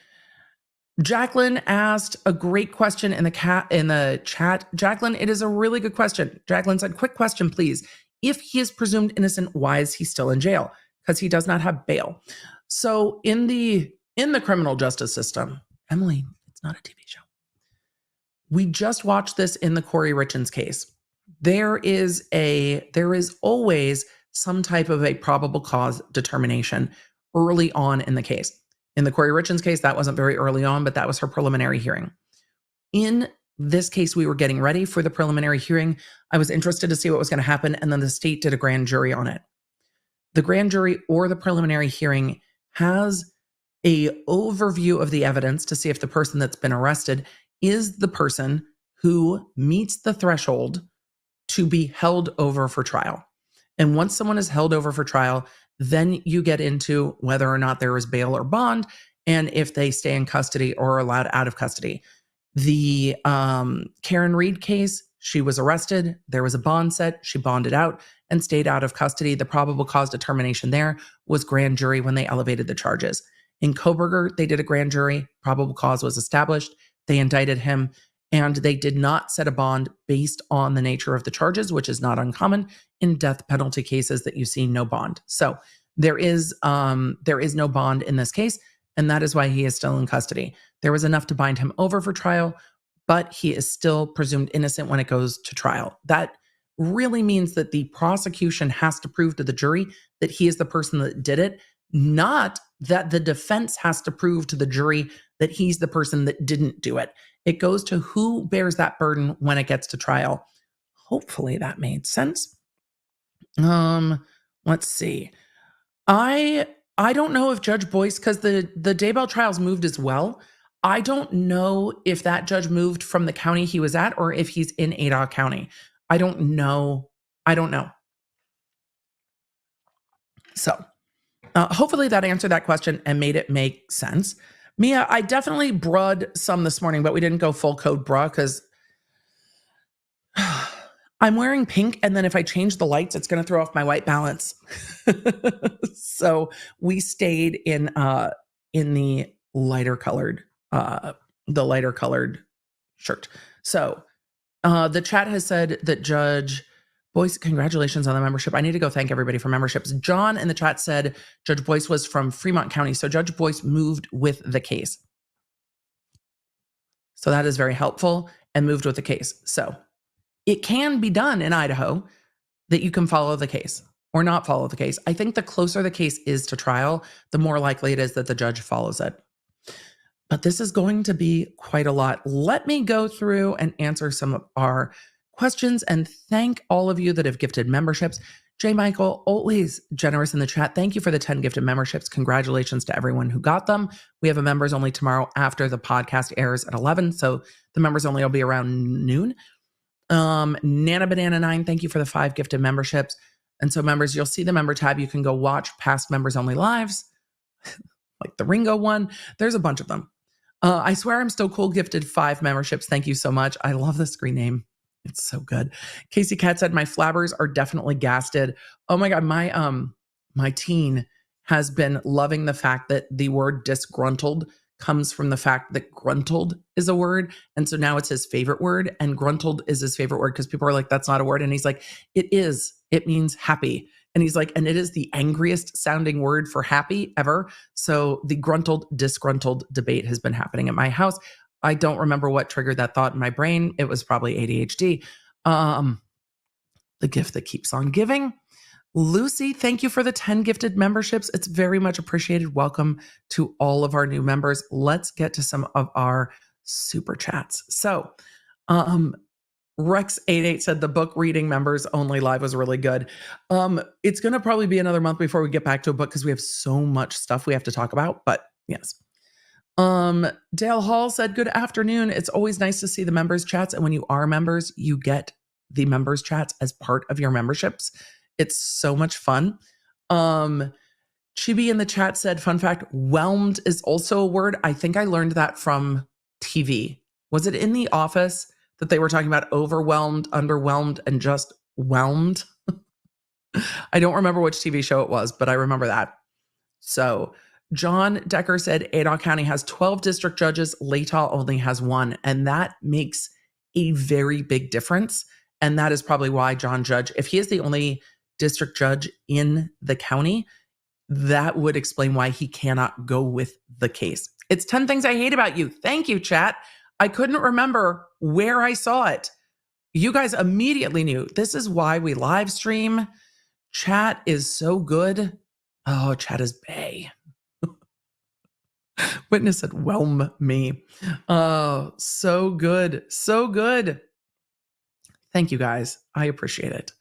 Jacqueline asked a great question in the chat. Jacqueline, it is a really good question. Jacqueline said, quick question, please. If he is presumed innocent, why is he still in jail? Because he does not have bail. So in the criminal justice system, Emily, it's not a TV show. We just watched this in the Corey Richins case. There is always some type of a probable cause determination early on in the case. In the Kari Richins case, that wasn't very early on, but that was her preliminary hearing. In this case, we were getting ready for the preliminary hearing. I was interested to see what was going to happen, and then the state did a grand jury on it. The grand jury or the preliminary hearing has an overview of the evidence to see if the person that's been arrested is the person who meets the threshold to be held over for trial. And once someone is held over for trial, then you get into whether or not there is bail or bond, and if they stay in custody or are allowed out of custody. The Karen Reed case, she was arrested. There was a bond set. She bonded out and stayed out of custody. The probable cause determination there was grand jury when they elevated the charges. In Kohberger, they did a grand jury. Probable cause was established. They indicted him, and they did not set a bond based on the nature of the charges, which is not uncommon in death penalty cases that you see no bond. So there is no bond in this case, and that is why he is still in custody. There was enough to bind him over for trial, but he is still presumed innocent when it goes to trial. That really means that the prosecution has to prove to the jury that he is the person that did it, not that the defense has to prove to the jury that he's the person that didn't do it. It goes to who bears that burden when it gets to trial. Hopefully that made sense. Let's see. I don't know if Judge Boyce, because the Daybell trials moved as well. I don't know if that judge moved from the county he was at or if he's in Ada County. I don't know. So hopefully that answered that question and made it make sense. Mia, I definitely brud some this morning, but we didn't go full code bra because I'm wearing pink, and then if I change the lights, it's going to throw off my white balance. So we stayed in the lighter colored shirt. So the chat has said that Judge Boyce, congratulations on the membership. I need to go thank everybody for memberships. John in the chat said Judge Boyce was from Fremont County, so Judge Boyce moved with the case. So that is very helpful, and moved with the case. So it can be done in Idaho that you can follow the case or not follow the case. I think the closer the case is to trial, the more likely it is that the judge follows it. But this is going to be quite a lot. Let me go through and answer some of our questions and thank all of you that have gifted memberships. J. Michael, always generous in the chat. Thank you for the 10 gifted memberships. Congratulations to everyone who got them. We have a members only tomorrow after the podcast airs at 11. So the members only will be around noon. Nana Banana 9, thank you for the 5 gifted memberships. And so members, you'll see the member tab. You can go watch past members only lives, like the Ringo one. There's a bunch of them. I swear I'm still cool gifted 5 memberships. Thank you so much. I love the screen name. It's so good. Casey Cat said, my flabbers are definitely gasted. Oh my God. My teen has been loving the fact that the word disgruntled comes from the fact that gruntled is a word. And so now it's his favorite word, and gruntled is his favorite word because people are like, that's not a word. And he's like, it is. It means happy. And he's like, and it is the angriest sounding word for happy ever. So the gruntled, disgruntled debate has been happening at my house. I don't remember what triggered that thought in my brain. It was probably ADHD. The gift that keeps on giving. Lucy, thank you for the 10 gifted memberships. It's very much appreciated. Welcome to all of our new members. Let's get to some of our super chats. So, Rex88 said the book reading members only live was really good. It's going to probably be another month before we get back to a book because we have so much stuff we have to talk about, but yes. Dale Hall said, good afternoon. It's always nice to see the members chats. And when you are members, you get the members chats as part of your memberships. It's so much fun. Chibi in the chat said, fun fact, whelmed is also a word. I think I learned that from TV. Was it in The Office that they were talking about overwhelmed, underwhelmed, and just whelmed? I don't remember which TV show it was, but I remember that. So John Decker said, Idaho County has 12 district judges. Latah only has 1. And that makes a very big difference. And that is probably why John Judge, if he is the only district judge in the county, that would explain why he cannot go with the case. It's 10 things I hate about you. Thank you, chat. I couldn't remember where I saw it. You guys immediately knew. This is why we live stream. Chat is so good. Oh, chat is bae. Witness said, whelm me. Oh, so good. So good. Thank you guys. I appreciate it.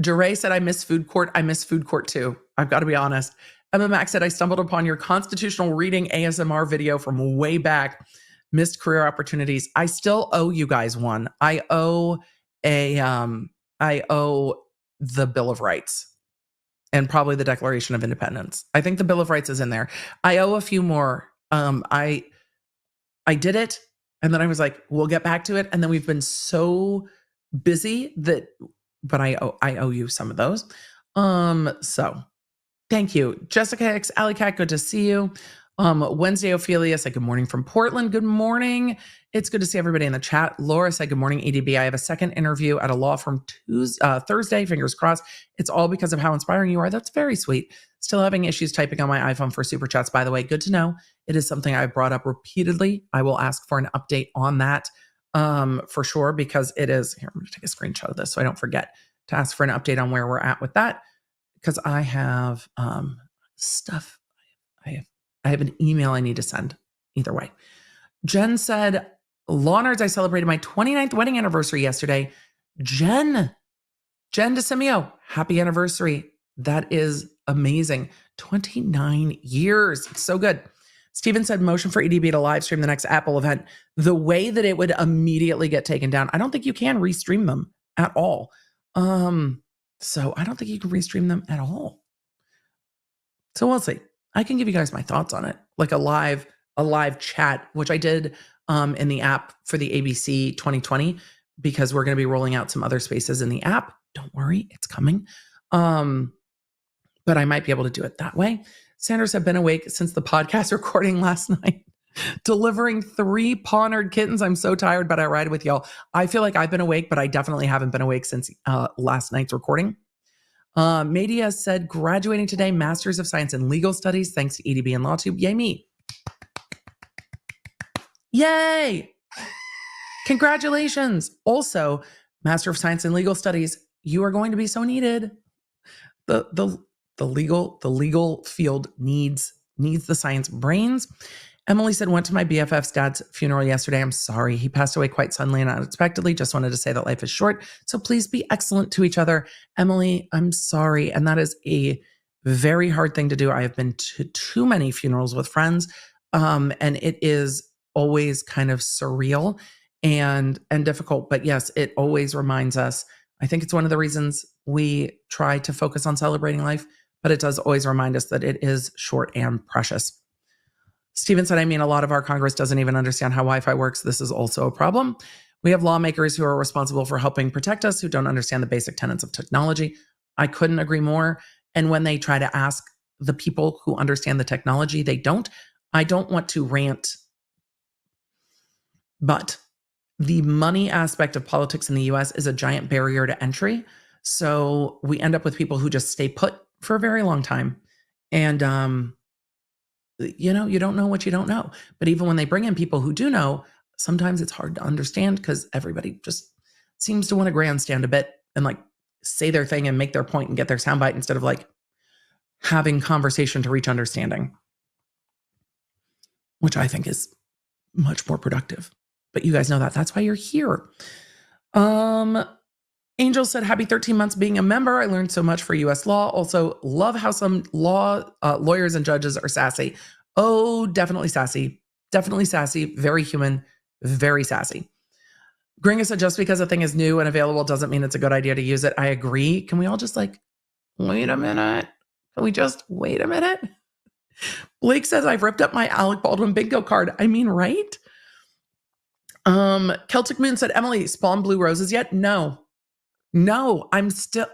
Jeray said, I miss food court. I miss food court too. I've got to be honest. Emma Max said, I stumbled upon your constitutional reading ASMR video from way back. Missed career opportunities. I still owe you guys one. I owe the Bill of Rights and probably the Declaration of Independence. I think the Bill of Rights is in there. I owe a few more. I did it. And then I was like, we'll get back to it. And then we've been so busy but I owe you some of those. So thank you. Jessica Hicks, Alley Cat, good to see you. Wednesday Ophelia said, good morning from Portland. Good morning. It's good to see everybody in the chat. Laura said, good morning, EDB. I have a second interview at a law firm Thursday, fingers crossed. It's all because of how inspiring you are. That's very sweet. Still having issues typing on my iPhone for super chats, by the way. Good to know. It is something I've brought up repeatedly. I will ask for an update on that for sure, because it is, here, I'm going to take a screenshot of this so I don't forget to ask for an update on where we're at with that, because I have stuff. I have an email I need to send either way. Jen said, Law Nerds, I celebrated my 29th wedding anniversary yesterday. Jen DeSimio, happy anniversary. That is amazing. 29 years. It's so good. Steven said, motion for EDB to live stream the next Apple event. The way that it would immediately get taken down, I don't think you can restream them at all. So I don't think you can restream them at all. So we'll see. I can give you guys my thoughts on it, like a live chat, which I did in the app for the ABC 2020, because we're going to be rolling out some other spaces in the app. Don't worry, it's coming. But I might be able to do it that way. Sanders have been awake since the podcast recording last night, delivering 3 pawnered kittens. I'm so tired, but I ride with y'all. I feel like I've been awake, but I definitely haven't been awake since last night's recording. Media said graduating today, Masters of Science in Legal Studies, thanks to EDB and LawTube. Yay me. Yay. Congratulations. Also, Master of Science in Legal Studies, you are going to be so needed. The legal field needs the science brains. Emily said, went to my BFF's dad's funeral yesterday. I'm sorry. He passed away quite suddenly and unexpectedly. Just wanted to say that life is short. So please be excellent to each other. Emily, I'm sorry. And that is a very hard thing to do. I have been to too many funerals with friends. And it is always kind of surreal and difficult. But yes, it always reminds us. I think it's one of the reasons we try to focus on celebrating life, but it does always remind us that it is short and precious. Stephen said, I mean, a lot of our Congress doesn't even understand how Wi-Fi works. This is also a problem. We have lawmakers who are responsible for helping protect us who don't understand the basic tenets of technology. I couldn't agree more. And when they try to ask the people who understand the technology, they don't. I don't want to rant, but the money aspect of politics in the US is a giant barrier to entry. So we end up with people who just stay put for a very long time. And, you don't know what you don't know. But even when they bring in people who do know, sometimes it's hard to understand because everybody just seems to want to grandstand a bit and like say their thing and make their point and get their soundbite instead of like having conversation to reach understanding, which I think is much more productive. But you guys know that. That's why you're here. Angel said, happy 13 months being a member. I learned so much for U.S. law. Also, love how some lawyers and judges are sassy. Oh, definitely sassy. Definitely sassy. Very human. Very sassy. Gringa said, just because a thing is new and available doesn't mean it's a good idea to use it. I agree. Can we all just like, wait a minute? Can we just wait a minute? Blake says, I've ripped up my Alec Baldwin bingo card. I mean, right? Celtic Moon said, Emily, spawn blue roses yet? No, I'm still,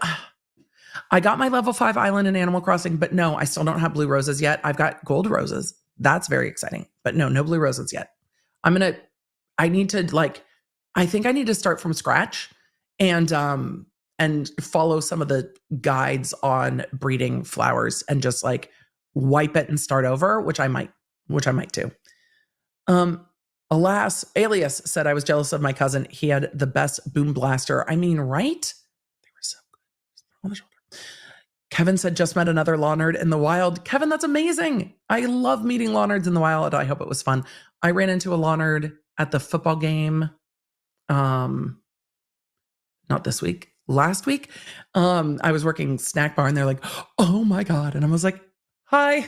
I got my level 5 island in Animal Crossing, but no, I still don't have blue roses yet. I've got gold roses. That's very exciting, but no blue roses yet. I think I need to start from scratch and follow some of the guides on breeding flowers and just like wipe it and start over, which I might do. Alas, Alias said, I was jealous of my cousin. He had the best boom blaster. I mean, right? They were so good. On the shoulder. Kevin said, just met another law nerd in the wild. Kevin, that's amazing. I love meeting law nerds in the wild. I hope it was fun. I ran into a law nerd at the football game. Not this week. Last week. I was working snack bar and they're like, oh my God. And I was like, hi.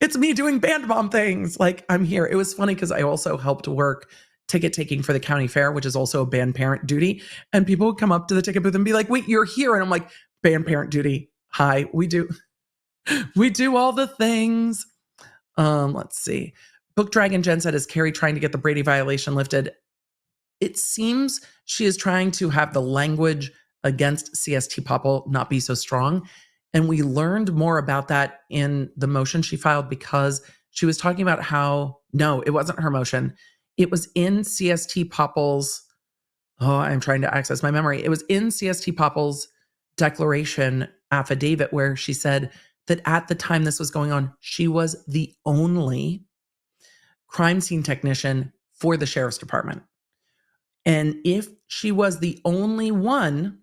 It's me doing band bomb things. Like, I'm here. It was funny because I also helped work ticket taking for the county fair, which is also a band parent duty. And people would come up to the ticket booth and be like, wait, you're here. And I'm like, band parent duty. Hi, we do all the things. Let's see. Book Dragon Jen said, is Kari trying to get the Brady violation lifted? It seems she is trying to have the language against CST Popple not be so strong. And we learned more about that in the motion she filed because she was talking about how, no, it wasn't her motion. It was in CST Popple's, I'm trying to access my memory. It was in CST Popple's declaration affidavit where she said that at the time this was going on, she was the only crime scene technician for the sheriff's department. And if she was the only one,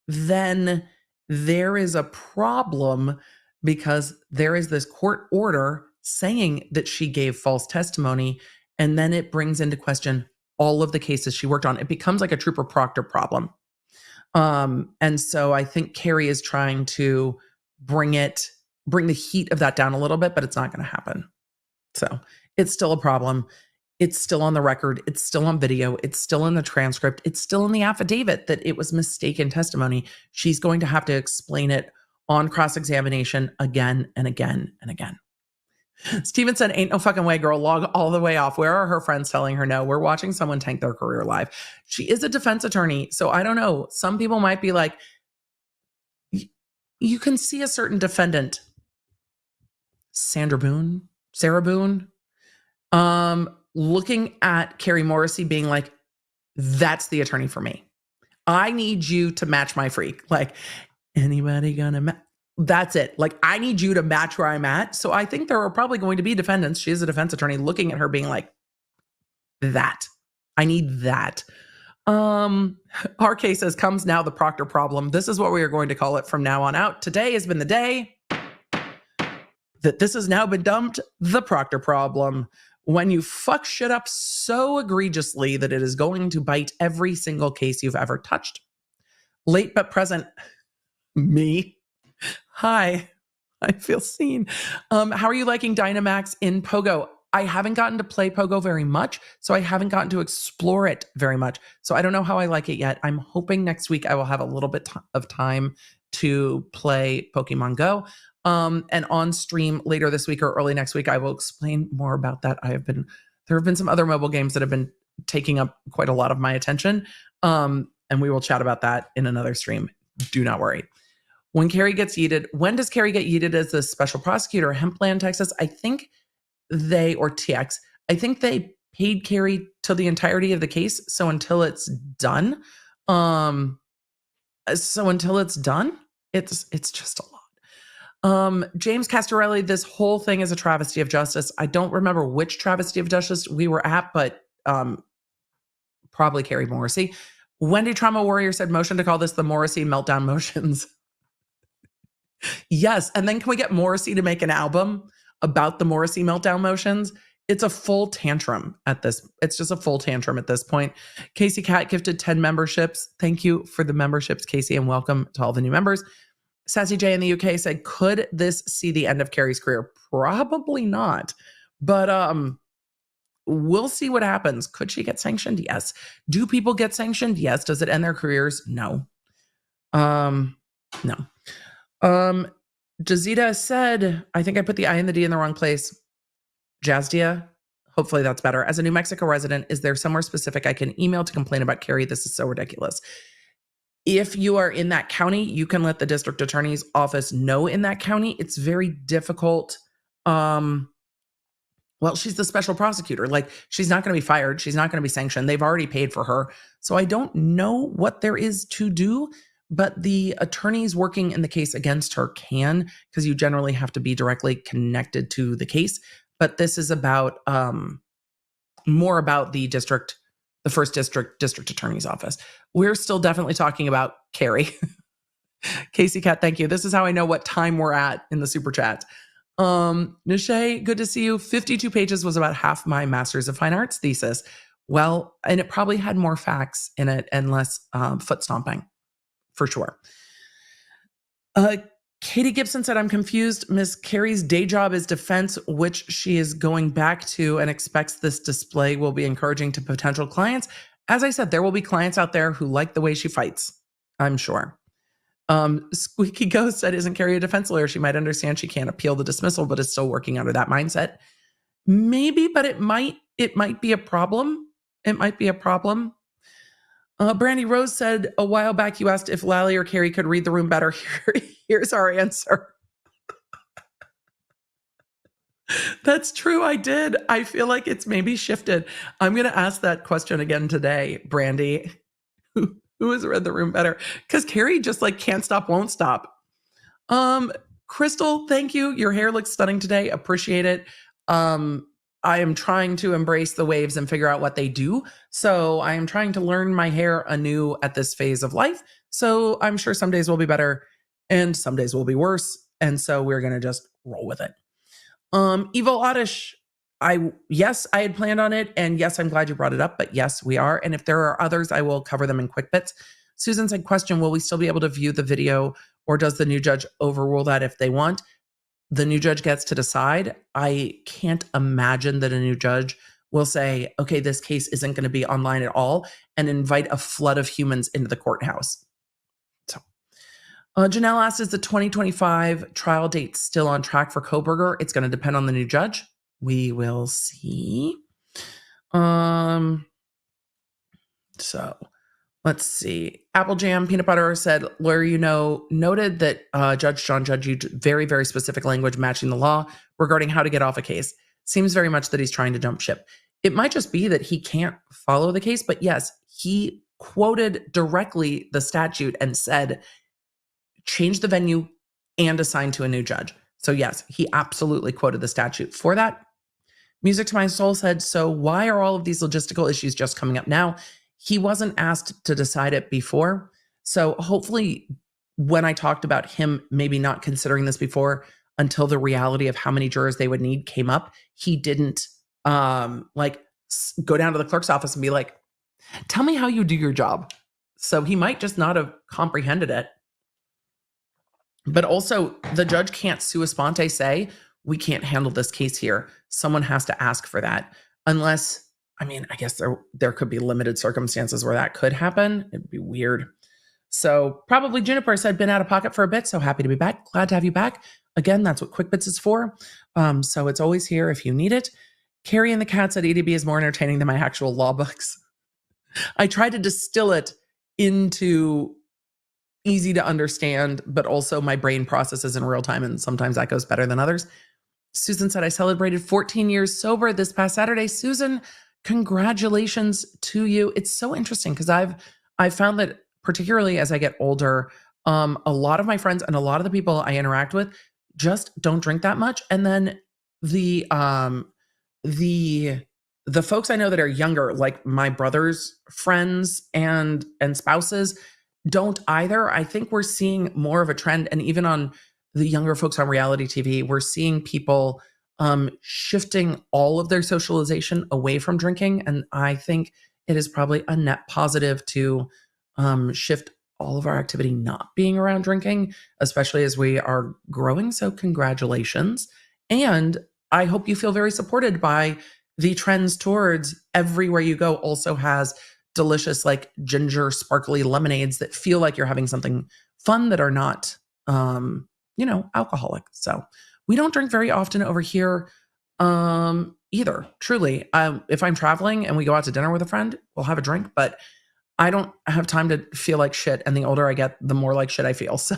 then there is a problem because there is this court order saying that she gave false testimony. And then it brings into question all of the cases she worked on. It becomes like a Trooper Proctor problem. And so I think Kari is trying to bring the heat of that down a little bit, but it's not going to happen. So it's still a problem. It's still on the record. It's still on video. It's still in the transcript. It's still in the affidavit that it was mistaken testimony. She's going to have to explain it on cross-examination again and again and again. Steven said, ain't no fucking way, girl. Log all the way off. Where are her friends telling her no? We're watching someone tank their career live. She is a defense attorney. So I don't know. Some people might be like, you can see a certain defendant, Sarah Boone, looking at Kari Morrissey being like, that's the attorney for me. I need you to match my freak. Like, anybody gonna that's it. Like, I need you to match where I'm at. So I think there are probably going to be defendants. She is a defense attorney looking at her being like, that. I need that. RK says, comes now the Proctor problem. This is what we are going to call it from now on out. Today has been the day that this has now been dumped, the Proctor problem. When you fuck shit up so egregiously that it is going to bite every single case you've ever touched. Late but present, me. Hi, I feel seen. How are you liking Dynamax in Pogo? I haven't gotten to play Pogo very much, so I haven't gotten to explore it very much. So I don't know how I like it yet. I'm hoping next week I will have a little bit of time to play Pokemon Go. And on stream later this week or early next week, I will explain more about that. There have been some other mobile games that have been taking up quite a lot of my attention. And we will chat about that in another stream. Do not worry. When does Kari get yeeted as the special prosecutor? Hempland, Texas. I think TX, I think they paid Kari to the entirety of the case. So until it's done, it's just a lot. James Castorelli, this whole thing is a travesty of justice. I don't remember which travesty of justice we were at, but probably Kari Morrissey. Wendy Trauma Warrior said, motion to call this the Morrissey meltdown motions. Yes. And then can we get Morrissey to make an album about the Morrissey meltdown motions? It's a full tantrum it's just a full tantrum at this point. Casey Cat gifted 10 memberships. Thank you for the memberships, Casey, and welcome to all the new members. Sassy J in the UK said, could this see the end of Kari's career? Probably not. But we'll see what happens. Could she get sanctioned? Yes. Do people get sanctioned? Yes. Does it end their careers? No. No. Jazita said, I think I put the I and the D in the wrong place. Jazdia, hopefully that's better. As a New Mexico resident, is there somewhere specific I can email to complain about Kari? This is so ridiculous. If you are in that county, you can let the district attorney's office know in that county. It's very difficult. Well, she's the special prosecutor. Like, she's not going to be fired. She's not going to be sanctioned. They've already paid for her. So I don't know what there is to do, but the attorneys working in the case against her can, because you generally have to be directly connected to the case. But this is about more about the first district attorney's office. We're still definitely talking about Kari. Casey Cat, thank you. This is how I know what time we're at in the super chat. Nishay, good to see you. 52 pages was about half my Masters of Fine Arts thesis. Well, and it probably had more facts in it and less foot stomping, for sure. Katie Gibson said, I'm confused. Miss Kari's day job is defense, which she is going back to, and expects this display will be encouraging to potential clients. As I said, there will be clients out there who like the way she fights, I'm sure. Squeaky Ghost said, isn't Kari a defense lawyer? She might understand she can't appeal the dismissal, but is still working under that mindset. Maybe, but it might be a problem. It might be a problem. Brandy Rose said, a while back you asked if Lally or Kari could read the room better. Here's our answer. That's true, I did. I feel like it's maybe shifted. I'm going to ask that question again today, Brandy. Who has read the room better? Because Kari just like can't stop, won't stop. Crystal, thank you. Your hair looks stunning today. Appreciate it. I am trying to embrace the waves and figure out what they do. So I am trying to learn my hair anew at this phase of life. So I'm sure some days will be better and some days will be worse. And so we're going to just roll with it. Evil Oddish, yes, I had planned on it. And yes, I'm glad you brought it up. But yes, we are. And if there are others, I will cover them in quick bits. Susan said, question, will we still be able to view the video, or does the new judge overrule that if they want? The new judge gets to decide. I can't imagine that a new judge will say, okay, this case isn't going to be online at all, and invite a flood of humans into the courthouse. So Janelle asks, is the 2025 trial date still on track for Kohberger? It's going to depend on the new judge. We will see. So let's see. Apple Jam Peanut Butter said, lawyer, noted that Judge John Judge used very, very specific language matching the law regarding how to get off a case. Seems very much that he's trying to jump ship. It might just be that he can't follow the case, but yes, he quoted directly the statute and said, change the venue and assign to a new judge. So yes, he absolutely quoted the statute for that. Music to My Soul said, so why are all of these logistical issues just coming up now? He wasn't asked to decide it before. So hopefully when I talked about him maybe not considering this before until the reality of how many jurors they would need came up, he didn't go down to the clerk's office and be like, tell me how you do your job. So he might just not have comprehended it. But also the judge can't sua sponte say, we can't handle this case here. Someone has to ask for that. Unless, I guess there could be limited circumstances where that could happen. It'd be weird. So probably Juniper said, been out of pocket for a bit, so happy to be back. Glad to have you back. Again, that's what QuickBits is for. So it's always here if you need it. Carrie and the Cat said EDB is more entertaining than my actual law books. I try to distill it into easy to understand, but also my brain processes in real time, and sometimes that goes better than others. Susan said, I celebrated 14 years sober this past Saturday. Susan, congratulations to you. It's so interesting because I've found that particularly as I get older, a lot of my friends and a lot of the people I interact with just don't drink that much. And then the folks I know that are younger, like my brother's friends and spouses, don't either. I think we're seeing more of a trend, and even on the younger folks on reality TV, we're seeing people shifting all of their socialization away from drinking. And I think it is probably a net positive to shift all of our activity not being around drinking, especially as we are growing. So congratulations. And I hope you feel very supported by the trends towards everywhere you go also has delicious like ginger sparkly lemonades that feel like you're having something fun that are not alcoholic. So we don't drink very often over here either, truly. If I'm traveling and we go out to dinner with a friend, we'll have a drink, but I don't have time to feel like shit, and the older I get, the more like shit I feel. So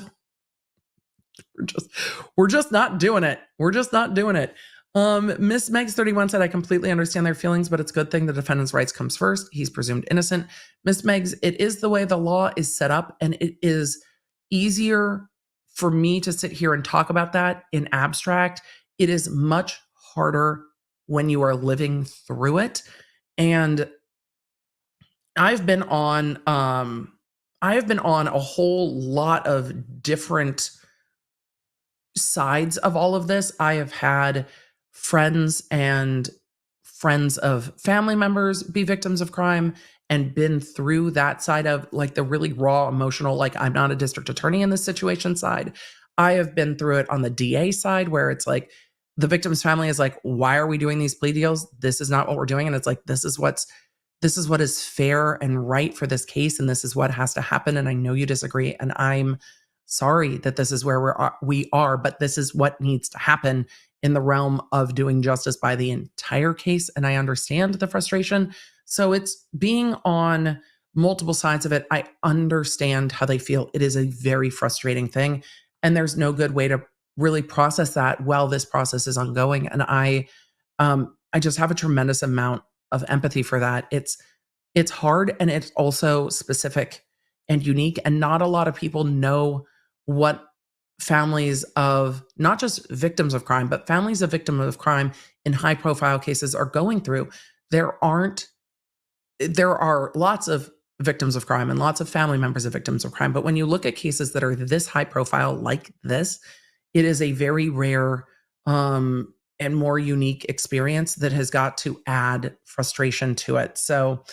we're just not doing it. We're just not doing it. Miss Megs 31 said, I completely understand their feelings, but it's a good thing the defendant's rights comes first. He's presumed innocent. Miss Megs, it is the way the law is set up, and it is easier for me to sit here and talk about that in abstract. It is much harder when you are living through it. And I've been on a whole lot of different sides of all of this. I have had friends and friends of family members be victims of crime and been through that side of like the really raw emotional, like I'm not a district attorney in this situation side. I have been through it on the DA side where it's like the victim's family is like, why are we doing these plea deals? This is not what we're doing. And it's like, this is what is fair and right for this case. And this is what has to happen. And I know you disagree. And I'm sorry that this is where we are, but this is what needs to happen in the realm of doing justice by the entire case. And I understand the frustration. So it's being on multiple sides of it. I understand how they feel. It is a very frustrating thing. And there's no good way to really process that while this process is ongoing. And I just have a tremendous amount of empathy for that. It's hard, and it's also specific and unique. And not a lot of people know what families of not just victims of crime, but families of victims of crime in high profile cases are going through. There are lots of victims of crime and lots of family members of victims of crime. But when you look at cases that are this high profile like this, it is a very rare and more unique experience that has got to add frustration to it. So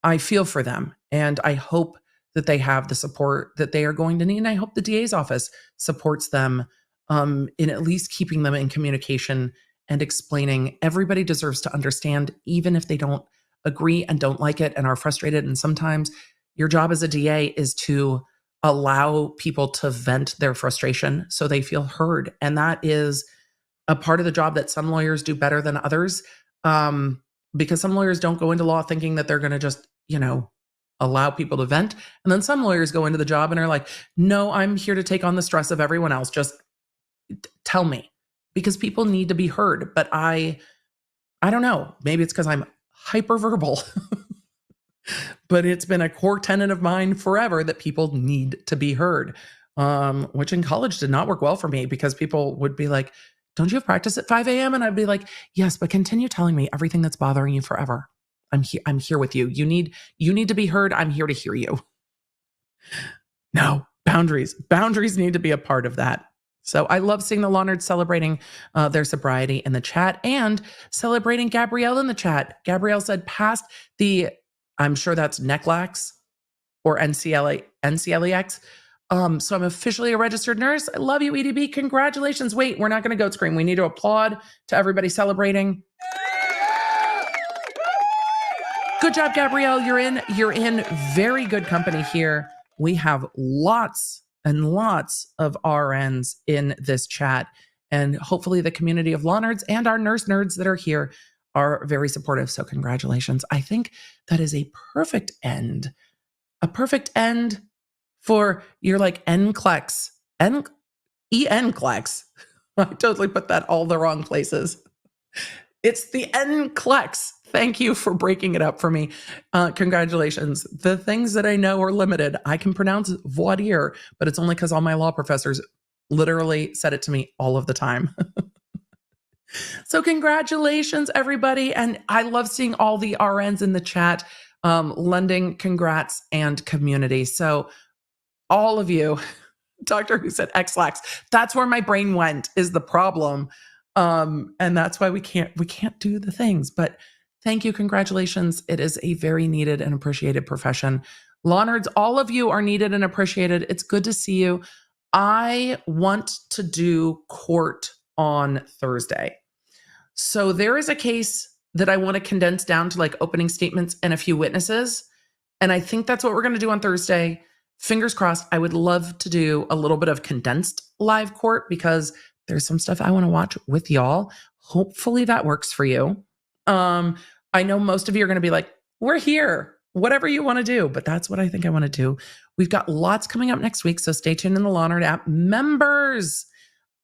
I feel for them, and I hope that they have the support that they are going to need. And I hope the DA's office supports them in at least keeping them in communication and explaining. Everybody deserves to understand, even if they don't agree and don't like it and are frustrated. And sometimes your job as a DA is to allow people to vent their frustration so they feel heard. And that is a part of the job that some lawyers do better than others, because some lawyers don't go into law thinking that they're going to just, allow people to vent. And then some lawyers go into the job and are like, no, I'm here to take on the stress of everyone else. Just tell me, because people need to be heard. But I don't know, maybe it's because I'm hyperverbal, but it's been a core tenet of mine forever that people need to be heard, which in college did not work well for me, because people would be like, don't you have practice at 5 a.m.? And I'd be like, yes, but continue telling me everything that's bothering you forever. I'm here with you. You need to be heard. I'm here to hear you. No, boundaries need to be a part of that. So I love seeing the law nerds celebrating their sobriety in the chat and celebrating Gabrielle in the chat. Gabrielle said past the, I'm sure that's NCLEX or NCLEX. So I'm officially a registered nurse. I love you, EDB. Congratulations. Wait, we're not going to goat scream. We need to applaud to everybody celebrating. Good job, Gabrielle. You're in very good company here. We have lots and lots of RNs in this chat, and hopefully the community of law nerds and our nurse nerds that are here are very supportive. So congratulations. I think that is a perfect end for your NCLEX, ENCLEX. I totally put that all the wrong places. It's the NCLEX. Thank you for breaking it up for me. Congratulations. The things that I know are limited. I can pronounce voir dire, but it's only because all my law professors literally said it to me all of the time. So congratulations, everybody. And I love seeing all the RNs in the chat, lending congrats and community. So all of you, Doctor Who said XLAX, that's where my brain went, is the problem. And that's why we can't do the things. But thank you. Congratulations. It is a very needed and appreciated profession. Law nerds, all of you are needed and appreciated. It's good to see you. I want to do court on Thursday. So there is a case that I want to condense down to opening statements and a few witnesses. And I think that's what we're going to do on Thursday. Fingers crossed. I would love to do a little bit of condensed live court, because there's some stuff I want to watch with y'all. Hopefully that works for you. I know most of you are going to be like, we're here, whatever you want to do, but that's what I think I want to do. We've got lots coming up next week, so stay tuned in the Law Nerd app. Members,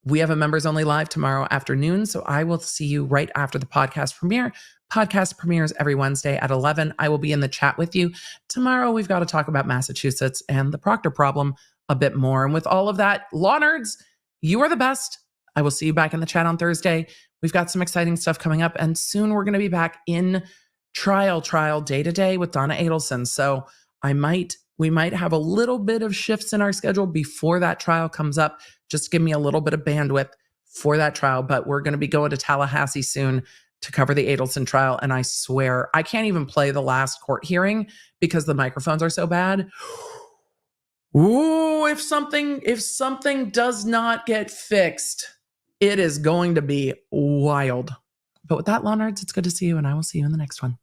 we have a members only live tomorrow afternoon, so I will see you right after the podcast premiere. Podcast premieres every Wednesday at 11. I will be in the chat with you. Tomorrow, we've got to talk about Massachusetts and the Proctor problem a bit more. And with all of that, Law Nerds, you are the best. I will see you back in the chat on Thursday. We've got some exciting stuff coming up, and soon we're going to be back in trial day to day with Donna Adelson. So we might have a little bit of shifts in our schedule before that trial comes up. Just give me a little bit of bandwidth for that trial, but we're going to be going to Tallahassee soon to cover the Adelson trial. And I swear I can't even play the last court hearing because the microphones are so bad. Ooh, if something does not get fixed, it is going to be wild. But with that, Law Nerds, it's good to see you, and I will see you in the next one.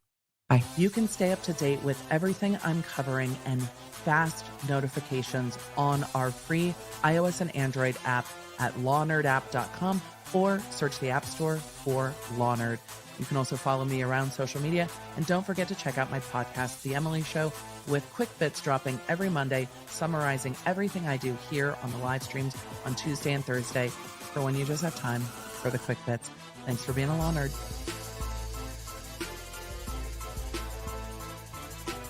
Bye. You can stay up to date with everything I'm covering and fast notifications on our free iOS and Android app at lawnerdapp.com, or search the App Store for Law Nerd. You can also follow me around social media, and don't forget to check out my podcast, The Emily Show, with quick bits dropping every Monday, summarizing everything I do here on the live streams on Tuesday and Thursday, for when you just have time for the quick bits. Thanks for being a Law Nerd.